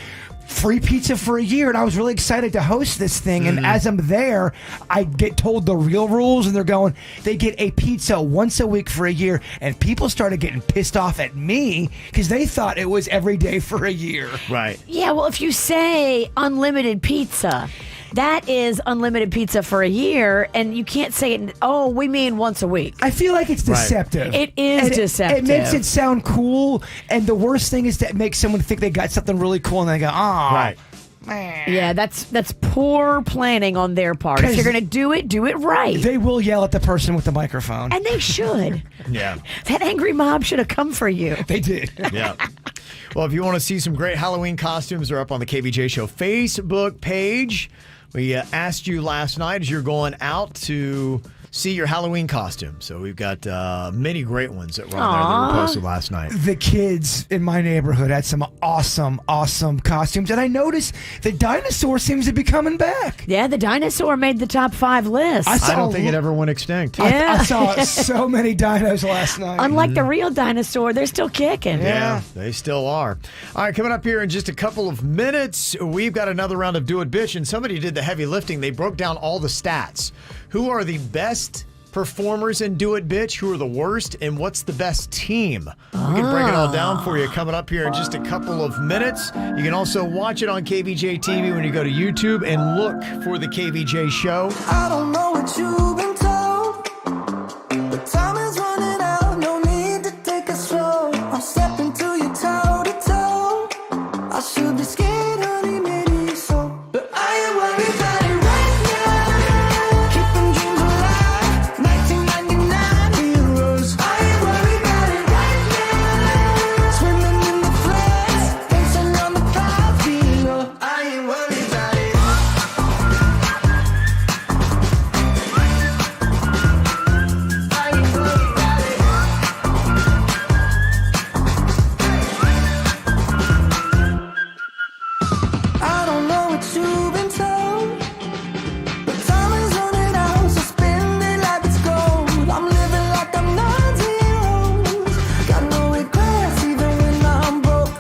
free pizza for a year, and I was really excited to host this thing. And as I'm there, I get told the real rules, and they're going, they get a pizza once a week for a year, and people started getting pissed off at me because they thought it was every day for a year. Right. Yeah, well, if you say unlimited pizza, that is unlimited pizza for a year, and you can't say it, oh, we mean once a week. I feel like it's deceptive. It is deceptive. It makes it sound cool, and the worst thing is to make someone think they got something really cool, and they go, oh. Right. Man. Yeah, that's poor planning on their part. If you're going to do it right. They will yell at the person with the microphone. And they should. Yeah. That angry mob should have come for you. They did. Yeah. Well, if you want to see some great Halloween costumes, they're up on the KVJ Show Facebook page. We asked you last night as you're going out to see your Halloween costume. So we've got many great ones that were on there that were posted last night. The kids in my neighborhood had some awesome costumes. And I noticed the dinosaur seems to be coming back. Yeah, the dinosaur made the top 5 list. I don't think it ever went extinct. I saw so many dinos last night. Unlike the real dinosaur, they're still kicking. Yeah, they still are. All right, coming up here in just a couple of minutes, we've got another round of Do It Bitch, and somebody did the heavy lifting. They broke down all the stats. Who are the best performers in Do It Bitch? Who are the worst? And what's the best team? We can break it all down for you coming up here in just a couple of minutes. You can also watch it on KVJ TV when you go to YouTube and look for the KVJ Show. I don't know what you've been told, but time is running out. No need to take it slow. I'm stepping to you toe to toe. I should be scared, honey, maybe so, but I ain't worried about it right now. Keeping dreams alive, 1999 heroes. I ain't worried about it right now. Swimming in the floods, dancing on the clouds below. I ain't worried about it. I don't know what you've been told, but time is running out, so spend it like it's gold. I'm living like I'm not zeros. Got no regrets even when I'm broke.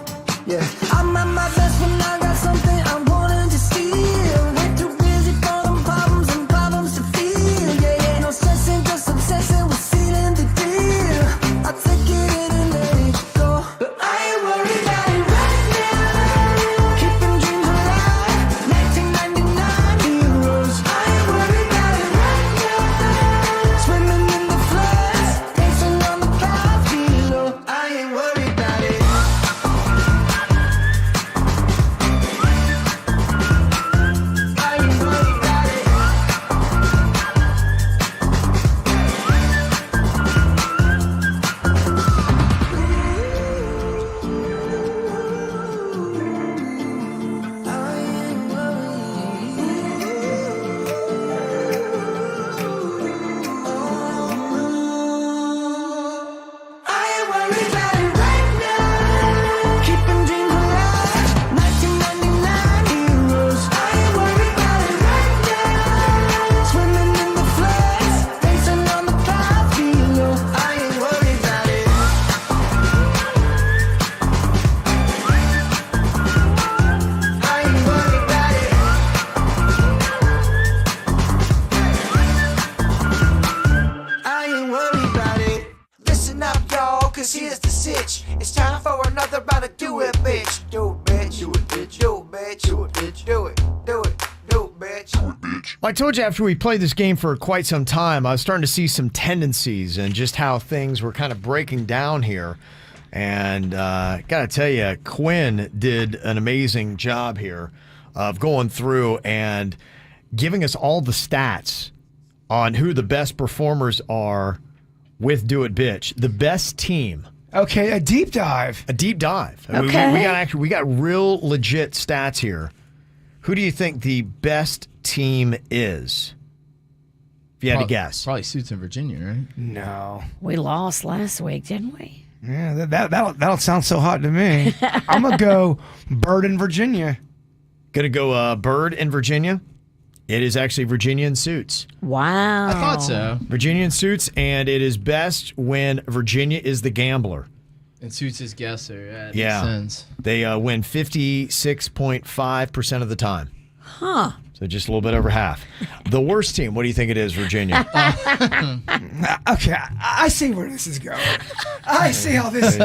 Yeah, I'm at my best when I got something I wanted to steal. Way too busy for them problems and problems to feel. Yeah, no stressing, just obsessing with sealing the deal. I take it in and let it go, but I ain't worried about it right now. Keeping dreams alive, 1999 heroes. I ain't worried about it right now. Swimming in the floods, dancing on the clouds below. I ain't worried about it. I ain't worried about it. I ain't worried about it right now. Keeping dreams alive, 1999 heroes. I ain't worried about it right now. Swimming in the floods, dancing on the clouds below. I ain't worried about it. I ain't worried about it. I ain't worried about it. Listen up, y'all, cause here's the sitch. It's time for another round of Do It Bitch. Do it, bitch. Do it, bitch. Do it, bitch. Do it, bitch. Do it. Do it. Do it, bitch. Do it, bitch. Well, I told you after we played this game for quite some time, I was starting to see some tendencies and just how things were kind of breaking down here. And got to tell you, Quinn did an amazing job here of going through and giving us all the stats on who the best performers are with Do It Bitch. The best team. Okay, a deep dive. A deep dive. I mean, Okay. we got real legit stats here. Who do you think the best team is? If you had to guess. Probably Suits in Virginia, right? No. We lost last week, didn't we? Yeah, that'll sound so hot to me. I'm going to go Bird in Virginia. Gonna go Bird in Virginia. It is actually Virginia in Suits. Wow. I thought so. Virginia in Suits, and it is best when Virginia is the gambler. And Suits is guesser. Yeah, it Yeah. makes sense. They win 56.5% of the time. Huh. So just a little bit over half. The worst team, what do you think it is, Virginia? Okay, I see where this is going. I see how this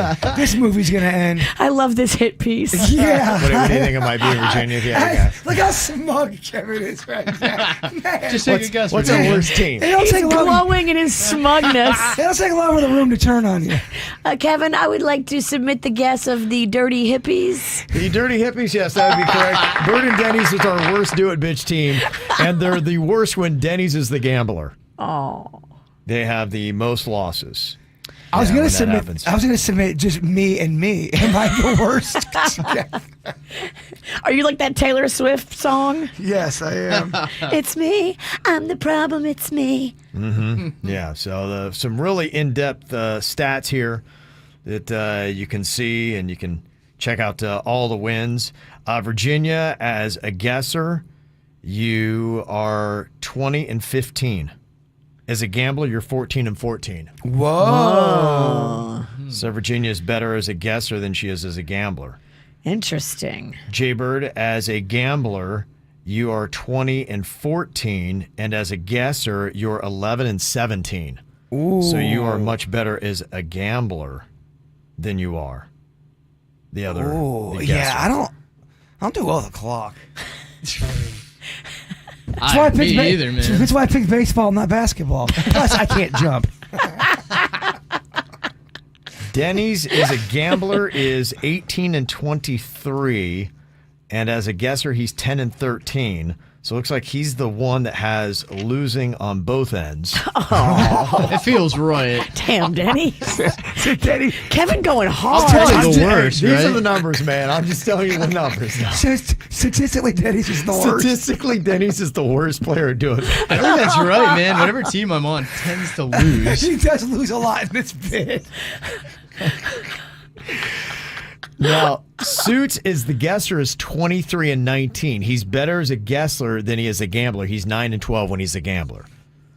movie's gonna end. I love this hit piece. Yeah. What do you think it might be, Virginia, if you had to guess? Look how smug Kevin is right now. Man. Just take a guess. What's the Virginia. worst team? It don't He's take long. glowing in his smugness. It'll take a lot for the room to turn on you. Kevin, I would like to submit the guess of the Dirty Hippies. The Dirty Hippies, yes, that would be correct. Bird and Denny's is our worst do-it-bitch team, and they're the worst when Denny's is the gambler. Oh. They have the most losses. I was when gonna that submit. happens. I was gonna submit just me and me. Am I the worst? Are you like that Taylor Swift song? Yes, I am. It's me. I'm the problem. It's me. Mm-hmm. Yeah, so some really in-depth stats here that you can see, and you can check out all the wins. Virginia, as a guesser, you are 20-15. As a gambler, you're 14-14. Whoa. So Virginia is better as a guesser than she is as a gambler. Interesting. Jaybird, as a gambler, you are 20-14, and as a guesser, you're 11-17. Ooh. So you are much better as a gambler than you are the other. Ooh, the yeah, guesser. I don't do well with the clock. That's why I picked either, man. That's why I picked baseball, not basketball. Plus, I can't jump. Denny's as a gambler is 18-23, and as a guesser, he's 10-13. So it looks like he's the one that has losing on both ends. Oh. It feels right. Damn, Denny. Denny. Kevin going hard. I'll the worst, These right? are the numbers, man. I'm just telling you the numbers now. Statistically, Denny's is the worst. Statistically, Denny's is the worst player doing it. I think that's right, man. Whatever team I'm on tends to lose. He does lose a lot in this bit. Now, Suits is the guesser is 23-19. He's better as a guesser than he is a gambler. He's 9-12 when he's a gambler.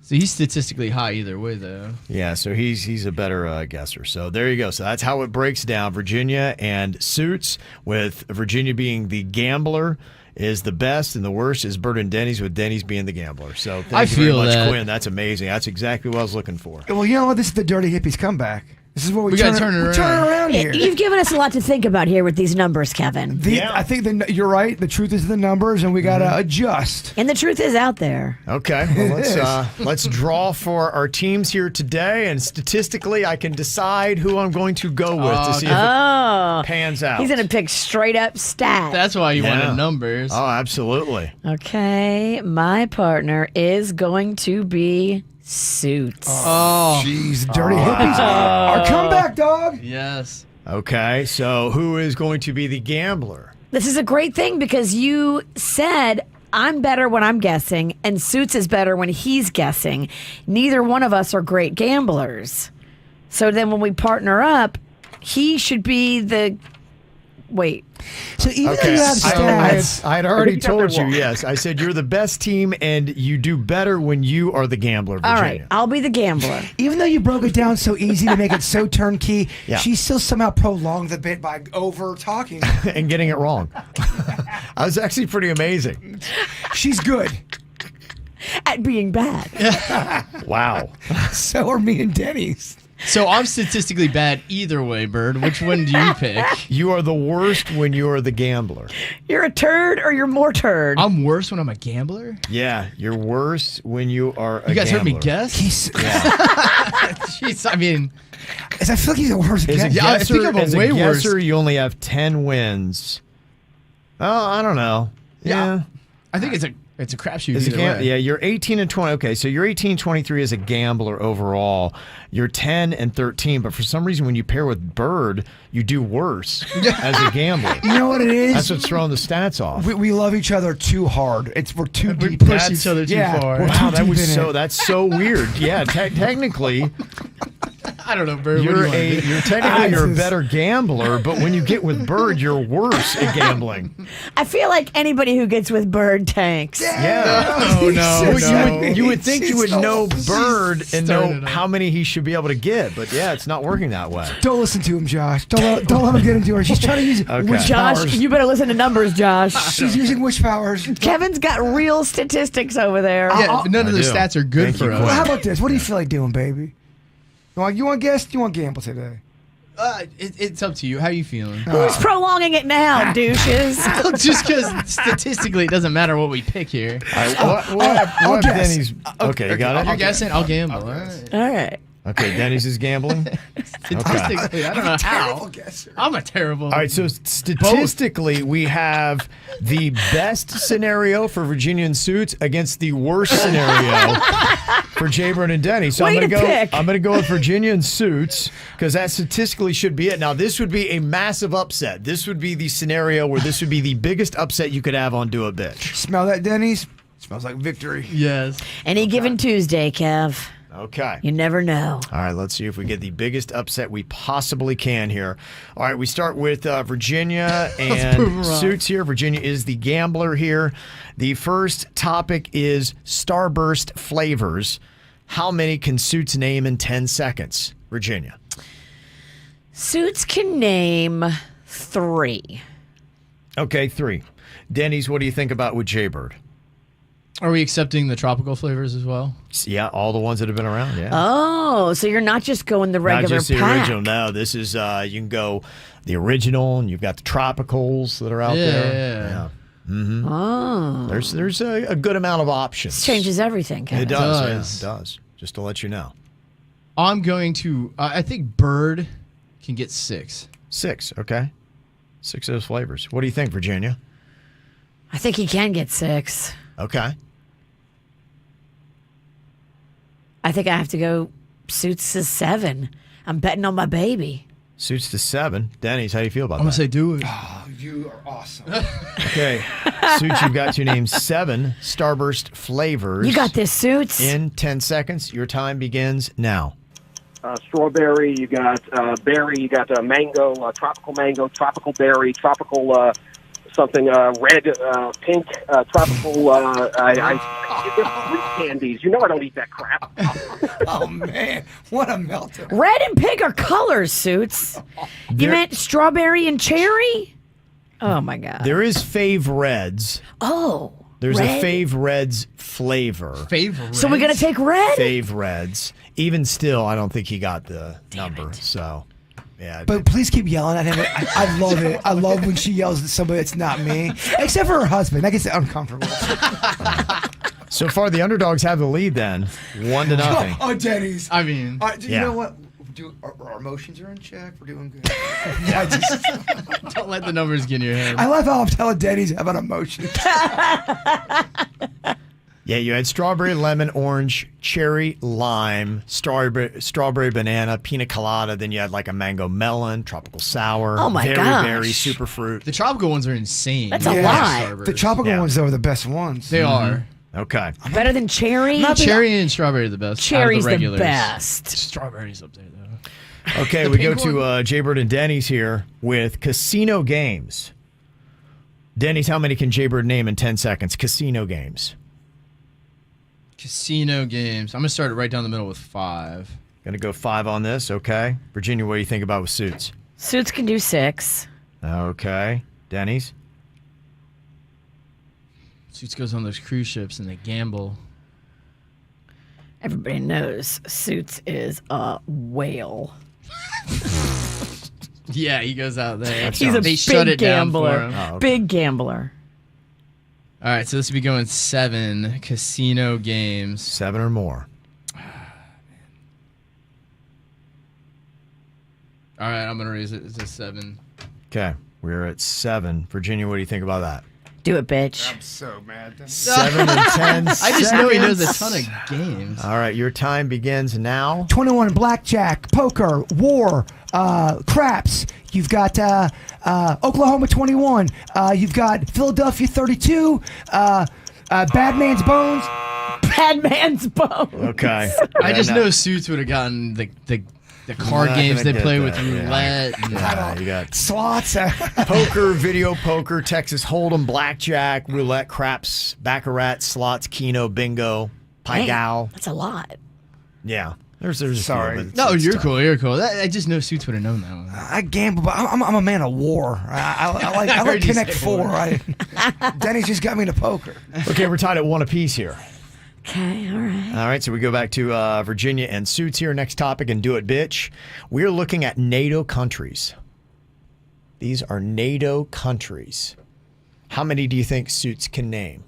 So he's statistically high either way, though. Yeah, so he's a better guesser. So there you go. So that's how it breaks down. Virginia and Suits, with Virginia being the gambler, is the best, and the worst is Bird and Denny's, with Denny's being the gambler. So thank you very much, Quinn. That's amazing. That's exactly what I was looking for. Well, you know what? This is the Dirty Hippies comeback. This is what we gotta turn it around. Turn it around here. You've given us a lot to think about here with these numbers, Kevin. I think you're right. The truth is the numbers, and we got to adjust. And the truth is out there. Okay, well, let's draw for our teams here today, and statistically, I can decide who I'm going to go with to see if it pans out. He's going to pick straight up stats. That's why you wanted numbers. Oh, absolutely. Okay, my partner is going to be Suits. Oh, jeez, Dirty Hippies. Our comeback, dog. Yes. Okay, so who is going to be the gambler? This is a great thing because you said I'm better when I'm guessing and Suits is better when he's guessing. Neither one of us are great gamblers. So then when we partner up, he should be the... Wait. So even though Okay, you have stats... I had already told you, yes. I said you're the best team, and you do better when you are the gambler, Virginia. All right, I'll be the gambler. Even though you broke it down so easy to make it so turnkey, Yeah. she still somehow prolonged the bit by over-talking. And getting it wrong. I was actually pretty amazing. She's good. At being bad. Wow. So are me and Denny's. So I'm statistically bad either way, Bird. Which one do you pick? You are the worst when you are the gambler. You're a turd or you're more turd. I'm worse when I'm a gambler? Yeah, you're worse when you are a You guys gambler. heard me guess? Jeez, I mean... I feel like he's the worst As a guesser. Yeah, I think I'm as way a worse. guesser, you only have 10 wins. Oh, I don't know. Yeah. I think it's a crapshoot As a either way. yeah, you're 18-20. Okay, so you're 18-23 as a gambler overall. You're 10-13, but for some reason, when you pair with Bird, you do worse as a gambler. You know what it is? That's what's throwing the stats off. We love each other too hard. We're too We deep. push each other too far. We're Wow, too that deep was in so. it. That's so weird. Yeah, technically, I don't know, Bird. What do you want to do? You're technically a better gambler, but when you get with Bird, you're worse at gambling. I feel like anybody who gets with Bird tanks. Yeah. No. You would think you would know Bird and know how many he should be able to get, but yeah, it's not working that way. Don't listen to him, Josh. Don't let him get into her. She's trying to use witch Josh, powers. you better listen to numbers, Josh. She's using witch powers. Kevin's got real statistics over there. Yeah, none of those stats are good for us. Well, how about this? What do you feel like doing, baby? You want to guess? You want to gamble today? It's up to you. How are you feeling? Who's prolonging it now, douches? Just because statistically it doesn't matter what we pick here. What Denny's? Okay, you got it? You're guessing? I'll gamble. All right. Okay, Denny's is gambling. Statistically, I don't know how. I'm a terrible. All right, so statistically, we have the best scenario for Virginia and Suits against the worst scenario for Jaybird and Denny. So I'm gonna go with Virginia and Suits because that statistically should be it. Now this would be a massive upset. This would be the scenario where this would be the biggest upset you could have on Do a Bitch. Smell that, Denny's? Smells like victory. Yes. Any given Tuesday, Kev. Okay. You never know. All right, let's see if we get the biggest upset we possibly can here. All right, we start with Virginia and Suits here. Virginia is the gambler here. The first topic is Starburst flavors. How many can Suits name in 10 seconds? Virginia. Suits can name 3. Okay, 3. Denny's, what do you think about with Jaybird? Are we accepting the tropical flavors as well? Yeah, all the ones that have been around, yeah. Oh, so you're not just going the regular Not just the pack. original. No, this is, you can go the original, and you've got the tropicals that are out there. Yeah. Mm-hmm. Oh. There's a good amount of options. This changes everything, Kevin. It does. Yeah, it does. Just to let you know. I'm going to, I think Bird can get 6. 6, okay. 6 of those flavors. What do you think, Virginia? I think he can get 6. Okay. I think I have to go Suits to 7. I'm betting on my baby. Suits to 7. Denny's, how do you feel about that? I'm going to say do it. Oh, you are awesome. Okay. Suits, you've got to name 7 Starburst flavors. You got this, Suits. In 10 seconds. Your time begins now. Strawberry, you got berry, you got mango, tropical berry, tropical something red, pink, tropical. Fruit candies. You know I don't eat that crap. Oh man, what a meltdown! Red and pink are colors, Suits. You meant strawberry and cherry? Oh my god. There is Fave Reds. Oh. There's red? a Fave Reds flavor. Fave Reds? So we're gonna take red? Fave Reds. Even still, I don't think he got the number. So. Yeah, but please keep yelling at him. I love it. I love when she yells at somebody that's not me, except for her husband. That gets uncomfortable. So far, the underdogs have the lead. Then 1-0. Oh, Denny's. I mean, you know what? Our emotions are in check. We're doing good. Don't let the numbers get in your head. I love how I'm telling Denny's about emotions. Yeah, you had strawberry, lemon, orange, cherry, lime, strawberry, banana, pina colada. Then you had like a mango melon, tropical sour. Oh my gosh. Berry, super fruit. The tropical ones are insane. That's a lot. The tropical ones, though, are the best ones. They are. Okay. Better than cherry? Cherry and strawberry are the best. Cherry's the the best. Strawberry's up there, though. Okay, we go to Jaybird and Denny's here with casino games. Denny's, how many can Jaybird name in 10 seconds? Casino games. Casino games. I'm going to start it right down the middle with 5. Going to go 5 on this, okay. Virginia, what do you think about with Suits? Suits can do 6. Okay. Denny's? Suits goes on those cruise ships and they gamble. Everybody knows Suits is a whale. Yeah, he goes out there. He's a they big shut it gambler. down for him. Oh, okay. Big gambler. All right, so this will be going 7 casino games. 7 or more. All right, I'm going to raise it to 7. Okay, we're at 7. Virginia, what do you think about that? Do it, bitch. I'm so mad. 7 and 10 I just know he knows a seconds. ton of games. All right, your time begins now. 21 blackjack, poker, war, craps. You've got Oklahoma 21. You've got Philadelphia 32. Bad Man's Bones. Bad Man's Bones. Okay. I just know Suits would have gotten the The card games they play with roulette. Yeah, you got slots, poker, video poker, Texas Hold'em, blackjack, roulette, craps, baccarat, slots, keno, bingo, pai gow. That's a lot. Yeah. There's Sorry. No, you're cool. You're cool. I just know Suits would have known that one. I gamble, but I'm a man of war. I like heard you Connect say Four. Denny's just got me into poker. Okay, we're tied at 1 apiece here. Okay, all right. All right, so we go back to Virginia and Suits here. Next topic, and do it, bitch. We're looking at NATO countries. These are NATO countries. How many do you think Suits can name?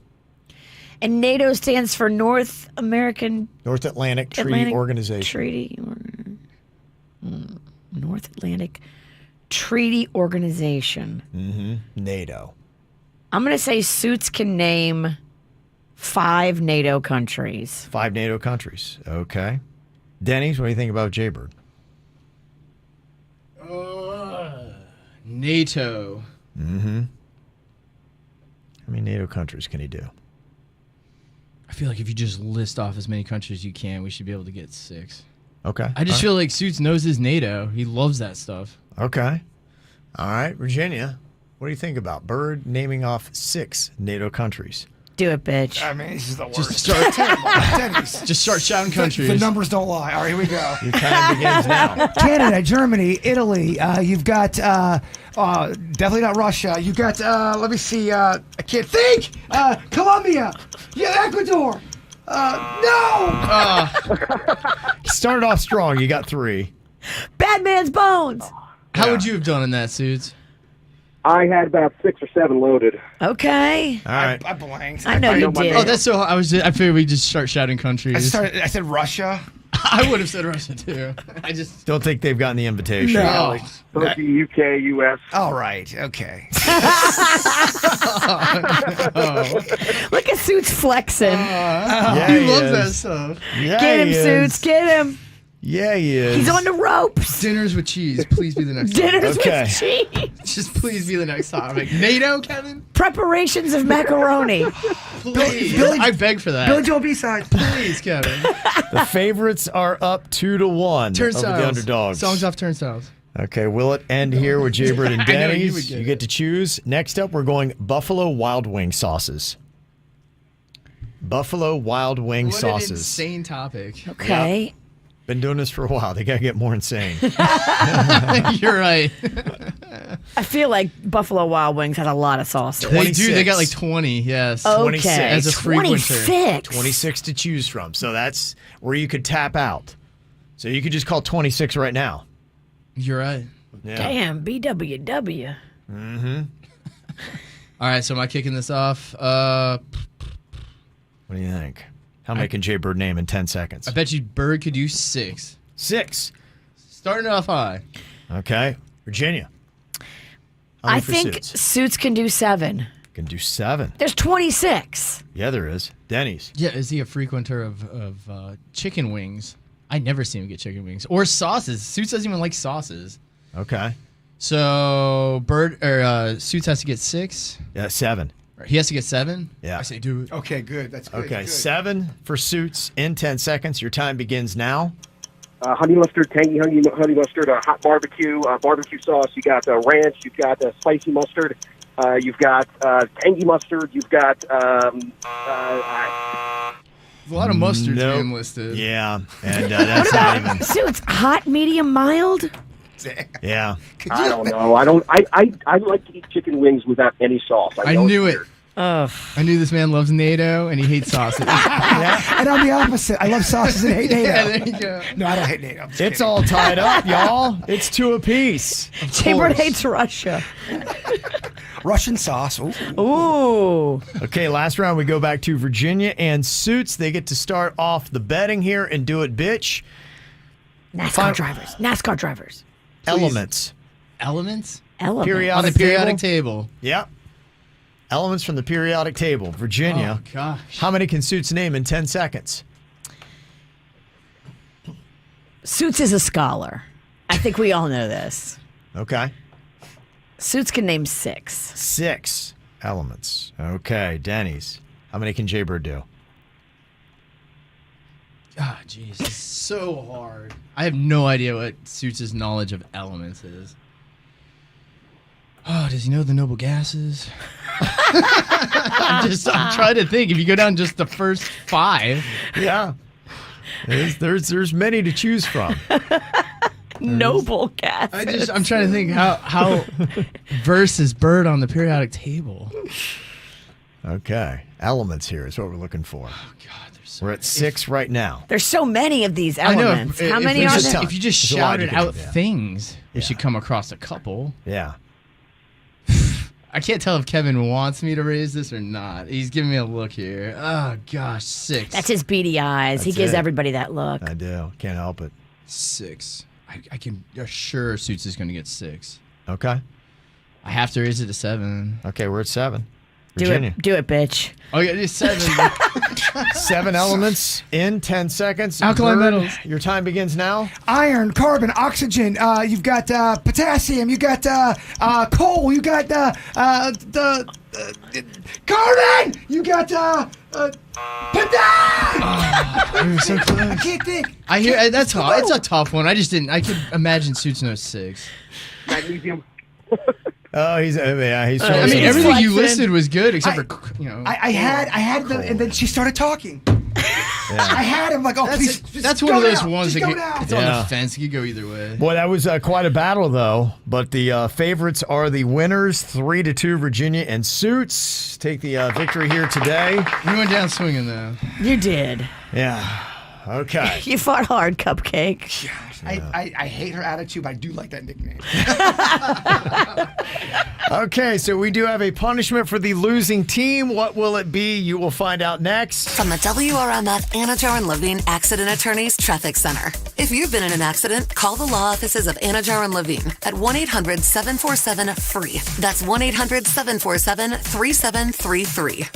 And NATO stands for North American North Atlantic Treaty Organization. North Atlantic Treaty Organization. Mm-hmm. NATO. I'm going to say Suits can name 5 NATO countries. 5 NATO countries. Okay. Denny's, what do you think about Jaybird? NATO. Mm-hmm. How many NATO countries can he do? I feel like if you just list off as many countries as you can, we should be able to get 6. Okay. I just feel like Suits knows his NATO. He loves that stuff. Okay. All right, Virginia, what do you think about Bird naming off 6 NATO countries? Do it, bitch. I mean, this is the worst. Just start, Denny's. just start shouting countries. The numbers don't lie. All right, here we go. Your time begins now. Canada, Germany, Italy. You've got definitely not Russia. You've got let me see. I can't think. Colombia. Yeah, Ecuador. No. Started off strong. You got 3. Bad man's bones. How would you have done in that, Suits? I had about 6 or 7 loaded. Okay. All right. I blanked. I know you did. Oh, that's so. I figured we just start shouting countries. I said Russia. I would have said Russia too. I just don't think they've gotten the invitation. No. Turkey, UK, US. All right. Okay. Look at Suits flexing. he loves that stuff. Yeah, Get him, he is. Suits. Get him. Yeah, he is. He's on the ropes. Dinners with cheese. Please be the next. Dinners Okay. with cheese. Just please be the next topic. NATO, Kevin. Preparations of macaroni. Please. Billy- I beg for that. Billy Joel B-side. Please, Kevin. The favorites are up 2-1 over Turnstiles. the underdogs. Songs off turnstiles. Okay, will it end here with Jaybird and I know you Denny's? would get You get to choose. Next up, we're going Buffalo Wild Wing sauces. Buffalo Wild Wing What an sauces. insane topic. Okay. Been doing this for a while. They got to get more insane. You're right. I feel like Buffalo Wild Wings had a lot of sauces. They do. They 26. got like 20. Yes. Okay. 26. As a frequenter. 26. 26 to choose from. So that's where you could tap out. So you could just call 26 right now. You're right. Yeah. Damn, BWW. Mm-hmm. All right. So am I kicking this off? What do you think? How many can Jaybird name in 10 seconds? I bet you Bird could do 6. 6. Starting off high. Okay. Virginia. How I many for think Suits? Suits can do 7. Can do 7. There's 26. Yeah, there is. Denny's. Yeah. Is he a frequenter of chicken wings? I never see him get chicken wings or sauces. Suits doesn't even like sauces. Okay. So Bird or Suits has to get 6. Yeah, 7. He has to get 7. Yeah. I say do it. Okay, good. That's good. Okay, good. 7 for Suits in 10 seconds. Your time begins now. Honey mustard, tangy honey mustard, hot barbecue, barbecue sauce. You got ranch. You've got spicy mustard. You've got tangy mustard. You've got There's a lot of mustards being listed. Yeah, and that's not even. Suits, hot, medium, mild? Yeah. I don't know. I like to eat chicken wings without any sauce. I know knew it's it. weird. I knew this man loves NATO and he hates sausage. And I'm the opposite. I love sauces and hate NATO. Yeah, there you go. No, I don't hate NATO. I'm just It's kidding. all tied up, y'all. It's 2 apiece. Jaybird hates Russia. Russian sauce. Ooh. Ooh. Okay, last round we go back to Virginia and Suits. They get to start off the betting here and do it, bitch. NASCAR drivers. Elements. Elements? Elements. Periodic On the periodic table. Yep. Elements from the periodic table. Virginia. Oh, gosh. How many can Suits name in 10 seconds? Suits is a scholar. I think we all know this. Okay. Suits can name 6. 6 elements. Okay, Denny's. How many can Jaybird do? Ah, jeez, it's so hard. I have no idea what Suits' knowledge of elements is. Oh, does he know the noble gases? I'm trying to think. If you go down just the first 5. Yeah. There's many to choose from. Noble gases. I'm trying to think how versus bird on the periodic table. Okay. Elements here is what we're looking for. Oh, God. We're at 6 right now. There's so many of these elements. How many are there? If you just shouted out things, we should come across a couple. Yeah. I can't tell if Kevin wants me to raise this or not. He's giving me a look here. Oh, gosh, 6. That's his beady eyes. He gives everybody that look. I do. Can't help it. 6. I can assure Suits is going to get 6. Okay. I have to raise it to 7. Okay, we're at 7. Do it, bitch. Oh, yeah, it's 7. 7 elements in 10 seconds. Alkaline metals. Your time begins now. Iron, carbon, oxygen. You've got potassium. You got coal. You got the carbon. You got potassium. You're so close. I can't think. I hear that's hard. It's a tough one. I just didn't. I could imagine Suits knows 6. Magnesium. Oh, he's I mean, everything you listed was good except for I had the, and then she started talking. I had him like, oh, please. That's one of those ones that it's on the fence. You could go either way. Boy, that was quite a battle, though. But the favorites are the winners, 3-2, Virginia and Suits. Take the victory here today. You went down swinging, though. You did. Yeah. Okay. You fought hard, Cupcake. I hate her attitude, but I do like that nickname. Okay, so we do have a punishment for the losing team. What will it be? You will find out next. From the WRMF Anajar and Levine Accident Attorneys Traffic Center. If you've been in an accident, call the law offices of Anajar and Levine at 1-800-747-FREE. That's 1-800-747-3733.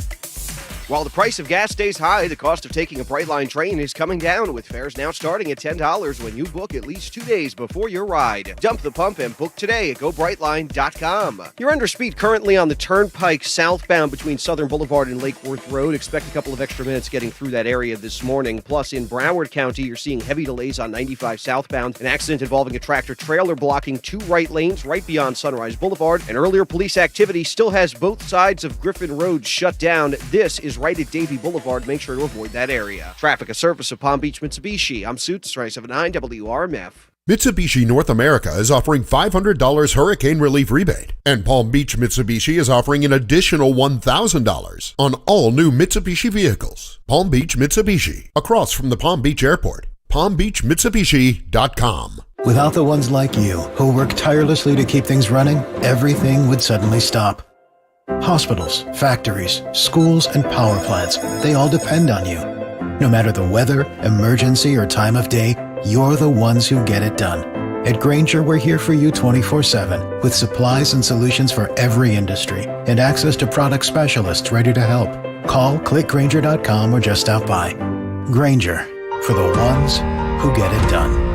While the price of gas stays high, the cost of taking a Brightline train is coming down, with fares now starting at $10 when you book at least 2 days before your ride. Dump the pump and book today at GoBrightline.com. You're under speed currently on the Turnpike southbound between Southern Boulevard and Lake Worth Road. Expect a couple of extra minutes getting through that area this morning. Plus, in Broward County, you're seeing heavy delays on 95 southbound. An accident involving a tractor-trailer blocking 2 right lanes right beyond Sunrise Boulevard. And earlier police activity still has both sides of Griffin Road shut down. This is right at Davie Boulevard. Make sure to avoid that area. Traffic, a service of Palm Beach Mitsubishi. I'm Suits, 379 WRMF. Mitsubishi North America is offering $500 hurricane relief rebate, and Palm Beach Mitsubishi is offering an additional $1,000 on all new Mitsubishi vehicles. Palm Beach Mitsubishi, across from the Palm Beach Airport. PalmBeachMitsubishi.com. Without the ones like you, who work tirelessly to keep things running, everything would suddenly stop. Hospitals, factories, schools, and power plants, they all depend on you. No matter the weather, emergency, or time of day, you're the ones who get it done. At Grainger, we're here for you 24/7 with supplies and solutions for every industry and access to product specialists ready to help. Call, click Grainger.com, or just stop by. Grainger, for the ones who get it done.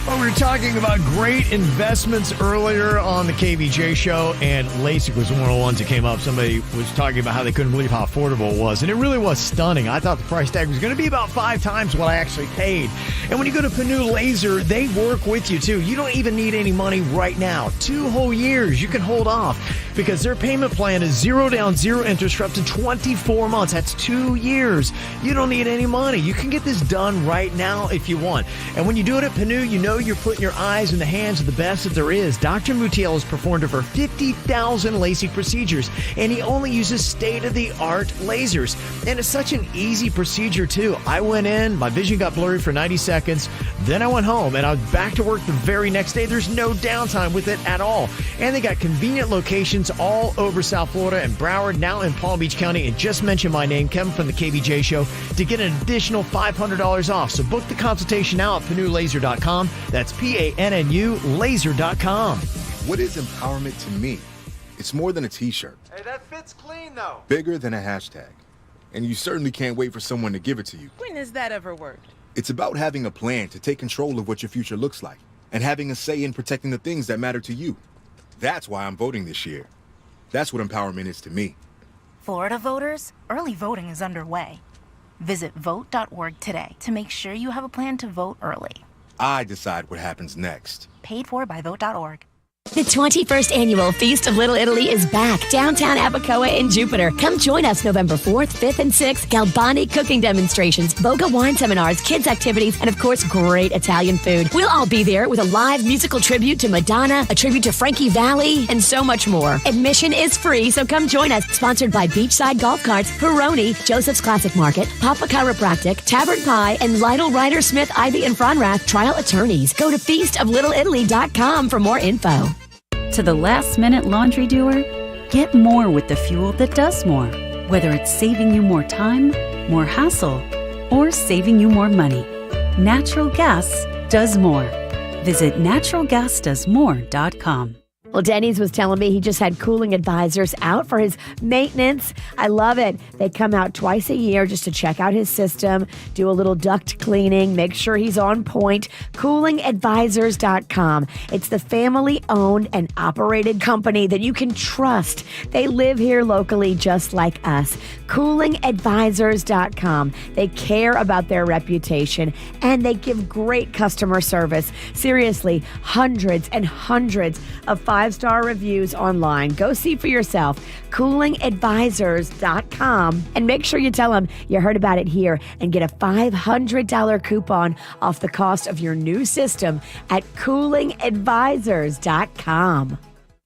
Well, we were talking about great investments earlier on the KVJ show, and LASIK was one of the ones that came up. Somebody was talking about how they couldn't believe how affordable it was, and it really was stunning. I thought the price tag was going to be about 5 times what I actually paid. And when you go to Panu Laser, they work with you, too. You don't even need any money right now. 2 whole years, you can hold off, because their payment plan is 0 down, 0 interest for up to 24 months. That's 2 years. You don't need any money. You can get this done right now if you want. And when you do it at Panu, you know you're putting your eyes in the hands of the best that there is. Dr. Mutiel has performed over 50,000 LASIK procedures, and he only uses state-of-the-art lasers. And it's such an easy procedure, too. I went in, my vision got blurry for 90 seconds, then I went home, and I was back to work the very next day. There's no downtime with it at all. And they got convenient locations all over South Florida and Broward, now in Palm Beach County. And just mention my name, Kevin from the KVJ Show, to get an additional $500 off. So book the consultation now at PanuLaser.com. That's PANNU laser.com. What is empowerment to me? It's more than a t-shirt. Hey, that fits clean, though. Bigger than a hashtag. And you certainly can't wait for someone to give it to you. When has that ever worked? It's about having a plan to take control of what your future looks like and having a say in protecting the things that matter to you. That's why I'm voting this year. That's what empowerment is to me. Florida voters, early voting is underway. Visit vote.org today to make sure you have a plan to vote early. I decide what happens next. Paid for by vote.org. The 21st annual Feast of Little Italy is back downtown Abacoa in Jupiter. Come join us November 4th, 5th, and 6th. Galbani cooking demonstrations, Boga wine seminars, kids activities, and of course, great Italian food. We'll all be there with a live musical tribute to Madonna, a tribute to Frankie Valli, and so much more. Admission is free, so come join us. Sponsored by Beachside Golf Carts, Peroni, Joseph's Classic Market, Papa Chiropractic, Tavern Pie, and Lytle Ryder Smith, Ivy, and Fronrath Trial Attorneys. Go to feastoflittleitaly.com for more info. To the last-minute laundry doer, get more with the fuel that does more. Whether it's saving you more time, more hassle, or saving you more money. Natural gas does more. Visit naturalgasdoesmore.com. Well, Denny's was telling me he just had cooling advisors out for his maintenance. I love it. They come out twice a year just to check out his system, do a little duct cleaning, make sure he's on point. Coolingadvisors.com. It's the family-owned and operated company that you can trust. They live here locally just like us. Coolingadvisors.com. They care about their reputation and they give great customer service. Seriously, hundreds and hundreds of 5-star reviews online. Go see for yourself. Coolingadvisors.com. And make sure you tell them you heard about it here and get a $500 coupon off the cost of your new system at coolingadvisors.com.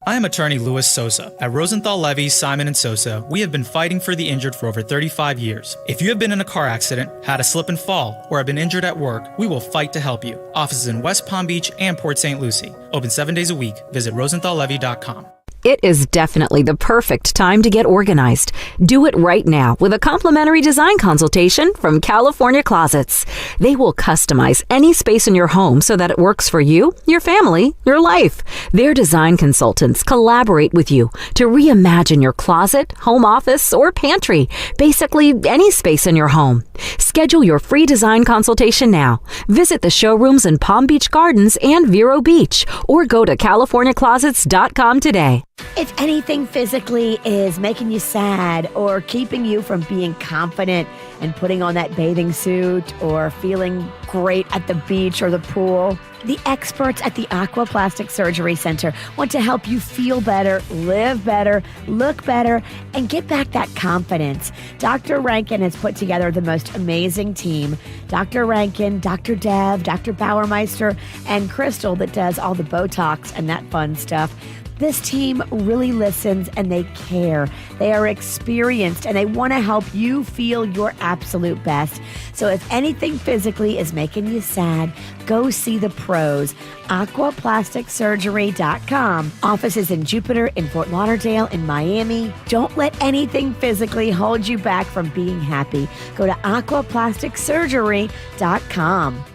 I am attorney Louis Sosa. At Rosenthal Levy, Simon & Sosa, we have been fighting for the injured for over 35 years. If you have been in a car accident, had a slip and fall, or have been injured at work, we will fight to help you. Offices in West Palm Beach and Port St. Lucie. Open 7 days a week. Visit rosenthallevy.com. It is definitely the perfect time to get organized. Do it right now with a complimentary design consultation from California Closets. They will customize any space in your home so that it works for you, your family, your life. Their design consultants collaborate with you to reimagine your closet, home office, or pantry. Basically, any space in your home. Schedule your free design consultation now. Visit the showrooms in Palm Beach Gardens and Vero Beach, or go to CaliforniaClosets.com today. If anything physically is making you sad or keeping you from being confident and putting on that bathing suit or feeling great at the beach or the pool, the experts at the Aquaplastic Surgery Center want to help you feel better, live better, look better, and get back that confidence. Dr. Rankin has put together the most amazing team. Dr. Rankin, Dr. Dev, Dr. Bauermeister, and Crystal that does all the Botox and that fun stuff. This team really listens and they care. They are experienced and they want to help you feel your absolute best. So if anything physically is making you sad, go see the pros. Aquaplasticsurgery.com. Offices in Jupiter, in Fort Lauderdale, in Miami. Don't let anything physically hold you back from being happy. Go to aquaplasticsurgery.com.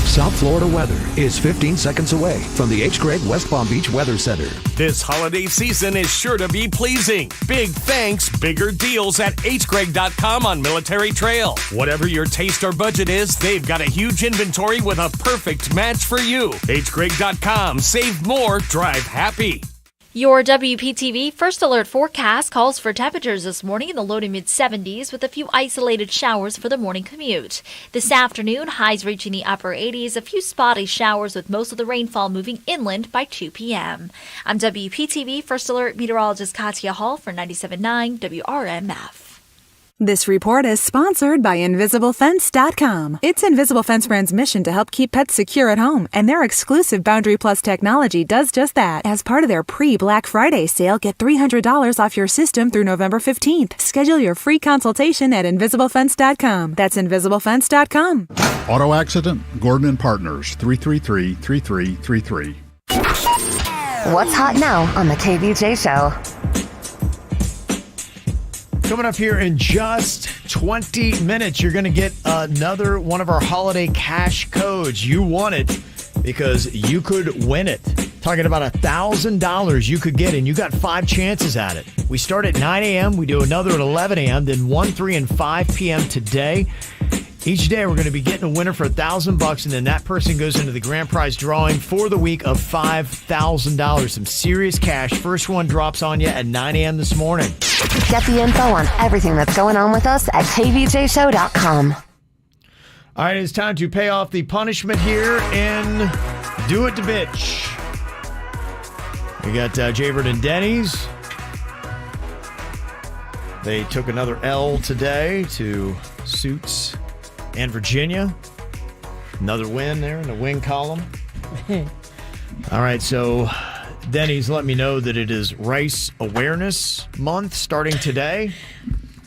South Florida weather is 15 seconds away from the H. Gregg West Palm Beach Weather Center. This holiday season is sure to be pleasing. Big thanks, bigger deals at hgregg.com on Military Trail. Whatever your taste or budget is, they've got a huge inventory with a perfect match for you. hgregg.com. Save more, drive happy. Your WPTV First Alert forecast calls for temperatures this morning in the low to mid-70s with a few isolated showers for the morning commute. This afternoon, highs reaching the upper 80s, a few spotty showers with most of the rainfall moving inland by 2 p.m. I'm WPTV First Alert meteorologist Katya Hall for 97.9 WRMF. This report is sponsored by InvisibleFence.com. It's Invisible Fence Brand's mission to help keep pets secure at home, and their exclusive Boundary Plus technology does just that. As part of their pre-Black Friday sale, get $300 off your system through November 15th. Schedule your free consultation at InvisibleFence.com. That's InvisibleFence.com. Auto accident? Gordon and Partners, 333-3333. What's hot now on the KVJ Show? Coming up here in just 20 minutes, you're going to get another one of our holiday cash codes. You want it because you could win it. Talking about $1,000 you could get, and you got 5 chances at it. We start at 9 a.m. We do another at 11 a.m., then 1, 3, and 5 p.m. today. Each day, we're going to be getting a winner for $1,000, and then that person goes into the grand prize drawing for the week of $5,000. Some serious cash. First one drops on you at 9 a.m. this morning. Get the info on everything that's going on with us at kvjshow.com. All right, it's time to pay off the punishment here in Do It to Bitch. We got Jaybird and Denny's. They took another L today to Suits and Virginia. Another win there in the win column. All right, so Denny's let me know that it is Rice Awareness Month starting today.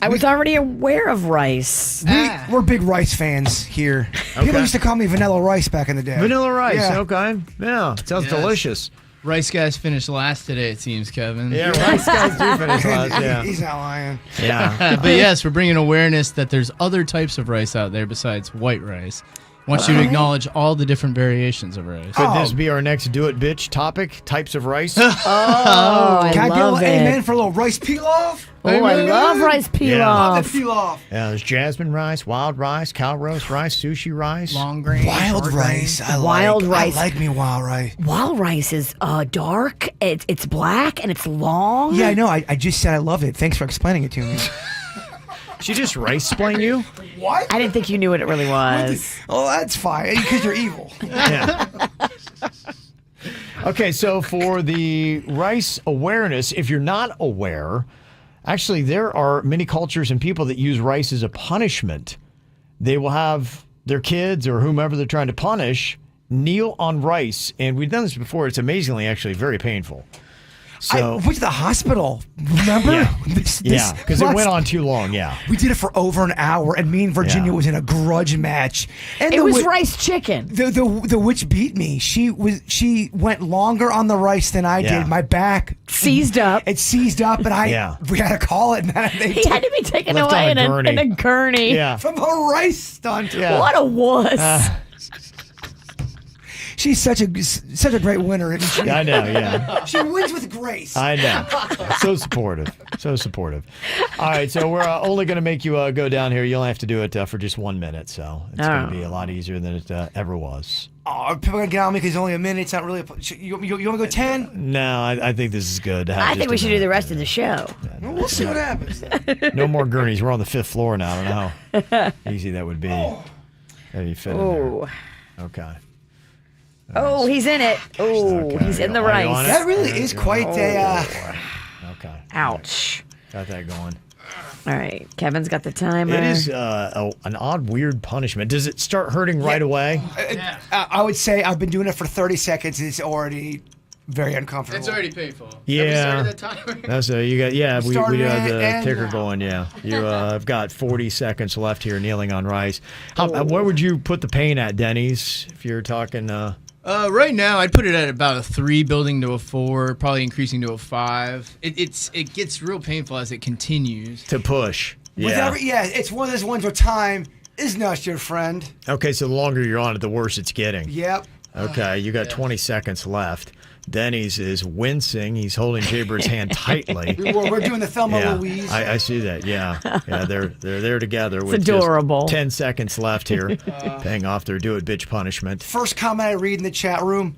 I was already aware of rice. We're big rice fans here. People used to call me Vanilla Rice back in the day. Vanilla rice, Yeah. okay. Yeah, sounds delicious. Rice guys finished last today, it seems, Kevin. Yeah, rice guys do finish last, yeah. He's not lying. Yeah. But yes, we're bringing awareness that there's other types of rice out there besides white rice. I want you to acknowledge all the different variations of rice. Could this be our next Do It Bitch topic? Types of rice? Can I get a little amen for a little rice pilaf? Oh, I love rice pilaf. Love the pilaf. Yeah, there's jasmine rice, wild rice, cow roast rice, sushi rice. Long grain. Wild rice. Wild rice. I like me wild rice. Wild rice is dark, it's black, and it's long. Yeah, I know. I just said I love it. Thanks for explaining it to me. She just rice-explain you? What? I didn't think you knew what it really was. Oh, that's fine. Because you're evil. Yeah. Okay, so for the rice awareness, if you're not aware, actually there are many cultures and people that use rice as a punishment. They will have their kids or whomever they're trying to punish kneel on rice. And we've done this before. It's amazingly actually very painful. So I went to the hospital. Remember? Yeah, because it went on too long. Yeah, we did it for over an hour, and me and Virginia was in a grudge match. And It was rice chicken. The witch beat me. She went longer on the rice than I Yeah. did. My back Seized up. It seized up, and we had to call it. And then He had to be taken Left away on in a a gurney. Yeah. from a rice stunt. Yeah. What a wuss. She's such a great winner. Isn't she? I know. Yeah. She wins with grace. I know. So supportive. So supportive. All right, so we're only going to make you go down here. You only have to do it for just 1 minute, so it's going to be a lot easier than it ever was. Oh, are people going to get on me because it's only a minute? It's not really you want to go 10? No, I think this is good. I think we should do the rest of the show. Well, we'll see what happens. No more gurneys. We're on the 5th floor now. I don't know how easy that would be. Maybe fit in there. Okay. Oh, he's in it. Oh, he's in the Are you on rice. it? That really is quite a... Okay. Ouch. Got that going. All right, Kevin's got the timer. It is an odd, weird punishment. Does it start hurting right away? I would say I've been doing it for 30 seconds. It's already very uncomfortable. It's already painful. Yeah. Have we started that timer? That's you got. Yeah, we do have the and ticker now. going. Yeah, you have got 40 seconds left here, kneeling on rice. Where would you put the pain at, Denny's? If you're talking. Right now, I'd put it at about a 3 building to a 4, probably increasing to a 5. It gets real painful as it continues. To push. It's one of those ones where time is not your friend. Okay, so the longer you're on it, the worse it's getting. Yep. Okay, you got 20 seconds left. Denny's is wincing. He's holding Jaybird's hand tightly. We're doing the Thelma Louise. I see that. Yeah, they're there together. It's with adorable. Just 10 seconds left here, paying off their Do It Bitch punishment. First comment I read in the chat room,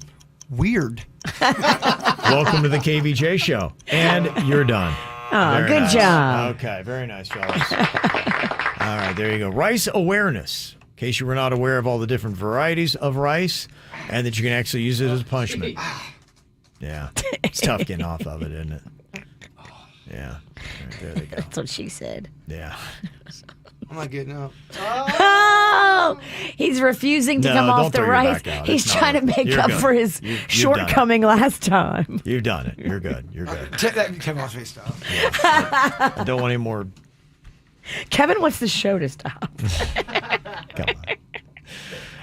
weird. Welcome to the KVJ show, and you're done. Oh, Very good nice. job. Okay, very nice, fellas. All right, there you go. Rice awareness. In case you were not aware of all the different varieties of rice, and that you can actually use it as a punishment. Yeah, it's tough getting off of it, isn't it? Yeah, there they go. That's what she said. Yeah. I'm not getting up. Oh, he's refusing to No, come off don't the throw your back back out. He's It's not trying to right. make You're up good. for his You've done it. shortcoming last time. You've done it. You're good. You're good. Take that Kevin off face stuff. I don't want any more. Kevin wants the show to stop. Come on.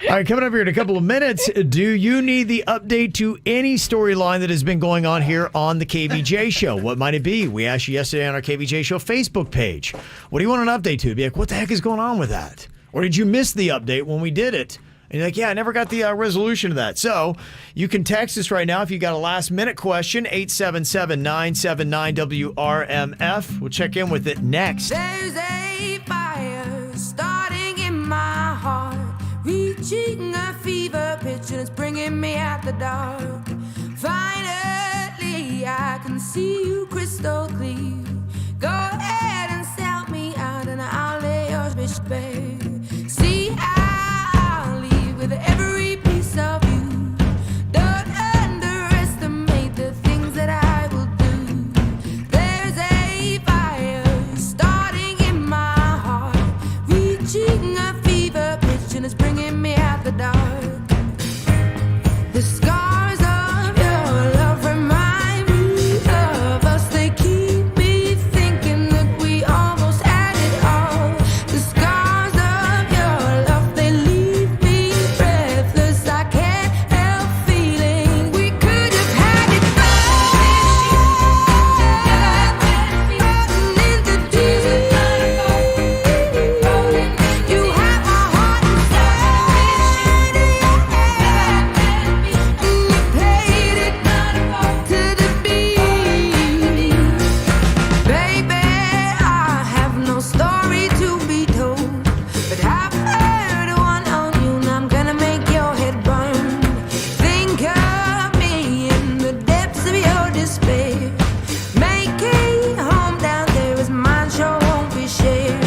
All right, coming up here in a couple of minutes, do you need the update to any storyline that has been going on here on the KVJ show? What might it be? We asked you yesterday on our KVJ show Facebook page. What do you want an update to? Be like, what the heck is going on with that? Or did you miss the update when we did it? And you're like, yeah, I never got the resolution of that. So you can text us right now if you got a last minute question, 877-979-WRMF. We'll check in with it next. There's a fire starting in my dark. Finally, I can see you crystal clear. Go ahead and sell me out, and I'll lay your bitch bare. See, I'll leave with every piece of you. Don't underestimate the things that I will do. There's a fire starting in my heart, reaching a fever pitch, and it's bringing me out the dark. The scars of your love remind me of us. They keep me thinking that we almost had it all. The scars of your love, they leave me breathless. I can't help feeling we could have had it all. In the deep, you have my heart inside. Played it to the beat. Baby, I have no story to be told, but I've heard one on you, and I'm gonna make your head burn. Think of me in the depths of your despair. Make a home down there as mine sure won't be shared.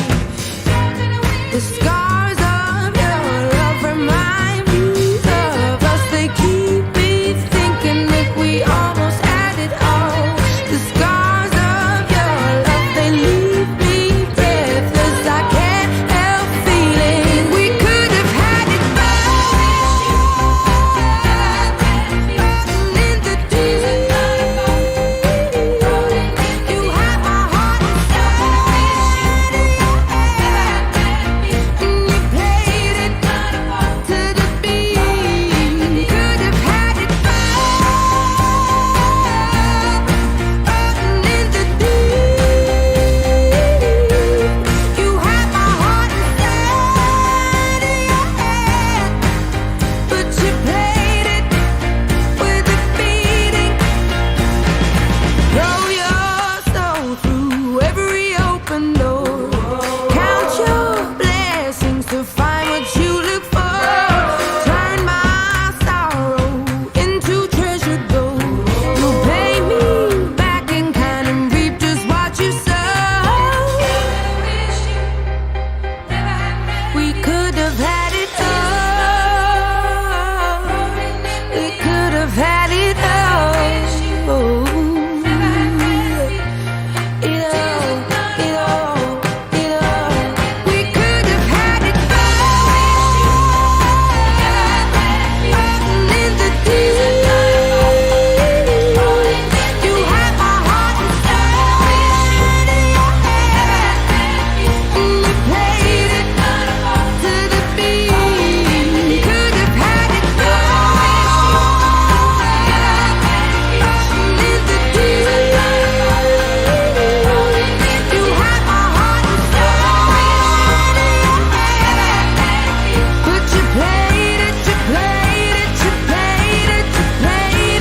The scars of your love remind me of us. They keep me thinking that we almost had it all. The scars of your love, they leave me breathless. I can't help feeling we could have had it all. In the deep, you have my heart inside. You played it to the beat. Could have had it all. In the deep, you have my heart inside of your hand, but you played it with a beating. Throw your soul through every open door. Count your blessings to find what you look for. Turn my sorrow into treasured gold. You'll pay me back in kind and reap just what you sow. We could have had it all. We could have had it all. It all. We could have had it all. In the deep, you have my heart inside of your hand. You played it to the beat. Could have had it all. In the deep, you have my heart inside of your hand. But you played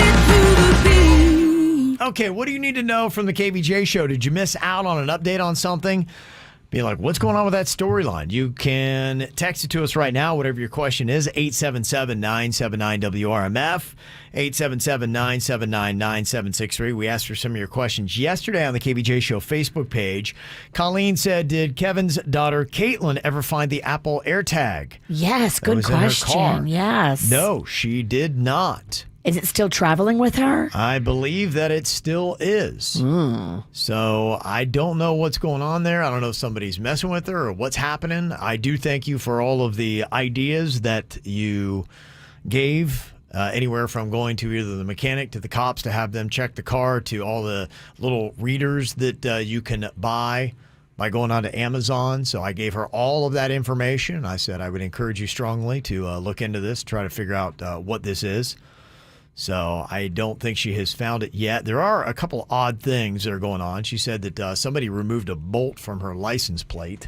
it to the beat. Okay, what do you need to know from the KVJ show? Did you miss out on an update on something? Be like, what's going on with that storyline? You can text it to us right now, whatever your question is, 877-979-WRMF, 877-979-9763. We asked for some of your questions yesterday on the KVJ Show Facebook page. Colleen said, did Kevin's daughter, Caitlin, ever find the Apple AirTag? Yes, that good was in her car? question. Yes. No, she did not. Is it still traveling with her? I believe that it still is. So I don't know what's going on there. I don't know if somebody's messing with her or what's happening. I do thank you for all of the ideas that you gave, anywhere from going to either the mechanic to the cops to have them check the car to all the little readers that you can buy by going on to Amazon. So I gave her all of that information. I said I would encourage you strongly to look into this, try to figure out what this is. So I don't think she has found it yet. There are a couple odd things that are going on. She said that somebody removed a bolt from her license plate.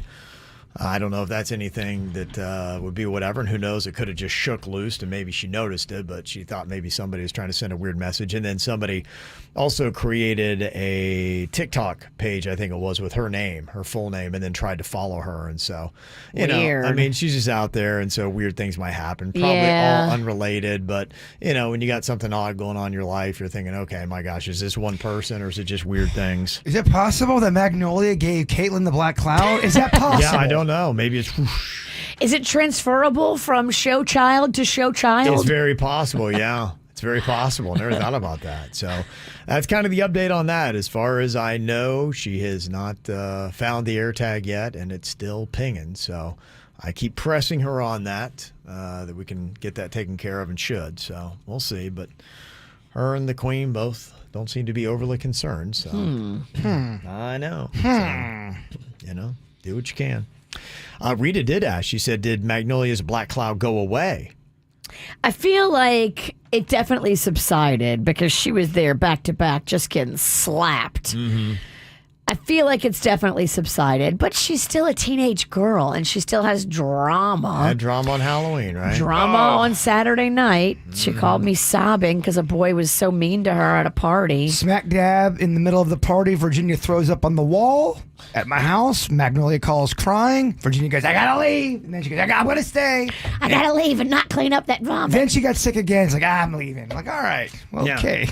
I don't know if that's anything that would be whatever, and who knows, it could have just shook loose, and maybe she noticed it, but she thought maybe somebody was trying to send a weird message. And then somebody also created a TikTok page, I think it was, with her name, her full name, and then tried to follow her. And so, you know, I mean, she's just out there, and so weird things might happen. Probably all unrelated, but, you know, when you got something odd going on in your life, you're thinking, okay, my gosh, is this one person, or is it just weird things? Is it possible that Magnolia gave Caitlin the black cloud? Is that possible? Yeah, I don't know. Maybe it's... Is it transferable from show child to show child? It's very possible, yeah. It's very possible. Never thought about that. So that's kind of the update on that. As far as I know, she has not found the AirTag yet, and it's still pinging. So I keep pressing her on that we can get that taken care of, and should. So we'll see. But her and the Queen both don't seem to be overly concerned. So I know. So, you know, do what you can. Rita did ask. She said, did Magnolia's black cloud go away? I feel like it definitely subsided because she was there back to back just getting slapped. Mm-hmm. I feel like it's definitely subsided, but she's still a teenage girl and she still has drama. Had drama on Halloween, right? Drama on Saturday night. She called me sobbing because a boy was so mean to her at a party. Smack dab in the middle of the party, Virginia throws up on the wall at my house. Magnolia calls crying. Virginia goes, I gotta leave. And then she goes, I'm gonna stay. I gotta leave and not clean up that vomit. Then she got sick again. It's like, I'm leaving. I'm like, all right, okay.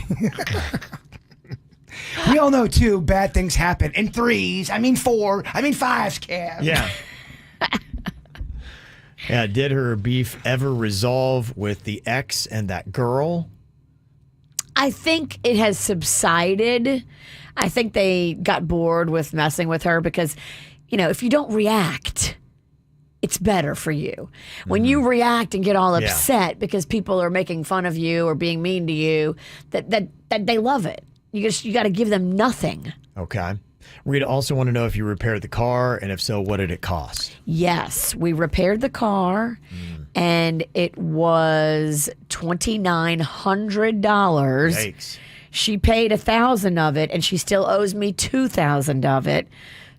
We all know, too, bad things happen in threes. I mean 4. I mean 5s, Kev. Yeah. Yeah. Did her beef ever resolve with the ex and that girl? I think it has subsided. I think they got bored with messing with her because, you know, if you don't react, it's better for you. When you react and get all upset because people are making fun of you or being mean to you, that they love it. You got to give them nothing. Okay. Rita also want to know if you repaired the car, and if so, what did it cost? Yes, we repaired the car, and it was $2,900. Yikes. She paid $1,000 of it, and she still owes me $2,000 of it.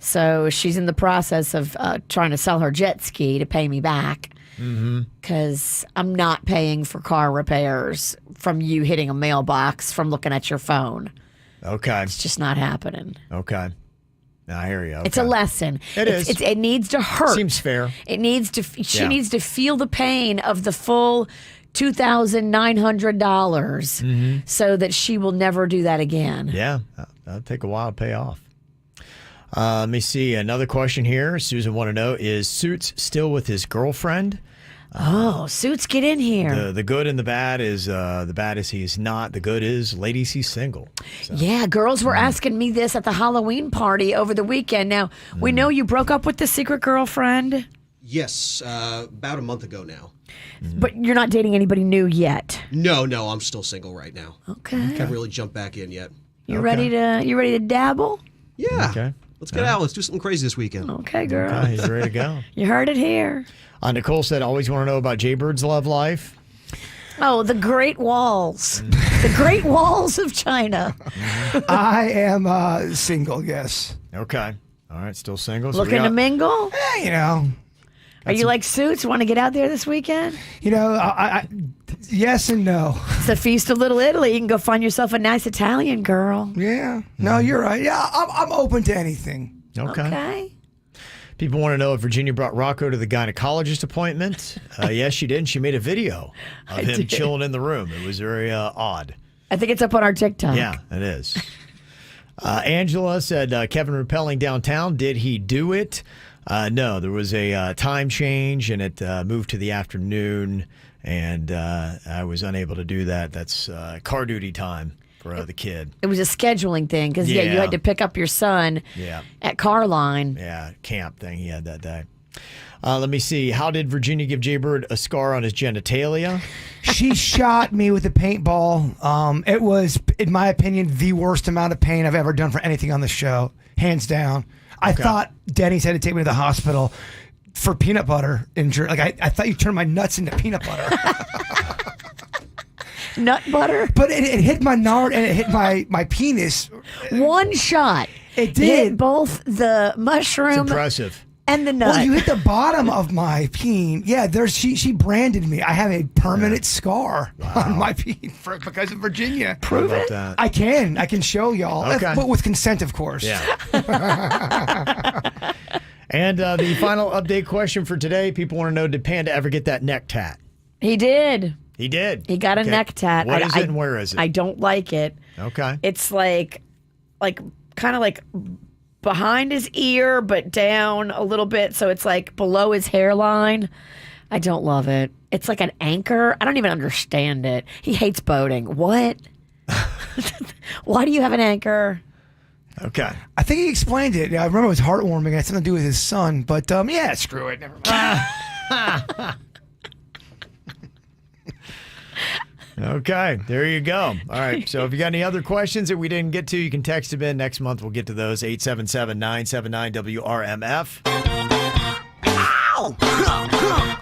So she's in the process of trying to sell her jet ski to pay me back. Because I'm not paying for car repairs from you hitting a mailbox from looking at your phone. Okay. It's just not happening. Okay. I hear you. Okay. It's a lesson. It is. It needs to hurt. Seems fair. It needs to. She needs to feel the pain of the full $2,900 so that she will never do that again. Yeah. That'll take a while to pay off. Let me see. Another question here. Susan want to know, is Suits still with his girlfriend? Suits, get in here. The good and the bad is the bad is he's not. The good is, ladies, he's single. So. Yeah, girls were asking me this at the Halloween party over the weekend. Now, we know you broke up with the secret girlfriend. Yes, about a month ago now. But you're not dating anybody new yet. No, I'm still single right now. Okay. Haven't really jumped back in yet. You ready to dabble? Yeah. Okay. Let's get out. Let's do something crazy this weekend. Okay, girl. Okay, he's ready to go. You heard it here. Nicole said, always want to know about Jaybird's love life. Oh, the Great Walls. The Great Walls of China. I am single, yes. Okay. All right, still single. Looking to mingle? You know. Are you like Suits? Want to get out there this weekend? You know, I yes and no. It's the Feast of Little Italy. You can go find yourself a nice Italian girl. Yeah. No, you're right. Yeah, I'm open to anything. Okay. People want to know if Virginia brought Rocco to the gynecologist appointment. Yes, she did. And she made a video of him chilling in the room. It was very odd. I think it's up on our TikTok. Yeah, it is. Angela said, Kevin rappelling downtown. Did he do it? No, there was a time change, and it moved to the afternoon, and I was unable to do that. That's car duty time for the kid. It was a scheduling thing because, you had to pick up your son at Carline. Yeah, camp thing he had that day. Let me see. How did Virginia give Jaybird a scar on his genitalia? She shot me with a paintball. It was, in my opinion, the worst amount of pain I've ever done for anything on the show, hands down. I thought Denny's had to take me to the hospital for peanut butter injury. Like I thought you turned my nuts into peanut butter. Nut butter? But it hit my nard and it hit my penis. One shot. It did. Hit both the mushroom. It's impressive. And the nut. Well, you hit the bottom of my peen. Yeah, she branded me. I have a permanent scar on my peen because of Virginia. Prove it. I can show y'all. Okay. But with consent, of course. Yeah. And the final update question for today. People want to know, did Panda ever get that neck tat? He did. He did. He got a neck tat. What is it and where is it? I don't like it. Okay. It's like kind of like behind his ear, but down a little bit. So it's like below his hairline. I don't love it. It's like an anchor. I don't even understand it. He hates boating. What? Why do you have an anchor? Okay. I think he explained it. I remember it was heartwarming. It had something to do with his son. But yeah, screw it. Never mind. Okay, there you go. All right, so if you got any other questions that we didn't get to, you can text them in. Next month, we'll get to those. 877-979-WRMF. Ow!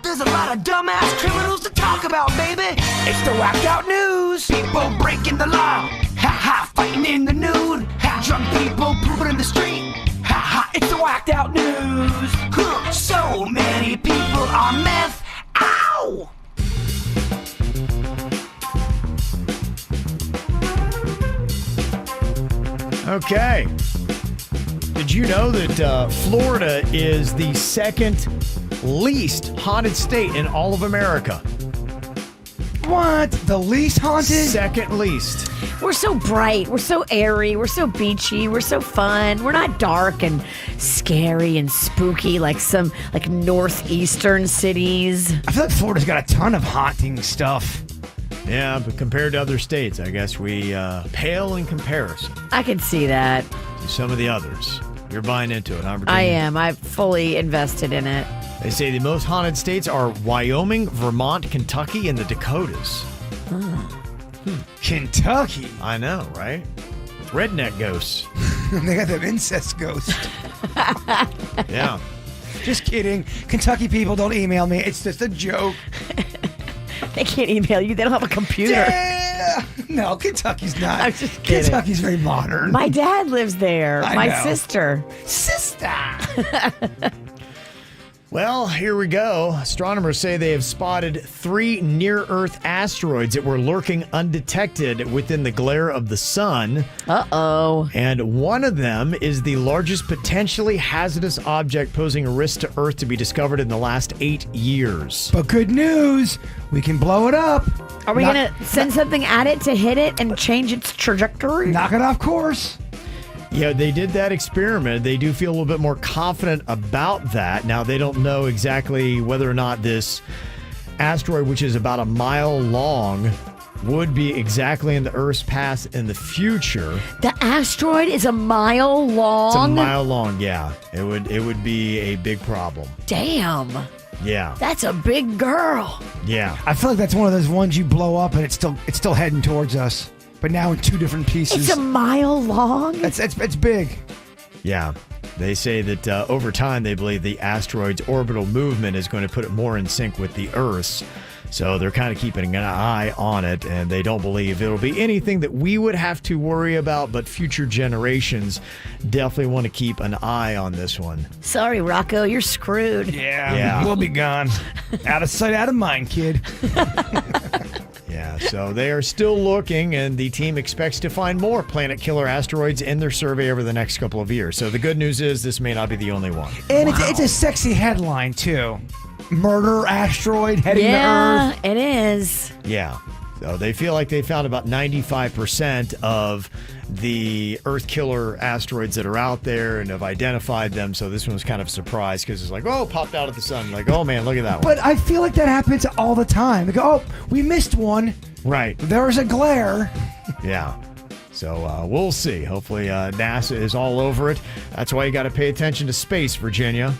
There's a lot of dumbass criminals to talk about, baby. It's the whacked out news. People breaking the law. Ha ha, fighting in the nude. Ha, drunk people pooping in the street. Ha ha, it's the whacked out news. So many people on meth. Ow! Okay. Did you know that Florida is the second least haunted state in all of America? What? The least haunted? Second least. We're so bright. We're so airy. We're so beachy. We're so fun. We're not dark and scary and spooky like some northeastern cities. I feel like Florida's got a ton of haunting stuff. Yeah, but compared to other states, I guess we pale in comparison. I can see that. To some of the others. You're buying into it, huh, Virginia? I am. I've fully invested in it. They say the most haunted states are Wyoming, Vermont, Kentucky, and the Dakotas. Kentucky? I know, right? Redneck ghosts. They got them incest ghosts. Yeah. Just kidding. Kentucky people, don't email me. It's just a joke. They can't email you. They don't have a computer. Yeah. No, Kentucky's not. I'm just kidding. Kentucky's very modern. My dad lives there. I My know. sister. Well, here we go. Astronomers say they have spotted 3 near-Earth asteroids that were lurking undetected within the glare of the sun. Uh-oh. And one of them is the largest potentially hazardous object posing a risk to Earth to be discovered in the last 8 years. But good news, we can blow it up. Are we going to send something at it to hit it and change its trajectory? Knock it off course. Yeah, they did that experiment. They do feel a little bit more confident about that. Now, they don't know exactly whether or not this asteroid, which is about a mile long, would be exactly in the Earth's path in the future. The asteroid is a mile long? It's a mile long, yeah. It would be a big problem. Damn. Yeah. That's a big girl. Yeah. I feel like that's one of those ones you blow up and it's still heading towards us. But now in 2 different pieces. It's a mile long? It's big. Yeah. They say that over time, they believe the asteroid's orbital movement is going to put it more in sync with the Earth's. So they're kind of keeping an eye on it, and they don't believe it'll be anything that we would have to worry about, but future generations definitely want to keep an eye on this one. Sorry, Rocco, you're screwed. Yeah. We'll be gone. Out of sight, out of mind, kid. Yeah, so they are still looking, and the team expects to find more planet-killer asteroids in their survey over the next couple of years. So the good news is this may not be the only one. And it's a sexy headline, too. Murder asteroid heading to Earth. Yeah, it is. Yeah. So they feel like they found about 95% of the Earth killer asteroids that are out there and have identified them. So this one was kind of a surprise because it's like, oh, popped out of the sun. Like, oh, man, look at that one. But I feel like that happens all the time. They go, oh, we missed one. Right. There's a glare. Yeah. So we'll see. Hopefully NASA is all over it. That's why you got to pay attention to space, Virginia.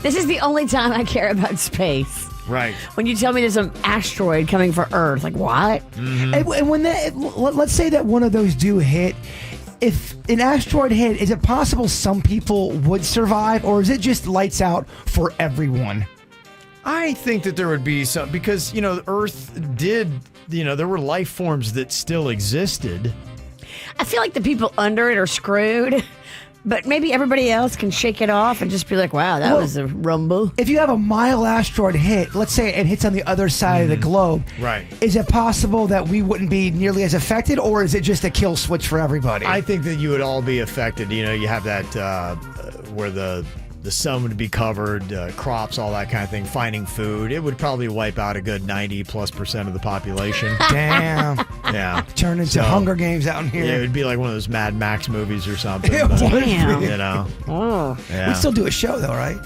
This is the only time I care about space. Right. When you tell me there's an asteroid coming for Earth, like what? Mm-hmm. And when let's say that one of those do hit, if an asteroid hit, is it possible some people would survive, or is it just lights out for everyone? I think that there would be some, because, Earth did, there were life forms that still existed. I feel like the people under it are screwed But maybe everybody else can shake it off and just be like, wow, that was a rumble. If you have a mild asteroid hit, let's say it hits on the other side of the globe, Right. is it possible that we wouldn't be nearly as affected, or is it just a kill switch for everybody? I think that you would all be affected. You know, you have that where the sun would be covered, crops, all that kind of thing, finding food. It would probably wipe out a good 90+% of the population. Damn. Yeah. Turn into Hunger Games out in here. Yeah, it would be like one of those Mad Max movies or something. It would be. You know. Oh. Yeah. We'd still do a show, though, right?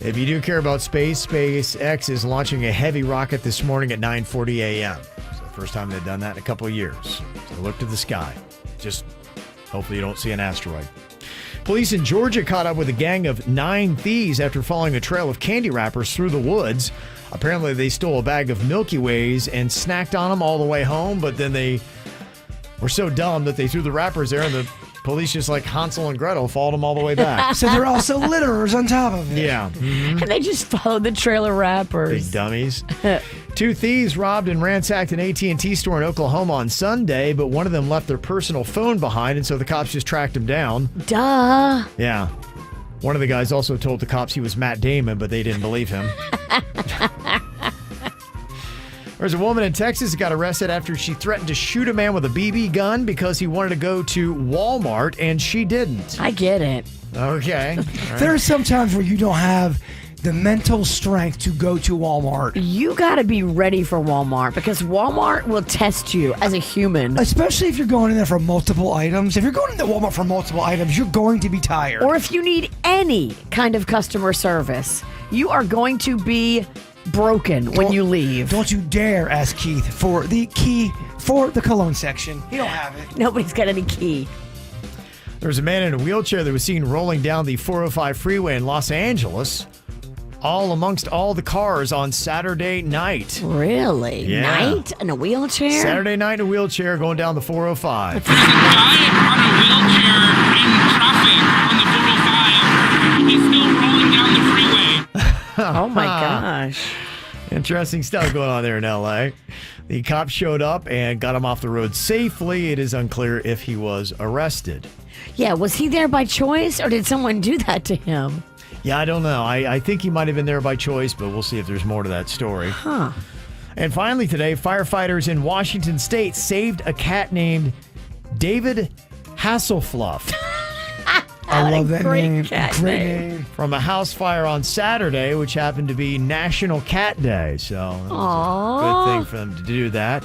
If you do care about space, SpaceX is launching a heavy rocket this morning at 9:40 a.m. It's the first time they've done that in a couple of years. So look to the sky. Just hopefully you don't see an asteroid. Police in Georgia caught up with a gang of 9 thieves after following a trail of candy wrappers through the woods. Apparently, they stole a bag of Milky Ways and snacked on them all the way home, but then they were so dumb that they threw the wrappers there, and the police, just like Hansel and Gretel, followed them all the way back. So they're also litterers on top of it. Yeah. And they just followed the trailer wrappers. Big dummies. 2 thieves robbed and ransacked an AT&T store in Oklahoma on Sunday, but one of them left their personal phone behind, and so the cops just tracked him down. Duh. Yeah. One of the guys also told the cops he was Matt Damon, but they didn't believe him. There's a woman in Texas that got arrested after she threatened to shoot a man with a BB gun because he wanted to go to Walmart, and she didn't. I get it. Okay. All right. There are some times where you don't have the mental strength to go to Walmart. You got to be ready for Walmart because Walmart will test you as a human. Especially if you're going in there for multiple items. If you're going into Walmart for multiple items, you're going to be tired. Or if you need any kind of customer service, you are going to be broken when you leave. Don't you dare ask Keith for the key for the cologne section. He don't have it. Nobody's got any key. There was a man in a wheelchair that was seen rolling down the 405 freeway in Los Angeles, all amongst all the cars on Saturday night. Really? Yeah. Night in a wheelchair? Saturday night in a wheelchair going down the 405. There's a giant on a wheelchair in traffic on the 405. He's still rolling down the freeway. Oh my gosh. Interesting stuff going on there in LA. The cops showed up and got him off the road safely. It is unclear if he was arrested. Yeah, was he there by choice or did someone do that to him? Yeah, I don't know. I think he might have been there by choice, but we'll see if there's more to that story. Huh. And finally today, firefighters in Washington State saved a cat named David Hasselfluff. I love that name. Cat Great name. name. From a house fire on Saturday, which happened to be National Cat Day. So it was a good thing for them to do that.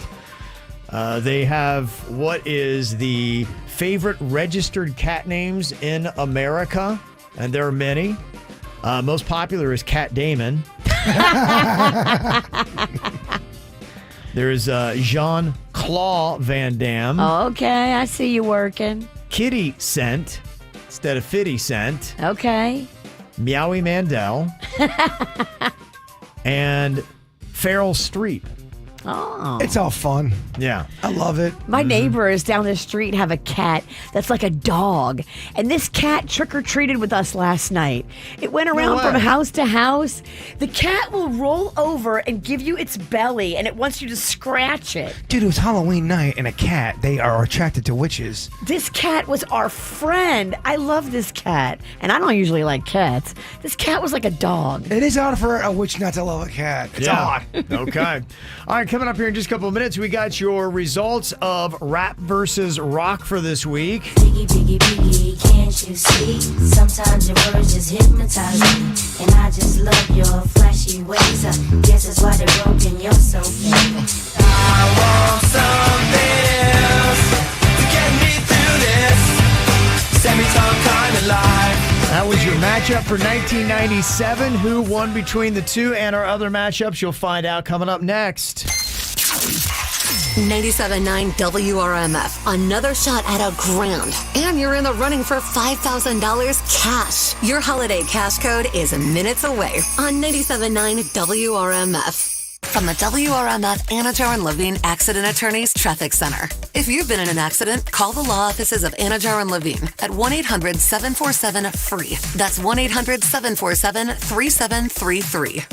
They have what is the favorite registered cat names in America, and there are many. Most popular is Cat Damon. There's Jean-Claude Van Damme. Okay, I see you working. Kitty Scent instead of 50 Cent. Okay. Meowie Mandel. And Feral Streep. Oh. It's all fun. Yeah. I love it. My neighbors down the street have a cat that's like a dog. And this cat trick-or-treated with us last night. It went around from house to house. The cat will roll over and give you its belly, and it wants you to scratch it. Dude, it was Halloween night, and a cat, they are attracted to witches. This cat was our friend. I love this cat. And I don't usually like cats. This cat was like a dog. It is odd for a witch not to love a cat. It's odd. Okay. All right, coming up here in just a couple of minutes, we got your results of rap versus rock for this week. Biggie, biggie, biggie, can't you see? Sometimes your words just hypnotize me. And I just love your flashy ways. I guess that's why they're broken, you're so mean. I want something else to get me through this semi-talk kind of life. That was your matchup for 1997. Who won between the two and our other matchups? You'll find out coming up next. 97.9 WRMF. Another shot at $1,000. And you're in the running for $5,000 cash. Your holiday cash code is minutes away on 97.9 WRMF. From the WRMF Anajar and Levine Accident Attorneys Traffic Center. If you've been in an accident, call the law offices of Anajar and Levine at 1-800-747-FREE. That's 1-800-747-3733.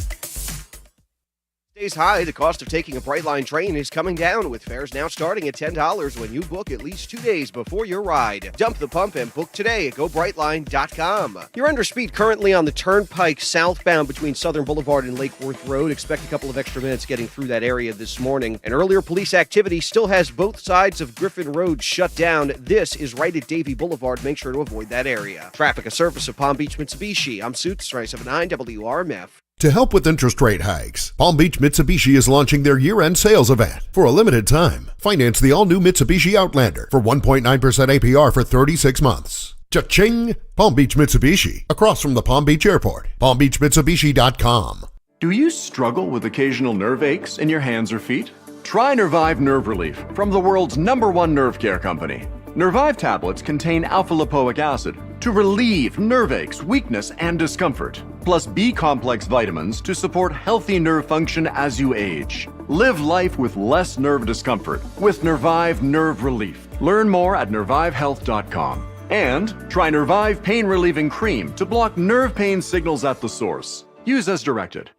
High, the cost of taking a Brightline train is coming down, with fares now starting at $10 when you book at least 2 days before your ride. Dump the pump and book today at GoBrightline.com. You're under speed currently on the Turnpike southbound between Southern Boulevard and Lake Worth Road. Expect a couple of extra minutes getting through that area this morning. And earlier police activity still has both sides of Griffin Road shut down. This is right at Davie Boulevard. Make sure to avoid that area. Traffic, a service of Palm Beach Mitsubishi. I'm Suits 379 WRMF. To help with interest rate hikes, Palm Beach Mitsubishi is launching their year-end sales event. For a limited time, finance the all-new Mitsubishi Outlander for 1.9% APR for 36 months. Cha-ching! Palm Beach Mitsubishi, across from the Palm Beach Airport. PalmBeachMitsubishi.com. Do you struggle with occasional nerve aches in your hands or feet? Try Nervive Nerve Relief from the world's #1 nerve care company. Nervive tablets contain alpha-lipoic acid to relieve nerve aches, weakness, and discomfort, plus B-complex vitamins to support healthy nerve function as you age. Live life with less nerve discomfort with Nervive Nerve Relief. Learn more at nervivehealth.com. And try Nervive Pain Relieving Cream to block nerve pain signals at the source. Use as directed.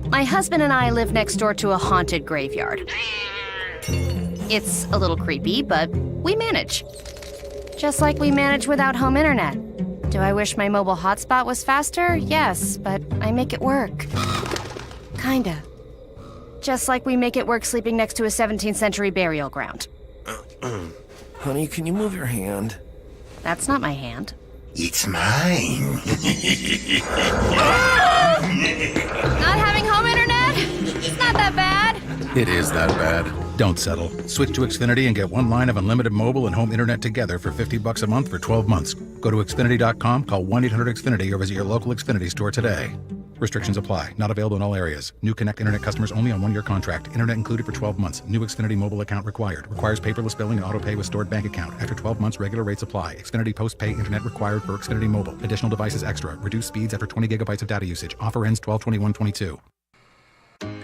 My husband and I live next door to a haunted graveyard. It's a little creepy, but we manage. Just like we manage without home internet. Do I wish my mobile hotspot was faster? Yes, but I make it work. Kinda. Just like we make it work sleeping next to a 17th century burial ground. Honey, can you move your hand? That's not my hand. It's mine. Not having home internet? It's not that bad. It is that bad. Don't settle. Switch to Xfinity and get one line of unlimited mobile and home internet together for $50 a month for 12 months. Go to Xfinity.com, call 1-800-XFINITY, or visit your local Xfinity store today. Restrictions apply. Not available in all areas. New Connect Internet customers only on 1-year contract. Internet included for 12 months. New Xfinity mobile account required. Requires paperless billing and auto pay with stored bank account. After 12 months, regular rates apply. Xfinity post-pay internet required for Xfinity mobile. Additional devices extra. Reduced speeds after 20 gigabytes of data usage. Offer ends 12/21/22.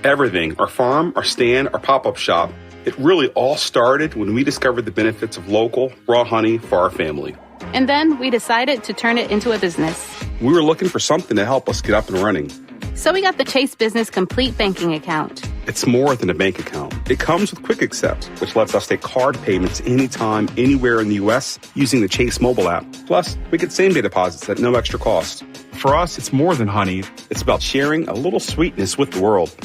Everything, our farm, our stand, our pop-up shop, it really all started when we discovered the benefits of local, raw honey for our family. And then we decided to turn it into a business. We were looking for something to help us get up and running. So we got the Chase Business Complete Banking Account. It's more than a bank account. It comes with Quick Accept, which lets us take card payments anytime, anywhere in the U.S. using the Chase mobile app. Plus, we get same-day deposits at no extra cost. For us, it's more than honey. It's about sharing a little sweetness with the world.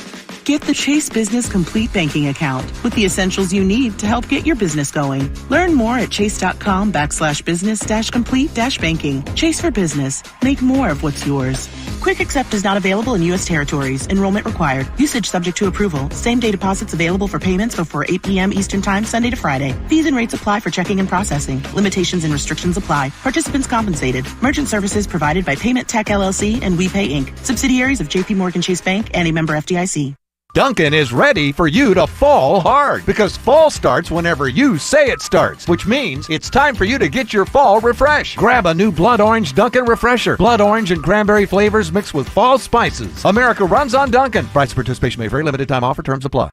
Get the Chase Business Complete Banking Account with the essentials you need to help get your business going. Learn more at chase.com/business-complete-banking. Chase for business. Make more of what's yours. Quick Accept is not available in U.S. territories. Enrollment required. Usage subject to approval. Same-day deposits available for payments before 8 p.m. Eastern Time, Sunday to Friday. Fees and rates apply for checking and processing. Limitations and restrictions apply. Participants compensated. Merchant services provided by Payment Tech LLC and WePay Inc. Subsidiaries of J.P. Morgan Chase Bank and a member FDIC. Dunkin' is ready for you to fall hard because fall starts whenever you say it starts, which means it's time for you to get your fall refresh. Grab a new Blood Orange Dunkin' Refresher. Blood Orange and cranberry flavors mixed with fall spices. America runs on Dunkin'. Price and participation may vary. Limited time offer. Terms apply.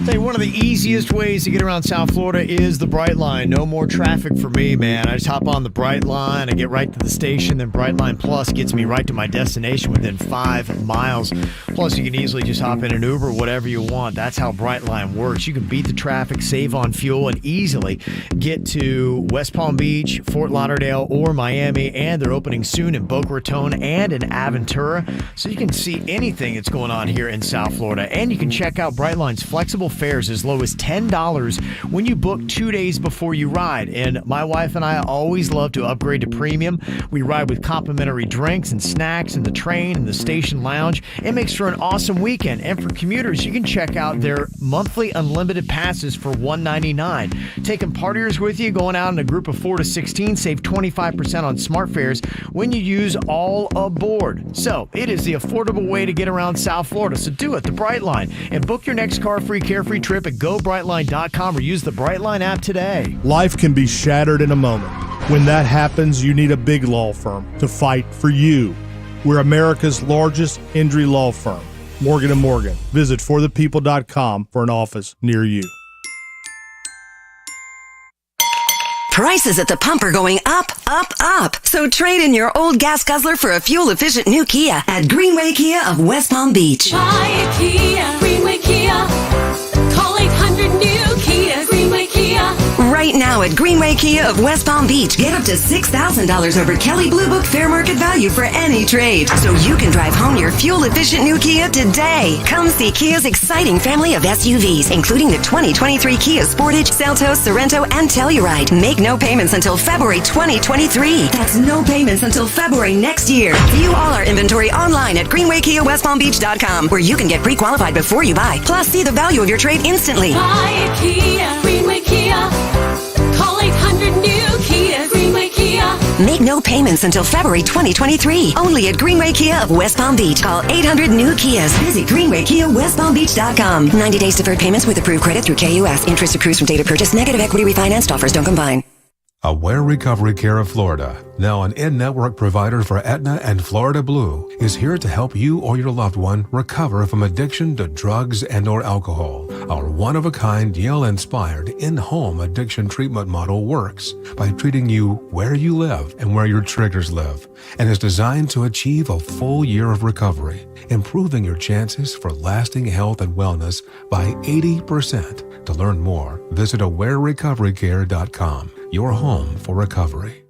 Tell you, one of the easiest ways to get around South Florida is the Brightline. No more traffic for me, man. I just hop on the Brightline, I get right to the station, then Brightline Plus gets me right to my destination within 5 miles. Plus, you can easily just hop in an Uber, whatever you want. That's how Brightline works. You can beat the traffic, save on fuel, and easily get to West Palm Beach, Fort Lauderdale, or Miami. And they're opening soon in Boca Raton and in Aventura. So you can see anything that's going on here in South Florida. And you can check out Brightline's flexible fares as low as $10 when you book 2 days before you ride. And my wife and I always love to upgrade to premium. We ride with complimentary drinks and snacks in the train and the station lounge. It makes for an awesome weekend. And for commuters, you can check out their monthly unlimited passes for $199. Taking partiers with you, going out in a group of 4 to 16, save 25% on smart fares when you use All Aboard. So it is the affordable way to get around South Florida. So do it, the Brightline, and book your next car-free, carefree trip at GoBrightline.com or use the Brightline app today. Life can be shattered in a moment. When that happens, you need a big law firm to fight for you. We're America's largest injury law firm, Morgan & Morgan. Visit forthepeople.com for an office near you. Prices at the pump are going up, up, up. So trade in your old gas guzzler for a fuel-efficient new Kia at Greenway Kia of West Palm Beach. Buy a Kia, Greenway Kia. Call 800-NEW-KIA, Greenway Kia. Right now at Greenway Kia of West Palm Beach, get up to $6,000 over Kelley Blue Book fair market value for any trade. So you can drive home your fuel-efficient new Kia today. Come see Kia's exciting family of SUVs, including the 2023 Kia Sportage, Seltos, Sorento, and Telluride. Make no payments until February 2023. That's no payments until February next year. View all our inventory online at greenwaykiawestpalmbeach.com, where you can get pre-qualified before you buy. Plus, see the value of your trade instantly. Buy a Kia, Greenway Kia. Call 800-NEW-KIA, Greenway Kia. Make no payments until February 2023. Only at Greenway Kia of West Palm Beach. Call 800-NEW-KIAs. Visit greenwaykiawestpalmbeach.com. 90 days deferred payments with approved credit through KUS. Interest accrues from date of purchase. Negative equity refinanced offers don't combine. Aware Recovery Care of Florida, now an in-network provider for Aetna and Florida Blue, is here to help you or your loved one recover from addiction to drugs and or alcohol. Our one-of-a-kind, Yale-inspired, in-home addiction treatment model works by treating you where you live and where your triggers live, and is designed to achieve a full year of recovery, improving your chances for lasting health and wellness by 80%. To learn more, visit awarerecoverycare.com. Your home for recovery.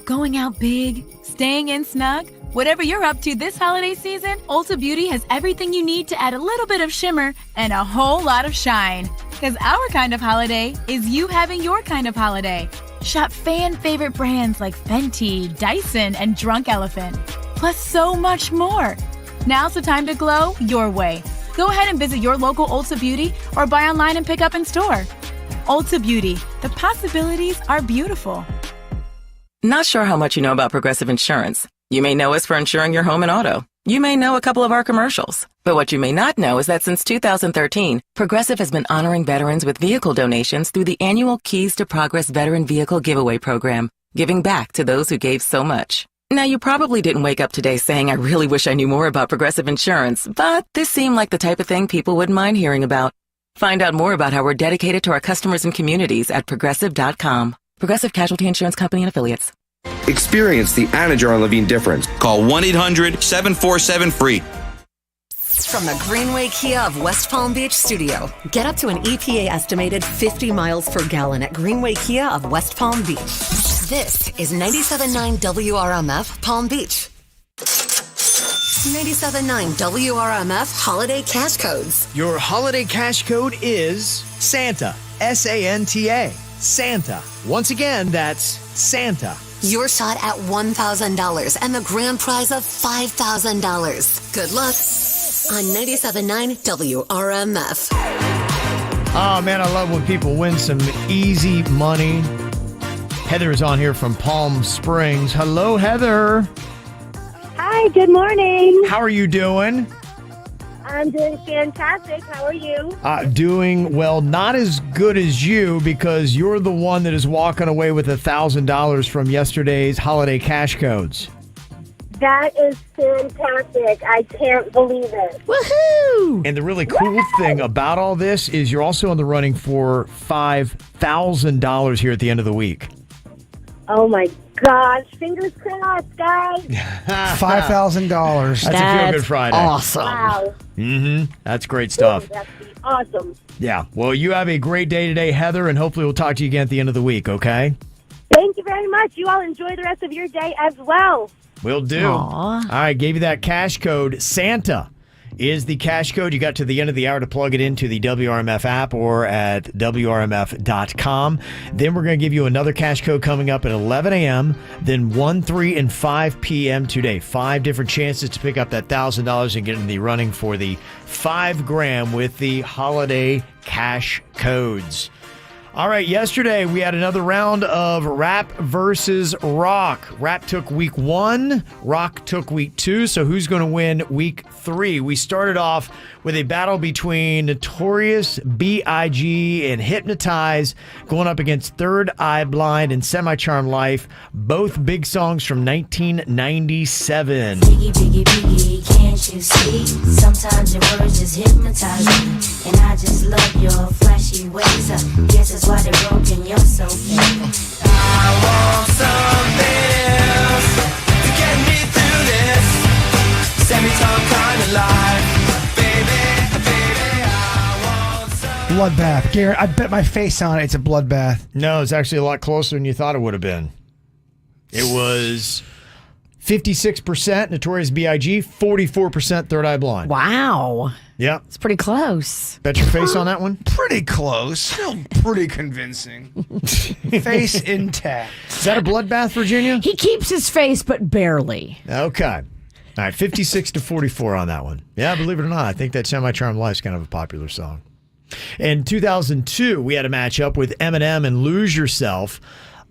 Going out big, staying in snug, whatever you're up to this holiday season, Ulta Beauty has everything you need to add a little bit of shimmer and a whole lot of shine. Because our kind of holiday is you having your kind of holiday. Shop fan favorite brands like Fenty, Dyson, and Drunk Elephant. Plus so much more. Now's the time to glow your way. Go ahead and visit your local Ulta Beauty or buy online and pick up in store. Ulta Beauty. The possibilities are beautiful. Not sure how much you know about Progressive Insurance. You may know us for insuring your home and auto. You may know a couple of our commercials. But what you may not know is that since 2013, Progressive has been honoring veterans with vehicle donations through the annual Keys to Progress Veteran Vehicle Giveaway Program, giving back to those who gave so much. Now, you probably didn't wake up today saying, I really wish I knew more about Progressive Insurance, but this seemed like the type of thing people wouldn't mind hearing about. Find out more about how we're dedicated to our customers and communities at Progressive.com. Progressive Casualty Insurance Company and Affiliates. Experience the Anna Jar and Levine difference. Call 1-800-747-FREE. From the Greenway Kia of West Palm Beach studio, get up to an EPA estimated 50 miles per gallon at Greenway Kia of West Palm Beach. This is 97.9 WRMF Palm Beach. 97.9 WRMF Holiday Cash Codes. Your holiday cash code is Santa. S-A-N-T-A. Santa. Once again, that's Santa. Your shot at $1,000 and the grand prize of $5,000. Good luck on 97.9 WRMF. Oh, man, I love when people win some easy money. Heather is on here from Palm Springs. Hello, Heather. Hi, good morning. How are you doing? I'm doing fantastic. How are you? Doing well, not as good as you because you're the one that is walking away with $1,000 from yesterday's holiday cash codes. That is fantastic. I can't believe it. Woohoo! And the really cool thing about all this is you're also in the running for $5,000 here at the end of the week. Oh my gosh. Fingers crossed, guys. $5,000. That's a feel-good Friday. Awesome. Wow. Mm-hmm. That's great stuff. That's awesome. Yeah. Well, you have a great day today, Heather, and hopefully we'll talk to you again at the end of the week, okay? Thank you very much. You all enjoy the rest of your day as well. Will do. Aww. All right, gave you that cash code. Santa is the cash code. You got to the end of the hour to plug it into the WRMF app or at WRMF.com. Then we're going to give you another cash code coming up at 11 a.m., then 1, 3, and 5 p.m. today. 5 different chances to pick up that $1,000 and get in the running for the $5,000 with the holiday cash codes. All right, yesterday we had another round of rap versus rock. Rap took week 1, rock took week 2, so who's going to win week 3? We started off with a battle between Notorious B.I.G. and Hypnotize going up against Third Eye Blind and Semi-Charmed Life, both big songs from 1997. Biggie, biggie, biggie, can't can't you see? Sometimes your words just hypnotize me, and I just love your flashy ways. Guess that's why they're broken. You're so fake. I want something else to get me through this semi-time kind of life, baby, baby. I want something. Bloodbath. Garrett, I bet my face on it. It's a bloodbath. No, it's actually a lot closer than you thought it would have been. It was 56% Notorious B.I.G., 44% Third Eye Blind. Wow. Yeah. It's pretty close. Bet your face on that one? Pretty close. Still pretty convincing. Face intact. Is that a bloodbath, Virginia? He keeps his face, but barely. Okay. All right, 56 to 44 on that one. Yeah, believe it or not, I think that Semi-Charmed Life's kind of a popular song. In 2002, we had a matchup with Eminem and Lose Yourself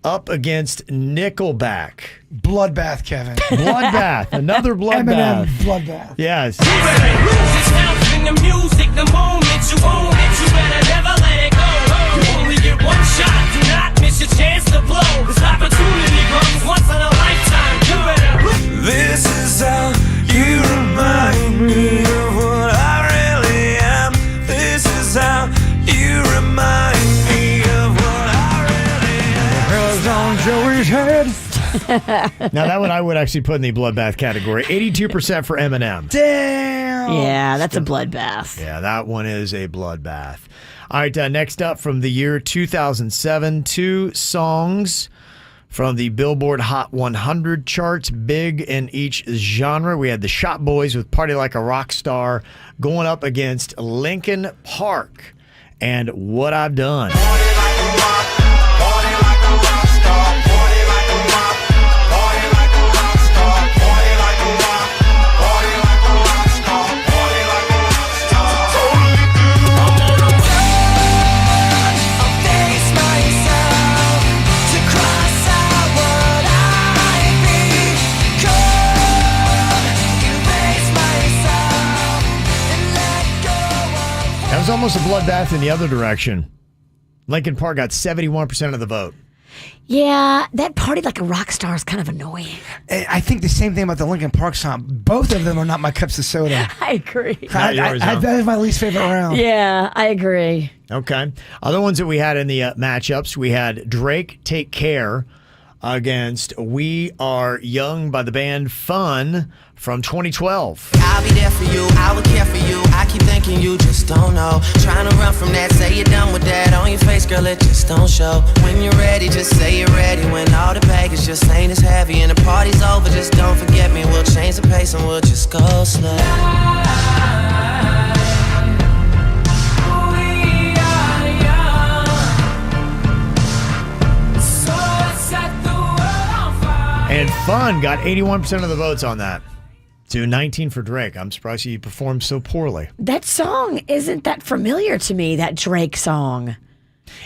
up against Nickelback. Bloodbath, Kevin. Bloodbath. Another bloodbath. Eminem, bloodbath. Yes. You better lose yourself in the music the moment you own it. You better never let it go. You only get one shot. Do not miss your chance to blow. This opportunity comes once in a lifetime. You better. This is how you remind me of what I really am. This is how you remind me of what I really am. Hell's on Joey's head. Now, that one I would actually put in the bloodbath category. 82% for Eminem. Damn. Yeah, that's a bloodbath. Yeah, that one is a bloodbath. All right, next up from the year 2007, 2 songs from the Billboard Hot 100 charts, big in each genre. We had the Shop Boys with Party Like a Rock Star going up against Linkin Park and What I've Done. That was almost a bloodbath in the other direction. Linkin Park got 71% of the vote. Yeah, that Party Like a Rock Star is kind of annoying. I think the same thing about the Linkin Park song. Both of them are not my cups of soda. I agree. That is my least favorite round. Yeah, I agree. Okay. Other ones that we had in the matchups, we had Drake, Take Care against We Are Young by the band Fun from 2012. I'll be there for you, I will care for you. I keep thinking you just don't know. Trying to run from that, say you're done with that. On your face, girl, it just don't show. When you're ready, just say you're ready. When all the baggage just ain't as heavy and the party's over, just don't forget me. We'll change the pace and we'll just go slow. And Fun got 81% of the votes on that. To 19 for Drake. I'm surprised he performed so poorly. That song isn't that familiar to me, that Drake song.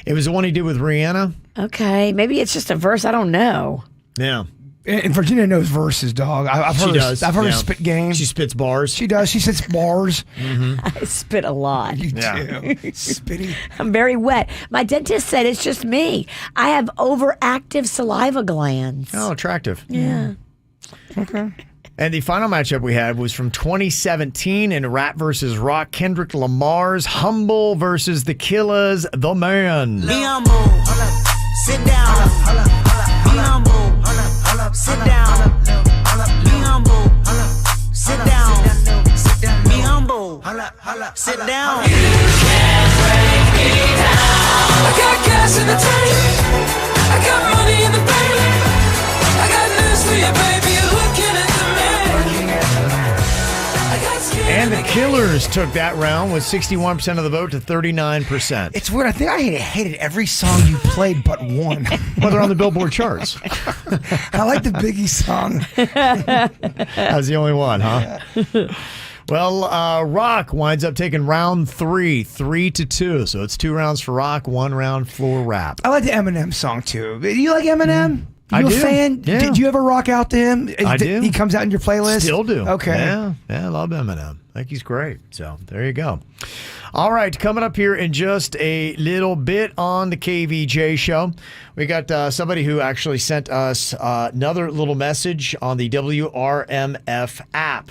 It was the one he did with Rihanna. Okay, maybe it's just a verse. I don't know. Yeah. And Virginia knows verses, dog. I've heard does. I've heard her Yeah. spit game. She spits bars. She does. She spits bars. I spit a lot. You Yeah. do. Spitty. I'm very wet. My dentist said it's just me. I have overactive saliva glands. Oh, attractive. Yeah. Okay. And the final matchup we had was from 2017 in Rap versus Rock. Kendrick Lamar's Humble versus The Killers, The Man. Be humble, sit down. Be humble, sit down. Be humble, sit down. Be humble, sit down. You can't break me down. I got cash in the tank. I got money in the bank. I got news for you, baby. You're looking at the And The Killers took that round with 61% of the vote to 39%. It's weird. I think I hated every song you played but one. Well, they're on the Billboard charts. I like the Biggie song. That's the only one, huh? Yeah. Well, Rock winds up taking round 3, 3-2. So it's 2 rounds for Rock, 1 round for Rap. I like the Eminem song too. Do you like Eminem? I You a do. fan? Yeah. Did you ever rock out to him? I do. He comes out in your playlist? Still do. Okay. Yeah, I love Eminem. I think he's great. So there you go. All right, coming up here in just a little bit on the KVJ show, we got somebody who actually sent us another little message on the WRMF app.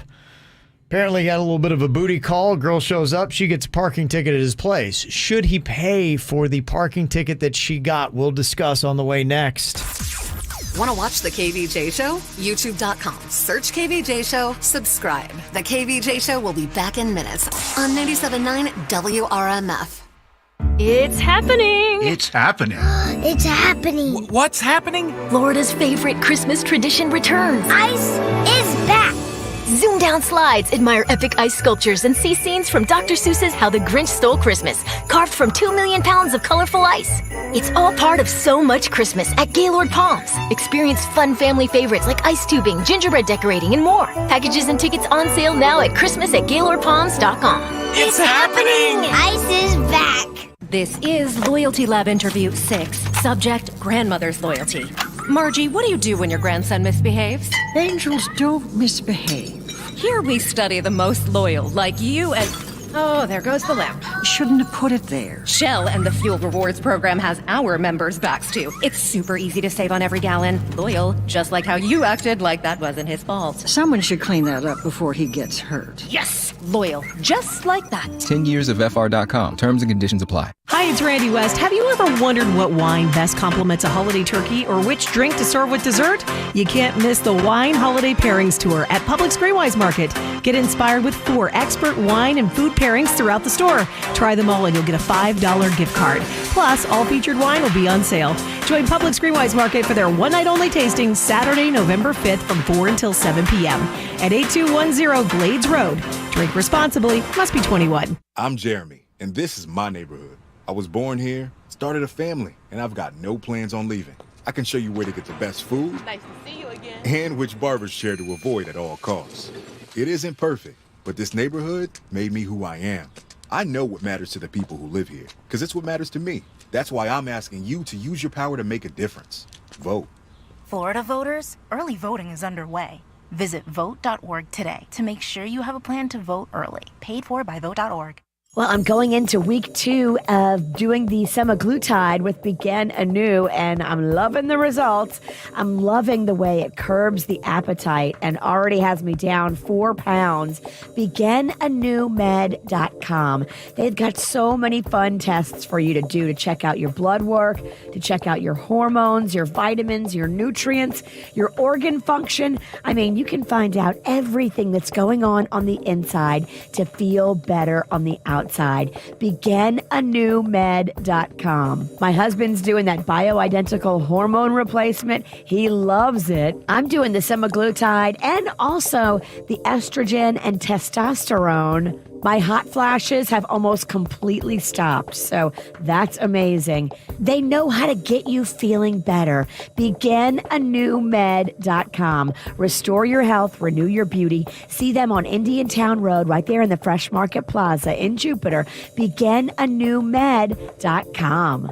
Apparently he had a little bit of a booty call. Girl shows up. She gets a parking ticket at his place. Should he pay for the parking ticket that she got? We'll discuss on the way next. Want to watch The KVJ Show? YouTube.com. Search KVJ Show. Subscribe. The KVJ Show will be back in minutes on 97.9 WRMF. It's happening! It's happening. It's happening! What's happening? Florida's favorite Christmas tradition returns. Ice is back! Zoom down slides, admire epic ice sculptures, and see scenes from Dr. Seuss's How the Grinch Stole Christmas, carved from 2 million pounds of colorful ice. It's all part of So Much Christmas at Gaylord Palms. Experience fun family favorites like ice tubing, gingerbread decorating, and more. Packages and tickets on sale now at Christmas@GaylordPalms.com. It's happening! Ice is back! This is Loyalty Lab Interview 6. Subject, grandmother's loyalty. Margie, what do you do when your grandson misbehaves? Angels don't misbehave. Here we study the most loyal, like you and... Oh, there goes the lamp. Shouldn't have put it there. Shell and the Fuel Rewards program has our members' backs too. It's super easy to save on every gallon. Loyal, just like how you acted like that wasn't his fault. Someone should clean that up before he gets hurt. Yes, loyal, just like that. 10 years of FR.com. Terms and conditions apply. Hi, it's Randy West. Have you ever wondered what wine best complements a holiday turkey or which drink to serve with dessert? You can't miss the Wine Holiday Pairings Tour at Publix Greenwise Market. Get inspired with 4 expert wine and food pairings throughout the store. Try them all and you'll get a $5 gift card. Plus, all featured wine will be on sale. Join Publix Greenwise Market for their one-night-only tasting Saturday, November 5th from 4 until 7 p.m. at 8210 Glades Road. Drink responsibly. Must be 21. I'm Jeremy, and this is my neighborhood. I was born here, started a family, and I've got no plans on leaving. I can show you where to get the best food. Nice to see you again. And which barber's chair to avoid at all costs. It isn't perfect, but this neighborhood made me who I am. I know what matters to the people who live here, because it's what matters to me. That's why I'm asking you to use your power to make a difference. Vote. Florida voters, early voting is underway. Visit vote.org today to make sure you have a plan to vote early. Paid for by vote.org. Well, I'm going into week 2 of doing the semaglutide with Begin Anew, and I'm loving the results. I'm loving the way it curbs the appetite and already has me down 4 pounds. BeginAnewMed.com. They've got so many fun tests for you to do to check out your blood work, to check out your hormones, your vitamins, your nutrients, your organ function. I mean, you can find out everything that's going on the inside to feel better on the outside. BeginAnewMed.com. My husband's doing that bioidentical hormone replacement. He loves it. I'm doing the semaglutide and also the estrogen and testosterone. My hot flashes have almost completely stopped, so that's amazing. They know how to get you feeling better. BeginAnewMed.com. Restore your health, renew your beauty. See them on Indiantown Road, right there in the Fresh Market Plaza in Jupiter. BeginAnewMed.com.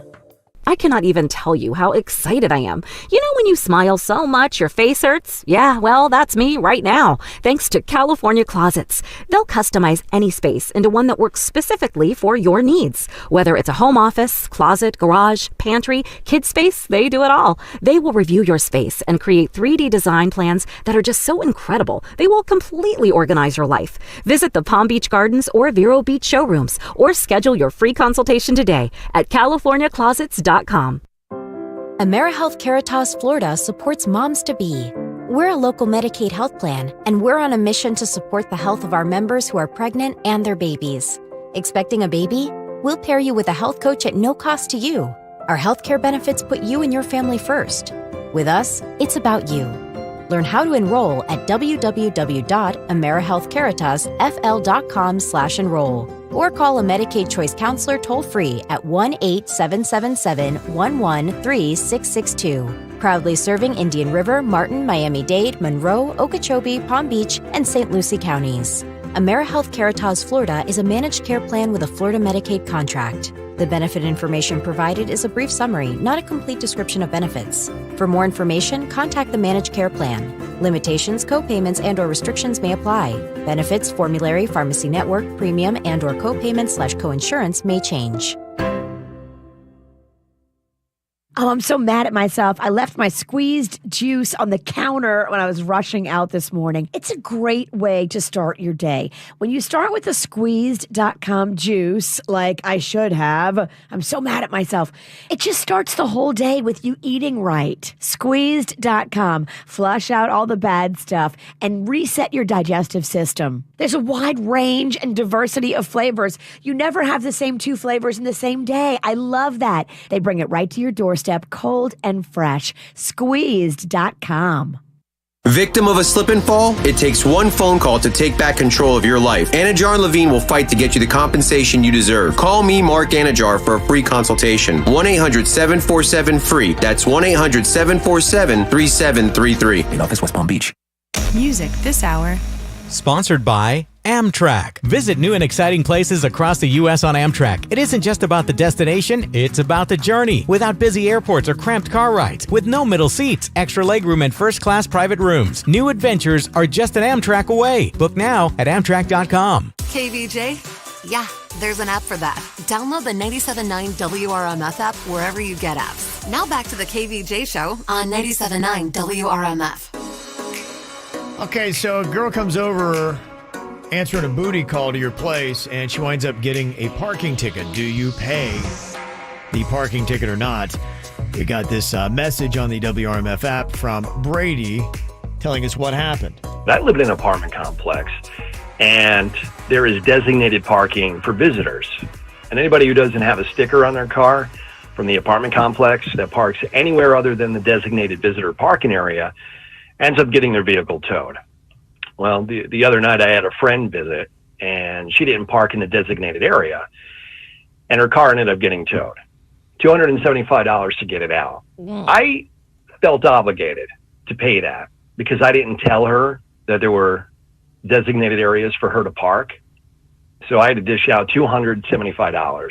I cannot even tell you how excited I am. You know when you smile so much your face hurts? Yeah, well, that's me right now, thanks to California Closets. They'll customize any space into one that works specifically for your needs. Whether it's a home office, closet, garage, pantry, kid space, they do it all. They will review your space and create 3D design plans that are just so incredible. They will completely organize your life. Visit the Palm Beach Gardens or Vero Beach showrooms or schedule your free consultation today at CaliforniaClosets.com. AmeriHealth Caritas Florida supports moms-to-be. We're a local Medicaid health plan, and we're on a mission to support the health of our members who are pregnant and their babies. Expecting a baby? We'll pair you with a health coach at no cost to you. Our healthcare benefits put you and your family first. With us, it's about you. Learn how to enroll at www.amerihealthcaritasfl.com/enroll or call a Medicaid Choice Counselor toll-free at 1-877-713-6662. Proudly serving Indian River, Martin, Miami-Dade, Monroe, Okeechobee, Palm Beach, and St. Lucie counties. AmeriHealth Caritas Florida is a managed care plan with a Florida Medicaid contract. The benefit information provided is a brief summary, not a complete description of benefits. For more information, contact the managed care plan. Limitations, co-payments, and/or restrictions may apply. Benefits, formulary, pharmacy network, premium, and/or co-payment/coinsurance may change. Oh, I'm so mad at myself. I left my squeezed juice on the counter when I was rushing out this morning. It's a great way to start your day. When you start with the squeezed.com juice, like I should have, I'm so mad at myself. It just starts the whole day with you eating right. Squeezed.com. Flush out all the bad stuff and reset your digestive system. There's a wide range and diversity of flavors. You never have the same 2 flavors in the same day. I love that. They bring it right to your doorstep, cold and fresh. Squeezed.com. Victim of a slip and fall? It takes one phone call to take back control of your life. Anajar and Levine will fight to get you the compensation you deserve. Call me, Mark Anajar, for a free consultation. 1-800-747-FREE. That's 1-800-747-3733. In office, West Palm Beach. Music this hour. Sponsored by Amtrak. Visit new and exciting places across the U.S. on Amtrak. It isn't just about the destination, it's about the journey. Without busy airports or cramped car rides. With no middle seats, extra legroom, and first-class private rooms. New adventures are just an Amtrak away. Book now at Amtrak.com. KVJ? Yeah, there's an app for that. Download the 97.9 WRMF app wherever you get apps. Now back to the KVJ show on 97.9 WRMF. Okay, so a girl comes over answering a booty call to your place, and she winds up getting a parking ticket. Do you pay the parking ticket or not? We got this message on the WRMF app from Brady telling us what happened. I live in an apartment complex, and there is designated parking for visitors. And anybody who doesn't have a sticker on their car from the apartment complex that parks anywhere other than the designated visitor parking area ends up getting their vehicle towed. Well, the other night I had a friend visit, and she didn't park in the designated area, and her car ended up getting towed. $275 to get it out. I felt obligated to pay that because I didn't tell her that there were designated areas for her to park. So I had to dish out $275.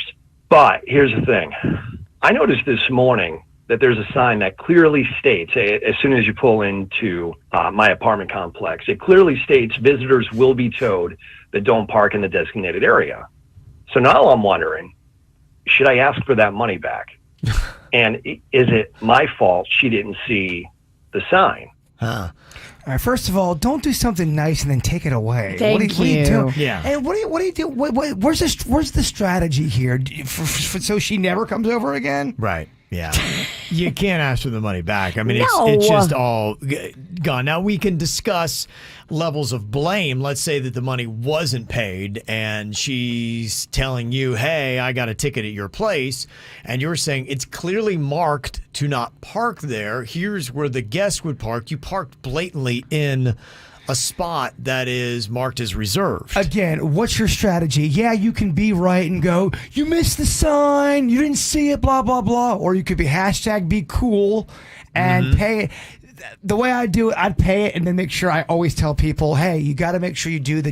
But here's the thing. I noticed this morning that there's a sign that clearly states, as soon as you pull into my apartment complex, it clearly states visitors will be towed that don't park in the designated area. So now I'm wondering, should I ask for that money back? And is it my fault she didn't see the sign? All right, first of all, don't do something nice and then take it away. Thank what do you do? Yeah. Hey, what do you do? Where's the strategy here? So she never comes over again? Right. Yeah. You can't ask for the money back. I mean, No. it's just all gone. Now, we can discuss levels of blame. Let's say that the money wasn't paid and she's telling you, hey, I got a ticket at your place. And you're saying it's clearly marked to not park there. Here's where the guest would park. You parked blatantly in a spot that is marked as reserved. Again, what's your strategy? Yeah, you can be right and go, you missed the sign, you didn't see it, blah, blah, blah. Or you could be #be cool and pay it. The way I do it, I'd pay it and then make sure I always tell people, hey, you got to make sure you do the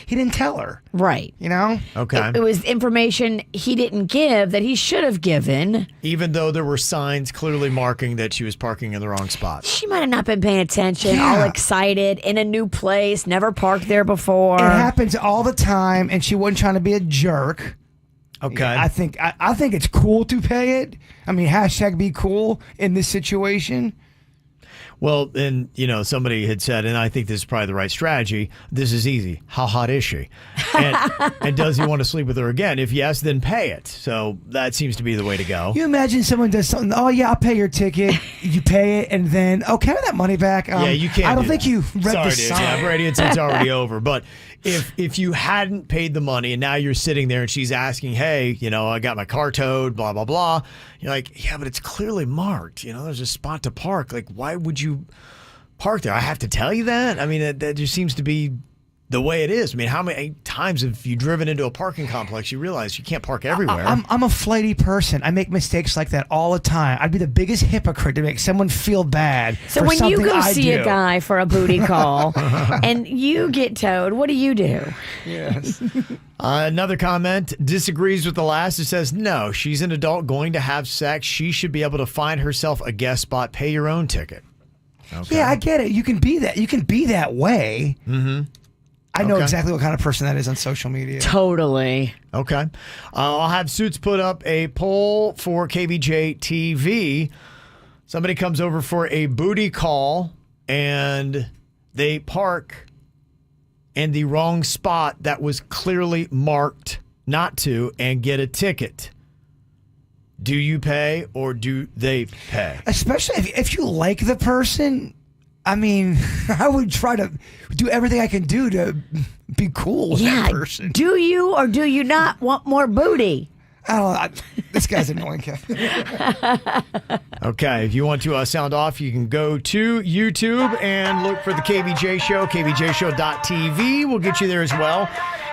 He didn't tell her. Right. You know? Okay. It was information he didn't give that he should have given. Even though there were signs clearly marking that she was parking in the wrong spot. She might have not been paying attention, all excited, in a new place, never parked there before. It happens all the time, and she wasn't trying to be a jerk. Okay. I think it's cool to pay it. I mean, #be cool in this situation. Well, and, somebody had said, and I think this is probably the right strategy, this is easy. How hot is she? And does he want to sleep with her again? If yes, then pay it. So that seems to be the way to go. You imagine someone does something, oh, yeah, I'll pay your ticket. You pay it, and then, can I have that money back? Yeah, you can't. I don't think you read Sorry, the dude. sign. Yeah, Brady, it's already over. But if you hadn't paid the money and now you're sitting there and she's asking, hey, I got my car towed, blah, blah, blah. You're like, yeah, but it's clearly marked. There's a spot to park. Like, why would you park there? I have to tell you that? I mean, that just seems to be the way it is. I mean, how many times have you driven into a parking complex, you realize you can't park everywhere? I'm a flighty person. I make mistakes like that all the time. I'd be the biggest hypocrite to make someone feel bad So for when you something go I see do. a guy for a booty call and you get towed, what do you do? Yes. Another comment disagrees with the last. It says, no, she's an adult going to have sex. She should be able to find herself a guest spot, pay your own ticket. Okay. Yeah, I get it. You can be that. You can be that way. Mm-hmm. I know Okay. exactly what kind of person that is on social media. Totally. Okay. I'll have Suits put up a poll for KVJ TV. Somebody comes over for a booty call and they park in the wrong spot that was clearly marked not to and get a ticket. Do you pay or do they pay? Especially if you like the person. I mean, I would try to do everything I can do to be cool with that person. Do you or do you not want more booty? I don't know. This guy's annoying, Kevin. Okay, if you want to sound off, you can go to YouTube and look for the KVJ Show, kvjshow.tv. We'll get you there as well.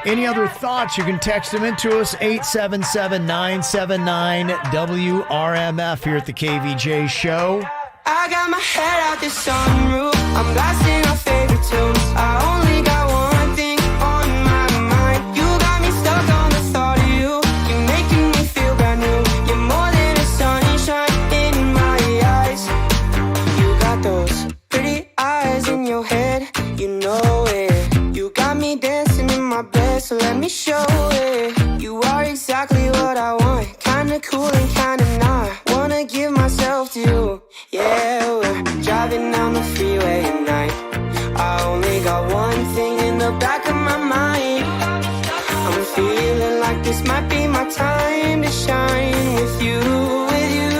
Any other thoughts, you can text them into us, 877-979-WRMF here at the KVJ Show. I got my head out the sunroof. I'm blasting our favorite tunes. I only got one thing on my mind. You got me stuck on the thought of you. You're making me feel brand new. You're more than a sunshine in my eyes. You got those pretty eyes in your head. You know it. You got me dancing in my bed, so let me show it. You are exactly what I want. Kinda cool and kinda not. Wanna give myself to you. Yeah, we're driving down the freeway at night. I only got one thing in the back of my mind. I'm feeling like this might be my time to shine with you, with you,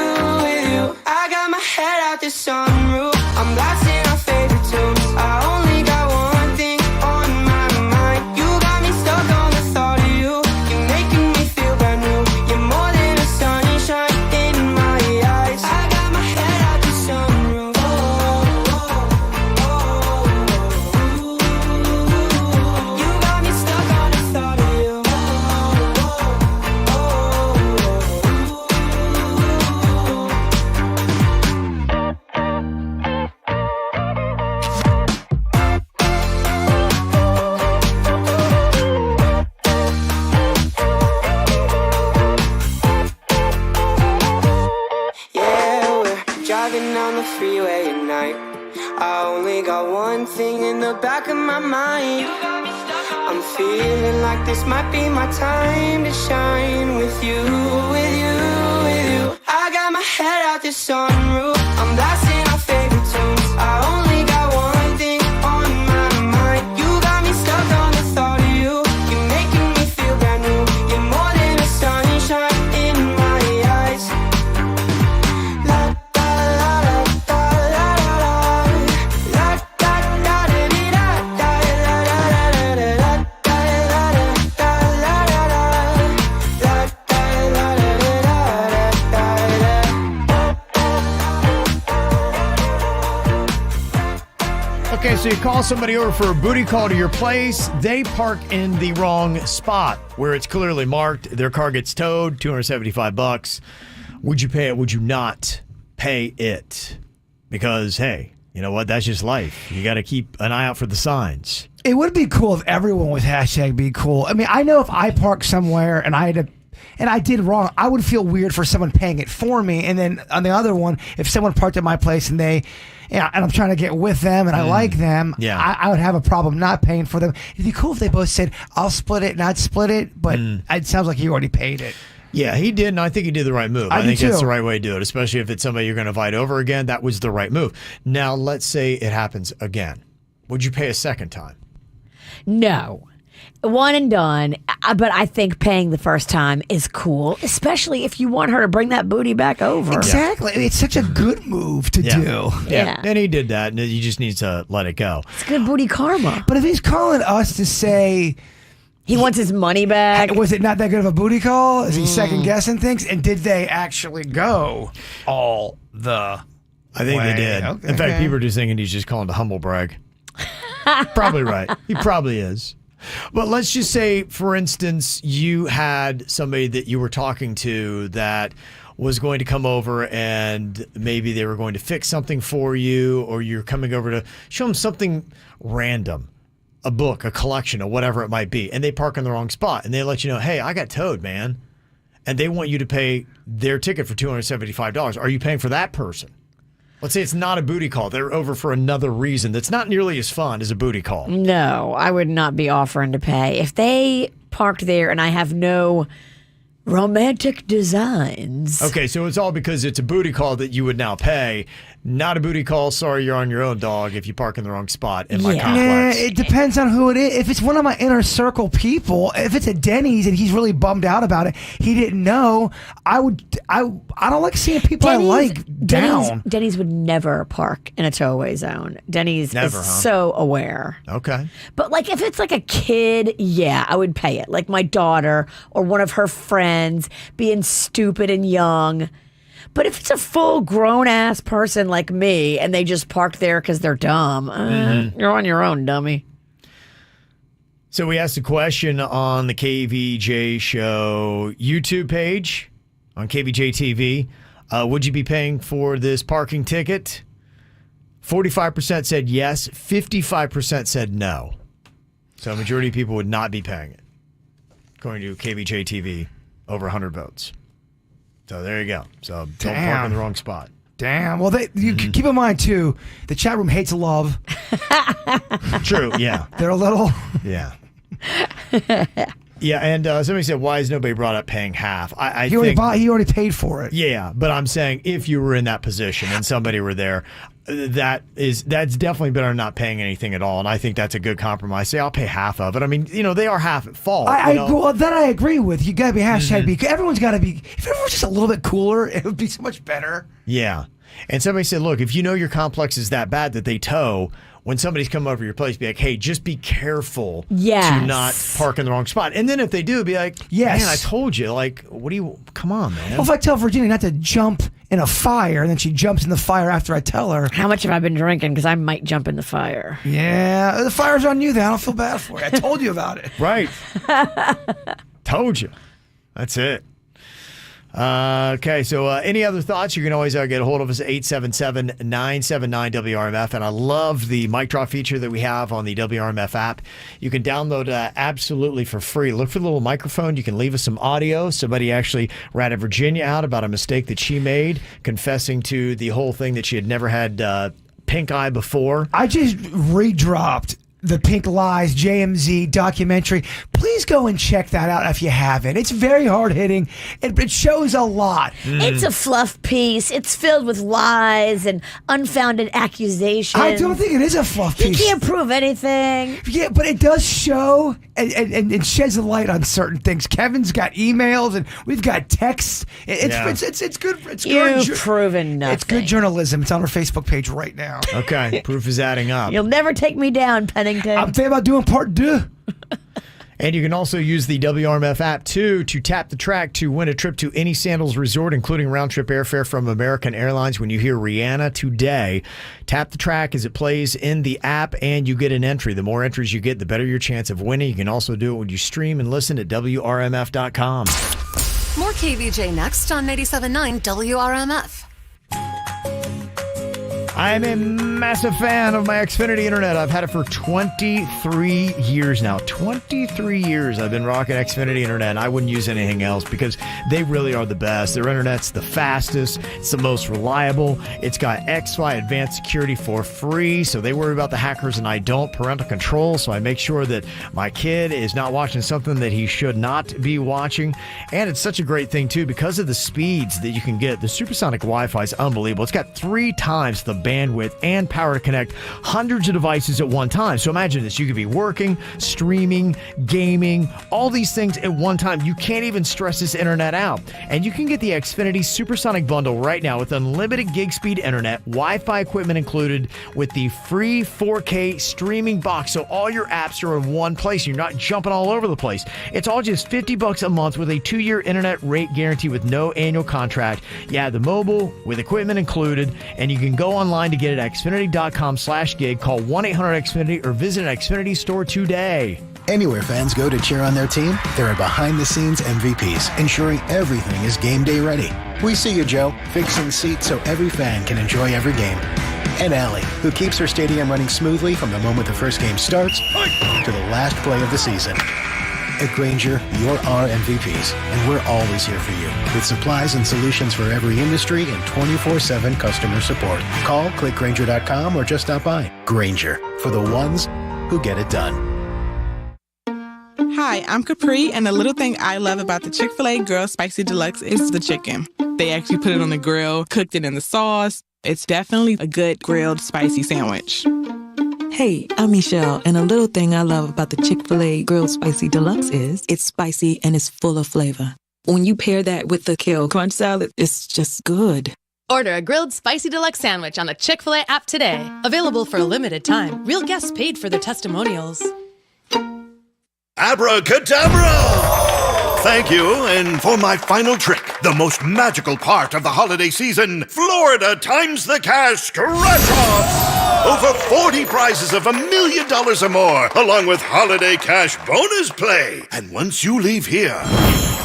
with you. I got my head out the sunroof. I'm blasting our favorite tunes. I only got one thing on my mind. You got me stuck on the thought of you. You're making me feel brand new. You're more than a sunshine in my eyes. I got my head out the sunroof. You got me stuck on the thought of you. Yeah, we're driving down the freeway at night. I only got one thing in the back of my mind. I'm feeling like this might be my time to shine with you, with you, with you. I got my head out the sunroof. I'm blasting our favorite tunes. I only got one thing on my mind. You got me stuck on the thought of you. You're making me feel brand new. You're more than a sunshine in my eyes. Okay, so you call somebody over for a booty call to your place. They park in the wrong spot where it's clearly marked. Their car gets towed, $275. Would you pay it? Would you not pay it? Because, hey, you know what? That's just life. You got to keep an eye out for the signs. It would be cool if everyone was hashtag be cool. I mean, I know if I parked somewhere and I did wrong, I would feel weird for someone paying it for me. And then on the other one, if someone parked at my place and and I'm trying to get with them and I like them, I would have a problem not paying for them. It'd be cool if they both said, I'll split it, not split it, but it sounds like you already paid it. Yeah, he did, and I think he did the right move. I think that's the right way to do it, especially if it's somebody you're going to invite over again. That was the right move. Now, let's say it happens again. Would you pay a second time? No. One and done. But I think paying the first time is cool, especially if you want her to bring that booty back over. Exactly. It's such a good move to do. Yeah. And he did that, and you just need to let it go. It's good booty karma. But if he's calling us to say he wants his money back, was it not that good of a booty call? Is he second guessing things? And did they actually go all the I think way? they did. Okay. In fact, people are just thinking he's just calling to humble brag. Probably right. He probably is. But let's just say, for instance, you had somebody that you were talking to that was going to come over and maybe they were going to fix something for you, or you're coming over to show them something random, a book, a collection, or whatever it might be, and they park in the wrong spot and they let you know, hey, I got towed, man. And they want you to pay their ticket for $275. Are you paying for that person? Let's say it's not a booty call. They're over for another reason that's not nearly as fun as a booty call. No, I would not be offering to pay. If they parked there and I have no romantic designs. Okay, so it's all because it's a booty call that you would now pay. Not a booty call. Sorry, you're on your own, dog, if you park in the wrong spot in my complex. It depends on who it is. If it's one of my inner circle people, if it's a Denny's and he's really bummed out about it, he didn't know, I don't like seeing people I like down. Denny's would never park in a towaway zone. Denny's is so aware. Okay. But like if it's like a kid, yeah, I would pay it. Like my daughter or one of her friends being stupid and young. But if it's a full grown-ass person like me and they just parked there because they're dumb, you're on your own, dummy. So we asked a question on the KVJ Show YouTube page on KVJ TV. Would you be paying for this parking ticket? 45% said yes. 55% said no. So a majority of people would not be paying it, according to KVJ TV, over 100 votes. So there you go. So don't park in the wrong spot. Damn. Well, you keep in mind, too, the chat room hates love. True, yeah. They're a little... Yeah. Yeah, and somebody said, why has nobody brought up paying half? He already paid for it. Yeah, but I'm saying if you were in that position and somebody were there, that's definitely better than not paying anything at all. And I think that's a good compromise. Say, I'll pay half of it. I mean, they are half at fault. Well, that I agree with. You got to be #B. Everyone's got to be. If everyone's just a little bit cooler, it would be so much better. Yeah. And somebody said, look, if you know your complex is that bad that they tow, when somebody's come over your place, be like, hey, just be careful to not park in the wrong spot. And then if they do, be like, man, I told you. Like, come on, man. Well, if I tell Virginia not to jump in a fire and then she jumps in the fire after I tell her. How much have I been drinking? Because I might jump in the fire. Yeah, the fire's on you then. I don't feel bad for you. I told you about it. Right. Told you. That's it. Okay, so any other thoughts? You can always get a hold of us at 877-979-WRMF. And I love the mic drop feature that we have on the WRMF app. You can download absolutely for free. Look for the little microphone. You can leave us some audio. Somebody actually ratted Virginia out about a mistake that she made, confessing to the whole thing that she had never had pink eye before. I just redropped the Pink Lies JMZ documentary. Please go and check that out if you haven't. It's very hard-hitting. It shows a lot. It's a fluff piece. It's filled with lies and unfounded accusations. I don't think it is a fluff piece. You can't prove anything. Yeah, but it does show and sheds a light on certain things. Kevin's got emails and we've got texts. It's good. You've proven nothing. It's good journalism. It's on our Facebook page right now. Okay, proof is adding up. You'll never take me down, Pennington. I'm thinking about doing part 2. And you can also use the WRMF app, too, to tap the track to win a trip to any Sandals resort, including round-trip airfare from American Airlines. When you hear Rihanna today, tap the track as it plays in the app, and you get an entry. The more entries you get, the better your chance of winning. You can also do it when you stream and listen at WRMF.com. More KVJ next on 97.9 WRMF. I'm a massive fan of my Xfinity Internet. I've had it for 23 years now. 23 years I've been rocking Xfinity Internet, and I wouldn't use anything else because they really are the best. Their Internet's the fastest. It's the most reliable. It's got XFi Advanced Security for free, so they worry about the hackers and I don't. Parental control, so I make sure that my kid is not watching something that he should not be watching. And it's such a great thing, too, because of the speeds that you can get. The supersonic Wi-Fi is unbelievable. It's got 3 times the bandwidth and power to connect hundreds of devices at one time. So imagine this. You could be working, streaming, gaming, all these things at one time. You can't even stress this internet out. And you can get the Xfinity Supersonic Bundle right now with unlimited gig speed internet, Wi-Fi equipment included, with the free 4K streaming box. So all your apps are in one place. You're not jumping all over the place. It's all just $50 a month with a 2-year internet rate guarantee with no annual contract. You add the mobile with equipment included, and you can go online to get it at Xfinity.com/gig. Call 1-800-XFINITY or visit an Xfinity store today. Anywhere fans go to cheer on their team, there are behind-the-scenes MVPs, ensuring everything is game day ready. We see you, Joe, fixing seats so every fan can enjoy every game. And Allie, who keeps her stadium running smoothly from the moment the first game starts to the last play of the season. At Grainger, you're our MVPs, and we're always here for you with supplies and solutions for every industry and 24/7 customer support. Call, click Grainger.com, or just stop by. Grainger, for the ones who get it done. Hi, I'm Capri, and the little thing I love about the Chick-fil-A Grilled Spicy Deluxe is the chicken. They actually put it on the grill, cooked it in the sauce. It's definitely a good grilled spicy sandwich. Hey, I'm Michelle, and a little thing I love about the Chick-fil-A Grilled Spicy Deluxe is it's spicy and it's full of flavor. When you pair that with the Kale Crunch Salad, it's just good. Order a grilled spicy deluxe sandwich on the Chick-fil-A app today. Available for a limited time. Real guests paid for their testimonials. Abracadabra! Thank you, and for my final trick, the most magical part of the holiday season, Florida times the cash scratch-offs! Over 40 prizes of $1 million or more, along with holiday cash bonus play. And once you leave here,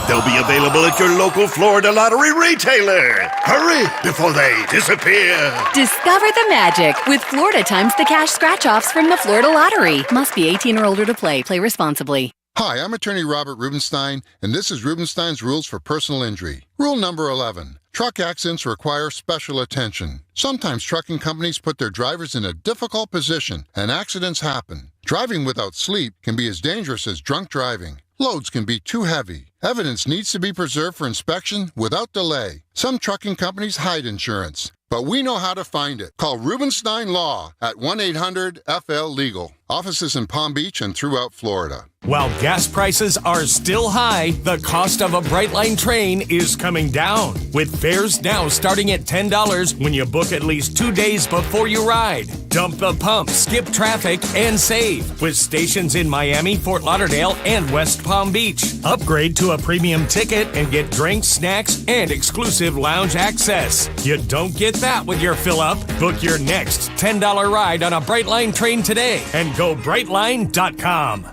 they'll be available at your local Florida Lottery retailer. Hurry before they disappear. Discover the magic with Florida Times the Cash scratch-offs from the Florida Lottery. Must be 18 or older to play. Play responsibly. Hi, I'm attorney Robert Rubenstein, and this is Rubenstein's Rules for Personal Injury. Rule number 11. Truck accidents require special attention. Sometimes trucking companies put their drivers in a difficult position, and accidents happen. Driving without sleep can be as dangerous as drunk driving. Loads can be too heavy. Evidence needs to be preserved for inspection without delay. Some trucking companies hide insurance, but we know how to find it. Call Rubenstein Law at 1-800-FL-LEGAL. Offices in Palm Beach and throughout Florida. While gas prices are still high, the cost of a Brightline train is coming down, with fares now starting at $10 when you book at least 2 days before you ride. Dump the pump, skip traffic, and save with stations in Miami, Fort Lauderdale, and West Palm Beach. Upgrade to a premium ticket and get drinks, snacks, and exclusive lounge access. You don't get that with your fill-up. Book your next $10 ride on a Brightline train today and go Brightline.com.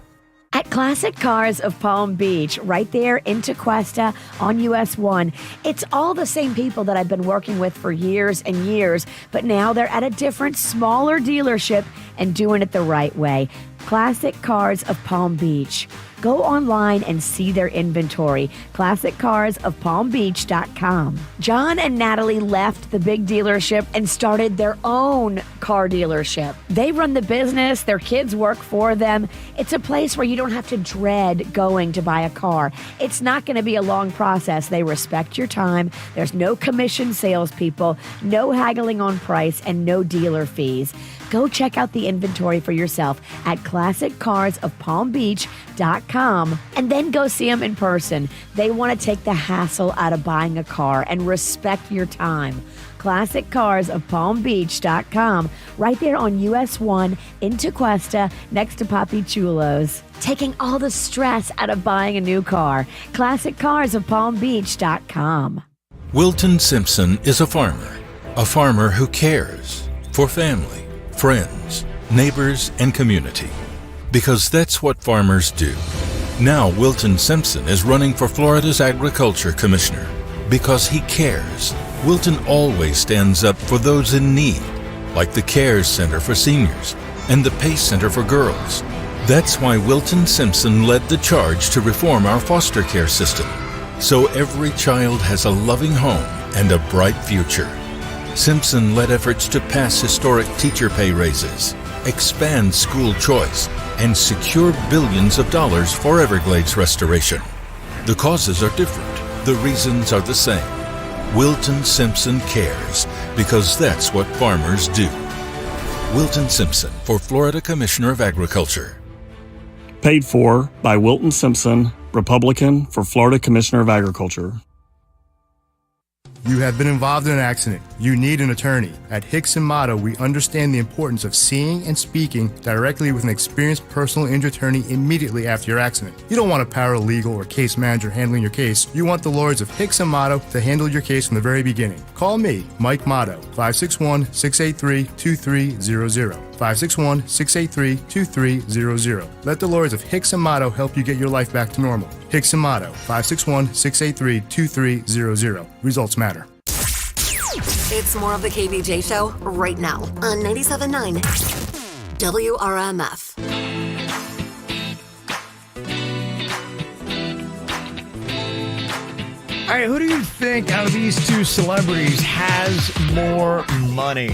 At Classic Cars of Palm Beach, right there in Tequesta on US 1, it's all the same people that I've been working with for years and years, but now they're at a different, smaller dealership and doing it the right way. Classic Cars of Palm Beach. Go online and see their inventory. ClassicCarsOfPalmBeach.com. John and Natalie left the big dealership and started their own car dealership. They run the business. Their kids work for them. It's a place where you don't have to dread going to buy a car. It's not going to be a long process. They respect your time. There's no commission salespeople, no haggling on price, and no dealer fees. Go check out the inventory for yourself at ClassicCarsOfPalmBeach.com and then go see them in person. They want to take the hassle out of buying a car and respect your time. ClassicCarsOfPalmBeach.com, right there on US 1 in Tequesta next to Papi Chulo's. Taking all the stress out of buying a new car. ClassicCarsOfPalmBeach.com. Wilton Simpson is a farmer who cares for family, friends, neighbors, and community. Because that's what farmers do. Now Wilton Simpson is running for Florida's Agriculture Commissioner. Because he cares. Wilton always stands up for those in need, like the CARES Center for seniors and the PACE Center for girls. That's why Wilton Simpson led the charge to reform our foster care system, so every child has a loving home and a bright future. Simpson led efforts to pass historic teacher pay raises, expand school choice, and secure billions of dollars for Everglades restoration. The causes are different. The reasons are the same. Wilton Simpson cares, because that's what farmers do. Wilton Simpson for Florida Commissioner of Agriculture. Paid for by Wilton Simpson, Republican for Florida Commissioner of Agriculture. You have been involved in an accident. You need an attorney. At Hicks & Motto, we understand the importance of seeing and speaking directly with an experienced personal injury attorney immediately after your accident. You don't want a paralegal or case manager handling your case. You want the lawyers of Hicks & Motto to handle your case from the very beginning. Call me, Mike Motto, 561-683-2300. 561-683-2300. Let the lawyers of Hicks & Motto help you get your life back to normal. Hicks & Motto, 561-683-2300. Results matter. It's more of the KVJ Show right now on 97.9 WRMF. All right, who do you think out of these two celebrities has more money?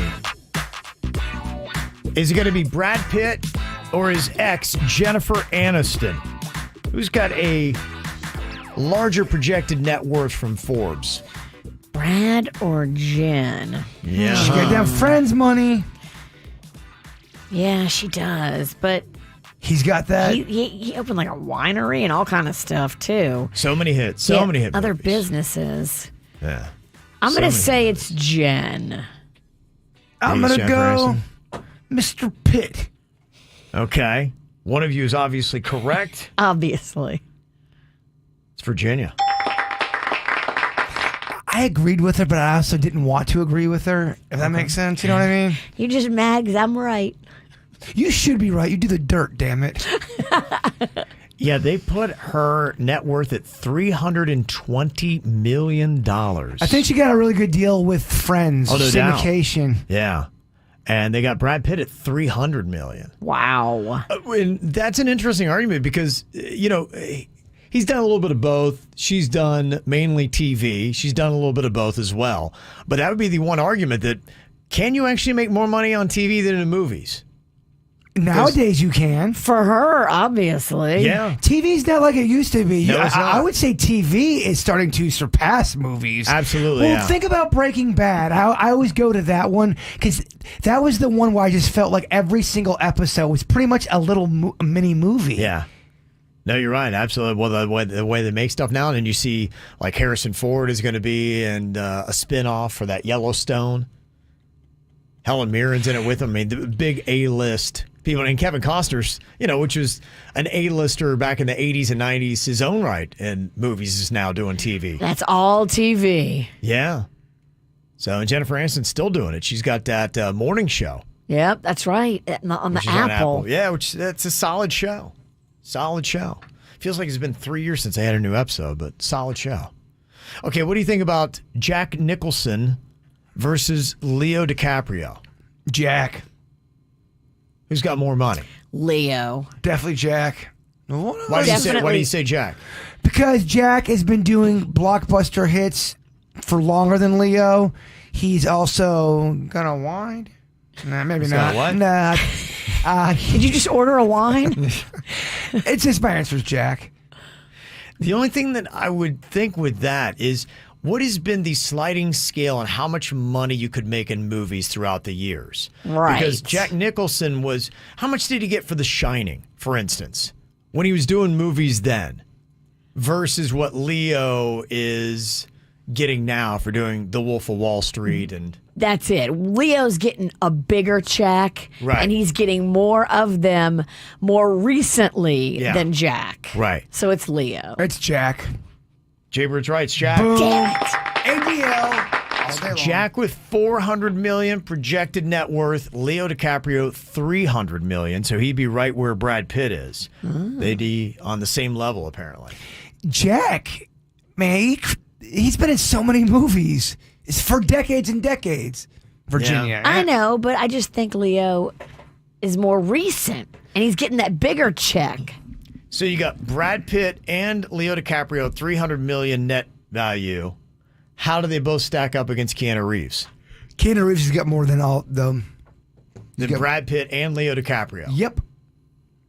Is it going to be Brad Pitt or his ex, Jennifer Aniston? Who's got a larger projected net worth from Forbes? Brad or Jen? Yeah. She got damn Friends money. Yeah, she does. But he's got that. He opened like a winery and all kind of stuff too. So many hits. So many hit other movies. businesses. Yeah. I'm So going to many say it's Jen. I'm Maybe going to Jennifer go Mr. Pitt. Okay. One of you is obviously correct. Obviously. It's Virginia. I agreed with her, but I also didn't want to agree with her, if that makes sense. You know what I mean? You just mad 'cause I'm right. You should be right. You do the dirt, damn it. Yeah, they put her net worth at $320 million. I think she got a really good deal with Friends. Oh, no doubt. syndication. Yeah. And they got Brad Pitt at $300 million. Wow. And that's an interesting argument because, he's done a little bit of both. She's done mainly TV. She's done a little bit of both as well. But that would be the one argument that can you actually make more money on TV than in movies? Nowadays you can. For her, obviously. Yeah. TV's not like it used to be. No, it's not. I would say TV is starting to surpass movies. Absolutely, Well, yeah. think about Breaking Bad. I always go to that one because that was the one where I just felt like every single episode was pretty much a little mini movie. Yeah. No, you're right. Absolutely. Well, the way they make stuff now, and then you see like Harrison Ford is going to be and a spinoff for that Yellowstone. Helen Mirren's in it with him. I mean, the big A-list people. And Kevin Costner's, which was an A-lister back in the 80s and 90s, his own right in movies, is now doing TV. That's all TV. Yeah. So, and Jennifer Aniston's still doing it. She's got that morning show. Yep, that's right. On the Which is on Apple. Yeah, that's a solid show. Solid show. Feels like it's been 3 years since I had a new episode, but solid show. Okay, what do you think about Jack Nicholson versus Leo DiCaprio? Jack. Who's got more money? Leo. Definitely Jack. Why do you say Jack? Because Jack has been doing blockbuster hits for longer than Leo. He's also gonna wine. Nah, maybe He's not. got what? Nah. Did you just order a wine? It's just my answer is Jack. The only thing that I would think with that is what has been the sliding scale on how much money you could make in movies throughout the years? Right. Because Jack Nicholson was, how much did he get for The Shining, for instance, when he was doing movies then, versus what Leo is getting now for doing The Wolf of Wall Street and... That's it. Leo's getting a bigger check, Right. and he's getting more of them more recently than Jack. Right. So it's Leo. It's Jack. Jaybird's right, it's Jack. Boom. Damn it. ABL. All day long. Jack with $400 million projected net worth. Leo DiCaprio $300 million, so he'd be right where Brad Pitt is. They'd be on the same level apparently. Jack, man, he's been in so many movies. It's for decades and decades. Virginia. I know, but I just think Leo is more recent, and he's getting that bigger check. So you got Brad Pitt and Leo DiCaprio, $300 million net value. How do they both stack up against Keanu Reeves? Keanu Reeves has got more than all them. Then Brad Pitt and Leo DiCaprio. Yep.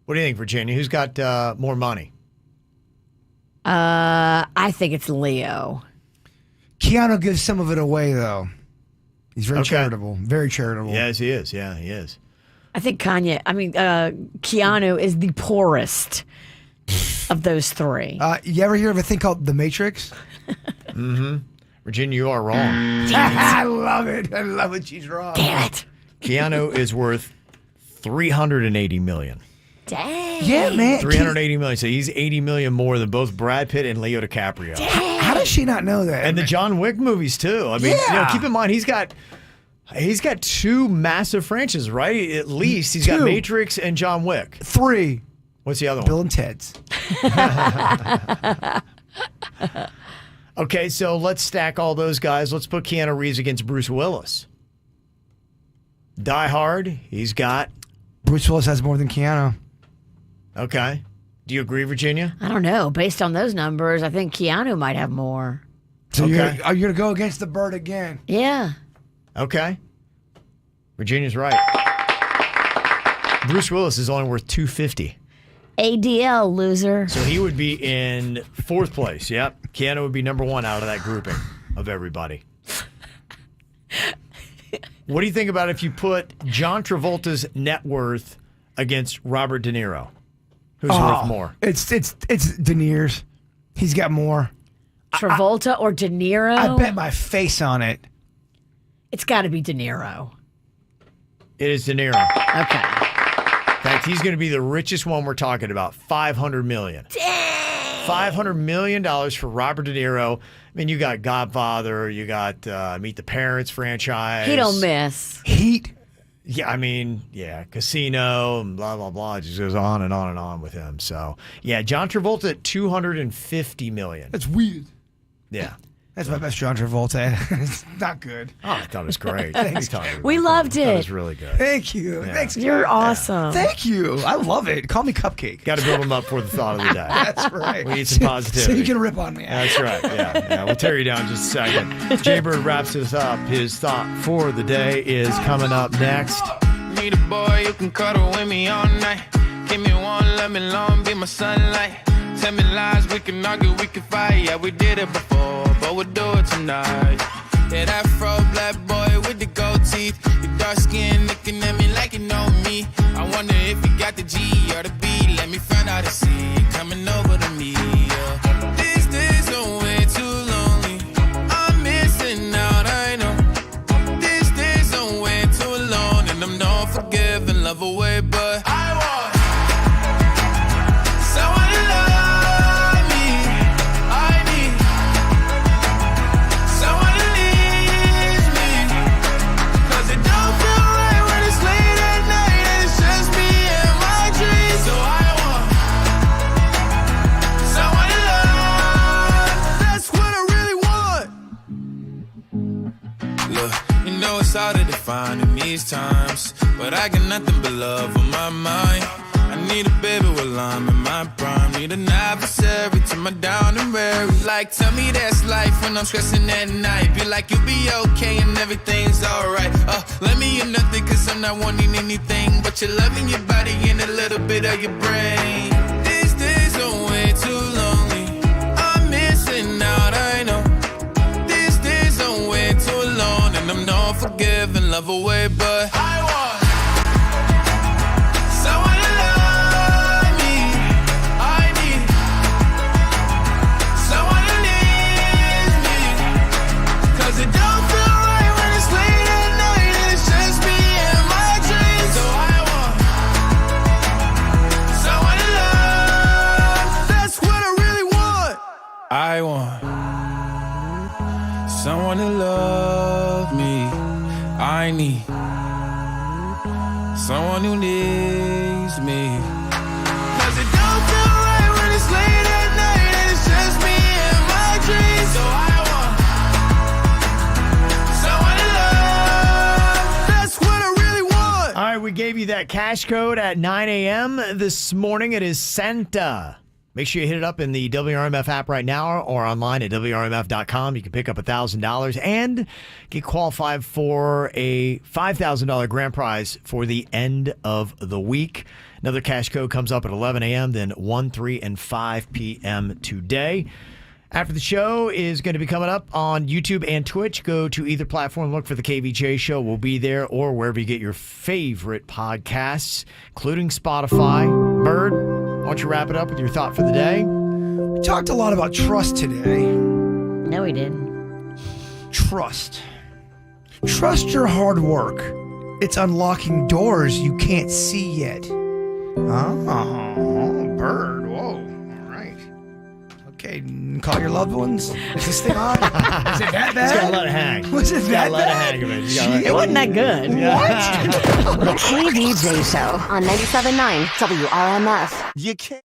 What do you think, Virginia? Who's got more money? I think it's Leo. Keanu gives some of it away, though. He's very Okay. charitable. Very charitable. Yes, he is. Yeah, he is. I think Keanu is the poorest of those three. You ever hear of a thing called The Matrix? Mm-hmm. Virginia, you are wrong. I love it. I love it. She's wrong. Damn it. Keanu is worth $380 million. Dang. Yeah, man. $380 million. So he's $80 million more than both Brad Pitt and Leo DiCaprio. How does she not know that? And the John Wick movies too. I mean, keep in mind he's got two massive franchises, right? At least he's got Two. Matrix and John Wick. 3. What's the other Bill one? and Ted's. Okay, so let's stack all those guys. Let's put Keanu Reeves against Bruce Willis. Die Hard, he's got. Bruce Willis has more than Keanu. Okay. Do you agree, Virginia? I don't know. Based on those numbers, I think Keanu might have more. So Okay. you're going to go against the bird again. Yeah. Okay. Virginia's right. Bruce Willis is only worth $250. ADL, loser. So he would be in 4th place. Yep. Keanu would be number 1 out of that grouping of everybody. What do you think about if you put John Travolta's net worth against Robert De Niro? Who's worth more? It's De Niro's. He's got more. Travolta or De Niro? I bet my face on it. It's got to be De Niro. It is De Niro. Okay. In fact, he's going to be the richest one we're talking about. $500 million. Dang. $500 million for Robert De Niro. I mean, you got Godfather, you got Meet the Parents franchise. He don't miss. Heat. Yeah, I mean, Casino, and blah, blah, blah. It just goes on and on and on with him. So, yeah, John Travolta at $250 million. That's weird. Yeah. That's my best John Travolta. It's not good. Oh, I thought it was great. We loved It it. was really good. Thank you. Yeah. Thanks. You're awesome. Thank you. I love it. Call me Cupcake. Got to build him up for the thought of the day. That's right. We need some positivity. So you can rip on me. That's right. Yeah. We'll tear you down in just a second. Jay-Bird wraps us up. His thought for the day is coming up next. Need a boy who can cuddle with me all night. Give me one, let me long, be my sunlight. Tell me lies, we can argue, we can fight. Yeah, we did it before, but we'll do it tonight. Yeah, that fro black boy with the gold teeth. Your dark skin looking at me like you know me. I wonder if you got the G or the B. Let me find out and see you coming over to me. Yeah. These days are way too lonely. I'm missing out, I know. These days are way too long, and I'm not forgiving, love away, but I want someone to love me. I need someone to leave me. 'Cause it don't feel right when it's late at night and it's just me and my dreams. So I want someone to love. That's what I really want. Look, you know it's hard to define in these times, but I got nothing but love on my mind. I need a baby while I'm in my prime. Need an adversary to my down and weary. Like, tell me that's life when I'm stressing at night. Be like, you'll be okay and everything's alright. Let me in nothing, 'cause I'm not wanting anything but your love in your body and a little bit of your brain. These days are way too lonely. I'm missing out, I know. These days are way too long, and I'm not forgiving, love away, but I want someone to love me. I need someone to leave me. 'Cause it don't feel right when it's late at night and it's just me and my dreams. So I want someone to love. That's what I really want. I want someone to love me. I need someone who needs me. 'Cause it don't feel right when it's late at night and it's just me and my dreams. So I want someone to love. That's what I really want. All right, we gave you that cash code at 9 a.m. this morning. It is Santa. Make sure you hit it up in the WRMF app right now or online at WRMF.com. You can pick up $1,000 and get qualified for a $5,000 grand prize for the end of the week. Another cash code comes up at 11 a.m., then 1, 3, and 5 p.m. today. After the show is going to be coming up on YouTube and Twitch. Go to either platform, look for the KVJ Show. We'll be there or wherever you get your favorite podcasts, including Spotify. Bird, why don't you wrap it up with your thought for the day? We talked a lot about trust today. No, we didn't. Trust. Trust your hard work. It's unlocking doors you can't see yet. Oh, Bird. Whoa. All right. Okay, call your loved ones. Is this thing on? Is it that bad? It's got to let it hang. Was it that let it bad? hang of it. It wasn't that good. The KVJ Show on 97.9 WRMF. You can't.